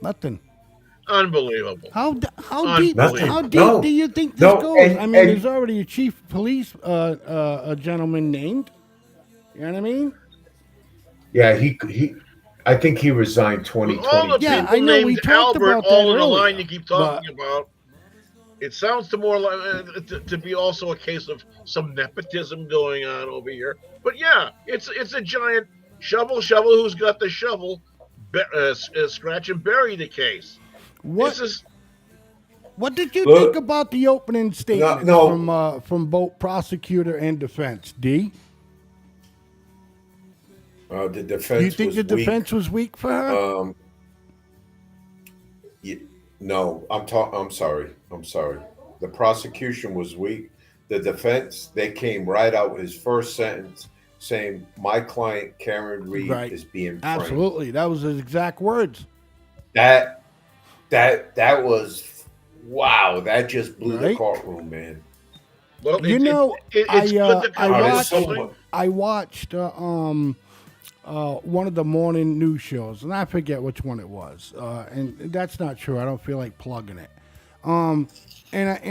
Nothing. Unbelievable. How deep Nothing. do you think this goes? I mean, there's already a chief police a gentleman named. You know what I mean? Yeah, he I think he resigned 2020. All the Yeah, people I know, we named talked Albert about that all in the earlier, line you keep talking about. It sounds to more like to be also a case of some nepotism going on over here. But yeah, it's a giant shovel who's got the shovel, scratch and bury the case. What did you Look, think about the opening statements from both prosecutor and defense, D? The defense. You think was the defense was weak for her? No, I'm sorry. The prosecution was weak. The defense, they came right out his first sentence saying, "My client Karen Reed is being framed." Absolutely, that was his exact words. That was wow. That just blew the courtroom, man. Well, I watched one of the morning news shows, and I forget which one it was, and that's not true. I don't feel like plugging it. And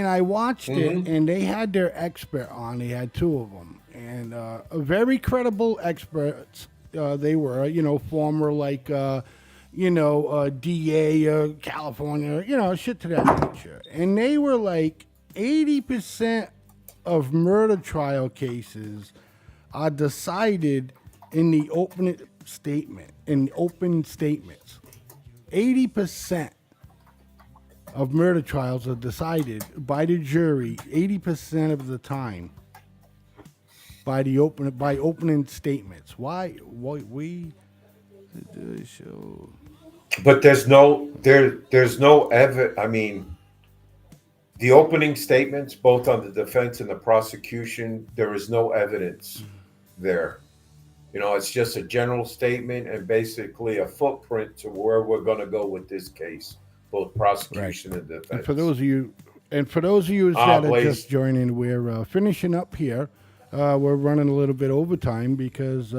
I watched it, and they had their expert on. They had two of them, and very credible experts. They were, former DA, California, shit to that nature. And they were like 80% of murder trial cases are decided in the open statement, in open statements. 80% of murder trials are decided by the jury 80% of the time by opening statements. Why we show? But there's no evidence. I mean, the opening statements, both on the defense and the prosecution, there is no evidence there. It's just a general statement and basically a footprint to where we're going to go with this case, both prosecution and defense. And for those of you that are just joining, we're finishing up here. We're running a little bit overtime because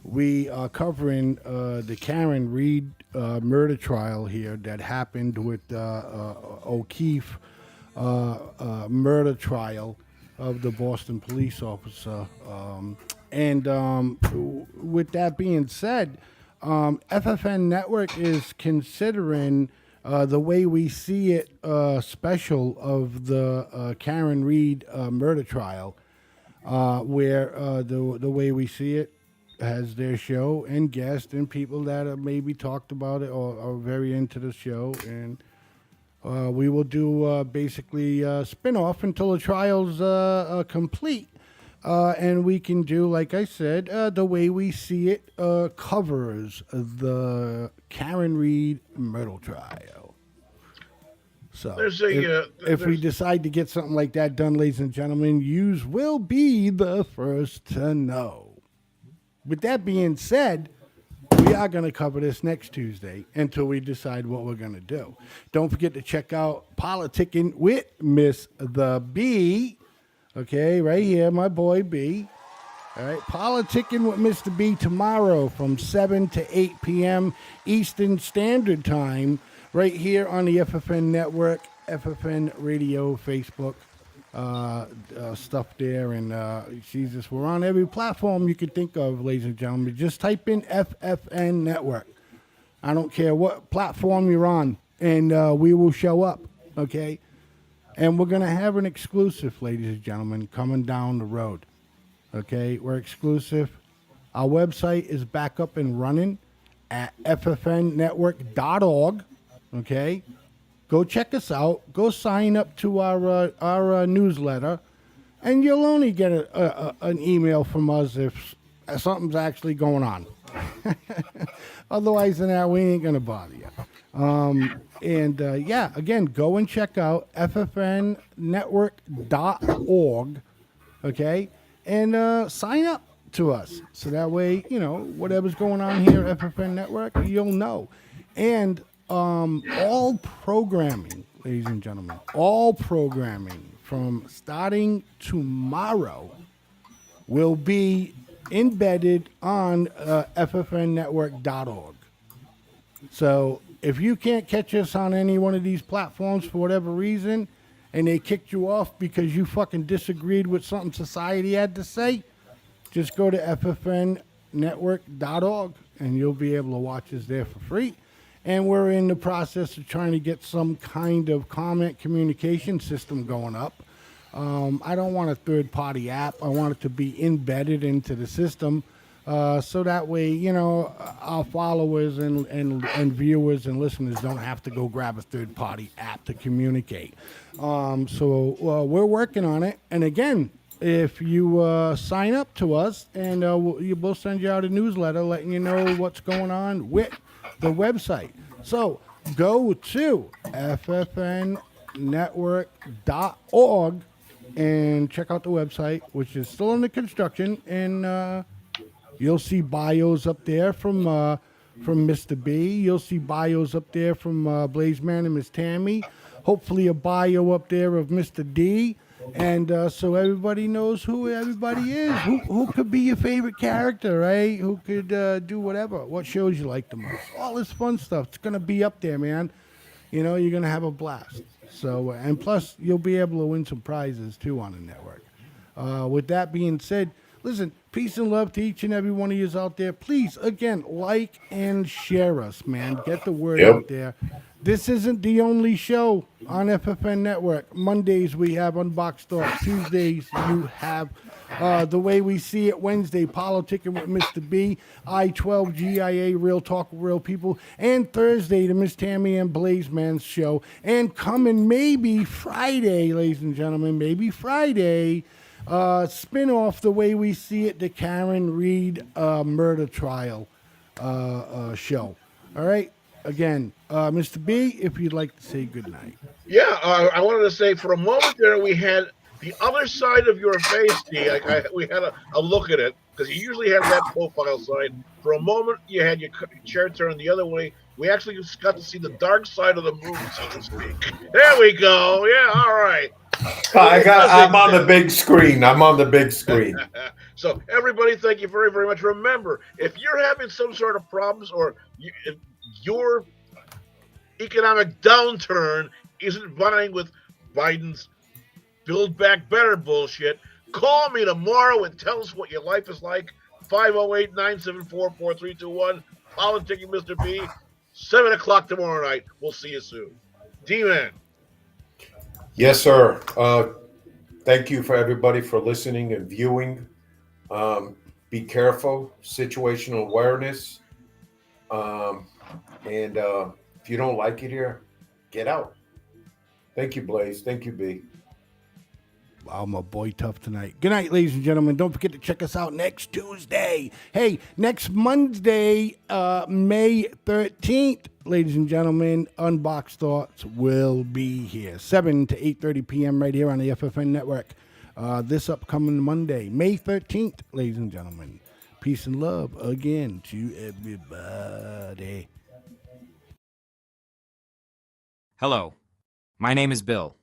we are covering the Karen Reed murder trial here that happened with O'Keefe murder trial of the Boston police officer. And with that being said, FFN Network is considering the way we see it special of the Karen Reed murder trial, where the way we see it has their show and guests and people that have maybe talked about it or are very into the show. And We will do basically a spin-off until the trial's complete. And we can do, like I said, the way we see it covers the Karen Reed murder trial. So There's a, if we decide to get something like that done, ladies and gentlemen, yous will be the first to know. With that being said, we are going to cover this next Tuesday until we decide what we're going to do. Don't forget to check out Politicking with Miss the B. Okay, right here, my boy B. All right, Politicking with Mr. B tomorrow from 7 to 8 p.m. Eastern Standard Time, right here on the FFN Network, FFN Radio, Facebook, stuff there. And Jesus, we're on every platform you could think of, ladies and gentlemen. Just type in FFN Network. I don't care what platform you're on, and we will show up, okay? And we're going to have an exclusive, ladies and gentlemen, coming down the road. Okay, we're exclusive. Our website is back up and running at ffnnetwork.org. Okay, go check us out. Go sign up to our newsletter, and you'll only get an email from us if something's actually going on. Otherwise than that, we ain't gonna bother you. Yeah, again, go and check out ffnnetwork.org. Okay. And sign up to us. So that way, you know, whatever's going on here at FFN Network, you'll know. And all programming, ladies and gentlemen, all programming from starting tomorrow will be embedded on ffnnetwork.org. So if you can't catch us on any one of these platforms for whatever reason, and they kicked you off because you fucking disagreed with something society had to say, just go to ffnnetwork.org and you'll be able to watch us there for free. And we're in the process of trying to get some kind of comment communication system going up. I don't want a third-party app. I want it to be embedded into the system so that way, you know, our followers and viewers and listeners don't have to go grab a third-party app to communicate. So we're working on it. And again, if you sign up to us, and we'll send you out a newsletter letting you know what's going on with the website. So go to ffnnetwork.org and check out the website, which is still under construction, and you'll see bios up there from Mr. B. You'll see bios up there from Blazeman and Miss Tammy. Hopefully a bio up there of Mr. D. And so everybody knows who everybody is. Who could be your favorite character, right? Who could do whatever. What shows you like the most. All this fun stuff. It's going to be up there, man. You know, you're going to have a blast. So, and plus, you'll be able to win some prizes, too, on the network. With that being said, listen, peace and love to each and every one of you out there. Please, again, like and share us, man. Get the word out there. This isn't the only show on FFN Network. Mondays, we have Unboxed Talk. Tuesdays, you have The Way We See It. Wednesday, Politicking with Mr. B. I-12 Real Talk with Real People. And Thursday, the Miss Tammy and Blazeman's show. And coming maybe Friday, ladies and gentlemen, maybe Friday, spin-off The Way We See It, the Karen Reed murder trial show. All right? Again, Mr. B, if you'd like to say goodnight. Yeah, I wanted to say for a moment there we had the other side of your face, D. We had a look at it because you usually have that profile side. For a moment, you had your chair turned the other way. We actually just got to see the dark side of the moon, so to speak. There we go. Yeah, all right. I'm on the big screen. So everybody, thank you very, very much. Remember, if you're having some sort of problems or if your economic downturn isn't vying with Biden's Build Back Better bullshit, call me tomorrow and tell us what your life is like. 508-974-4321. Politicking Mr. B. 7 o'clock tomorrow night. We'll see you soon. D-Man. Yes, sir. Thank you for everybody for listening and viewing. Be careful. Situational awareness. And if you don't like it here, get out. Thank you, Blaze. Thank you, B. Wow, my boy tough tonight. Good night, ladies and gentlemen. Don't forget to check us out next Tuesday. Hey, next Monday, May 13th, ladies and gentlemen, Unboxed Thoughts will be here. 7 to 8:30 p.m. right here on the FFN network. This upcoming Monday, May 13th, ladies and gentlemen. Peace and love again to everybody. Hello, my name is Bill,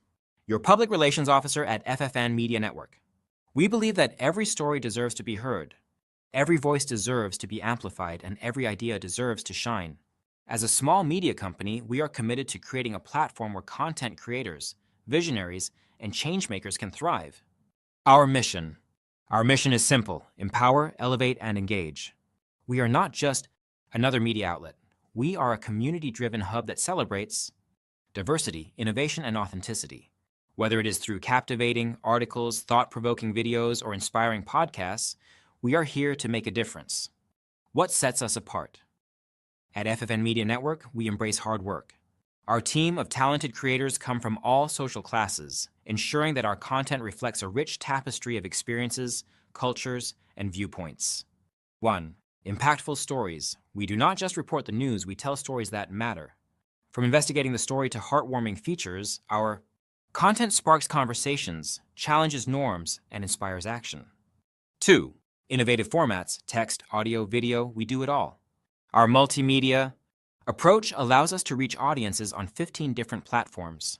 your public relations officer at FFN Media Network. We believe that every story deserves to be heard, every voice deserves to be amplified, and every idea deserves to shine. As a small media company, we are committed to creating a platform where content creators, visionaries, and changemakers can thrive. Our mission is simple: empower, elevate, and engage. We are not just another media outlet. We are a community-driven hub that celebrates diversity, innovation, and authenticity. Whether it is through captivating articles, thought-provoking videos, or inspiring podcasts, we are here to make a difference. What sets us apart? At FFN Media Network, we embrace hard work. Our team of talented creators come from all social classes, ensuring that our content reflects a rich tapestry of experiences, cultures, and viewpoints. 1. Impactful stories. We do not just report the news, we tell stories that matter. From investigating the story to heartwarming features, our content sparks conversations, challenges norms, and inspires action. 2. Innovative formats, text, audio, video, we do it all. Our multimedia approach allows us to reach audiences on 15 different platforms.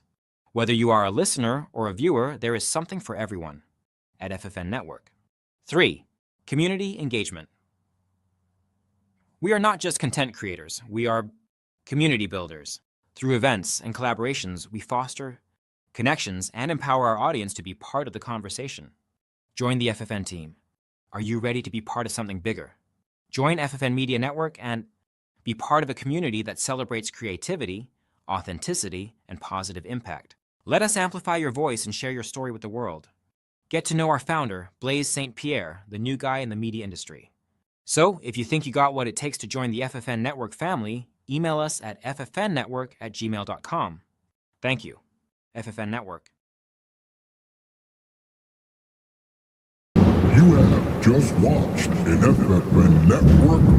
Whether you are a listener or a viewer, there is something for everyone at FFN Network. 3. Community engagement. We are not just content creators, we are community builders. Through events and collaborations, we foster connections and empower our audience to be part of the conversation. Join the FFN team. Are you ready to be part of something bigger? Join FFN Media Network and be part of a community that celebrates creativity, authenticity, and positive impact. Let us amplify your voice and share your story with the world. Get to know our founder, Blaise St. Pierre, the new guy in the media industry. So, if you think you got what it takes to join the FFN Network family, email us at ffnnetwork@gmail.com. Thank you. FFN Network. You have just watched an FFN Network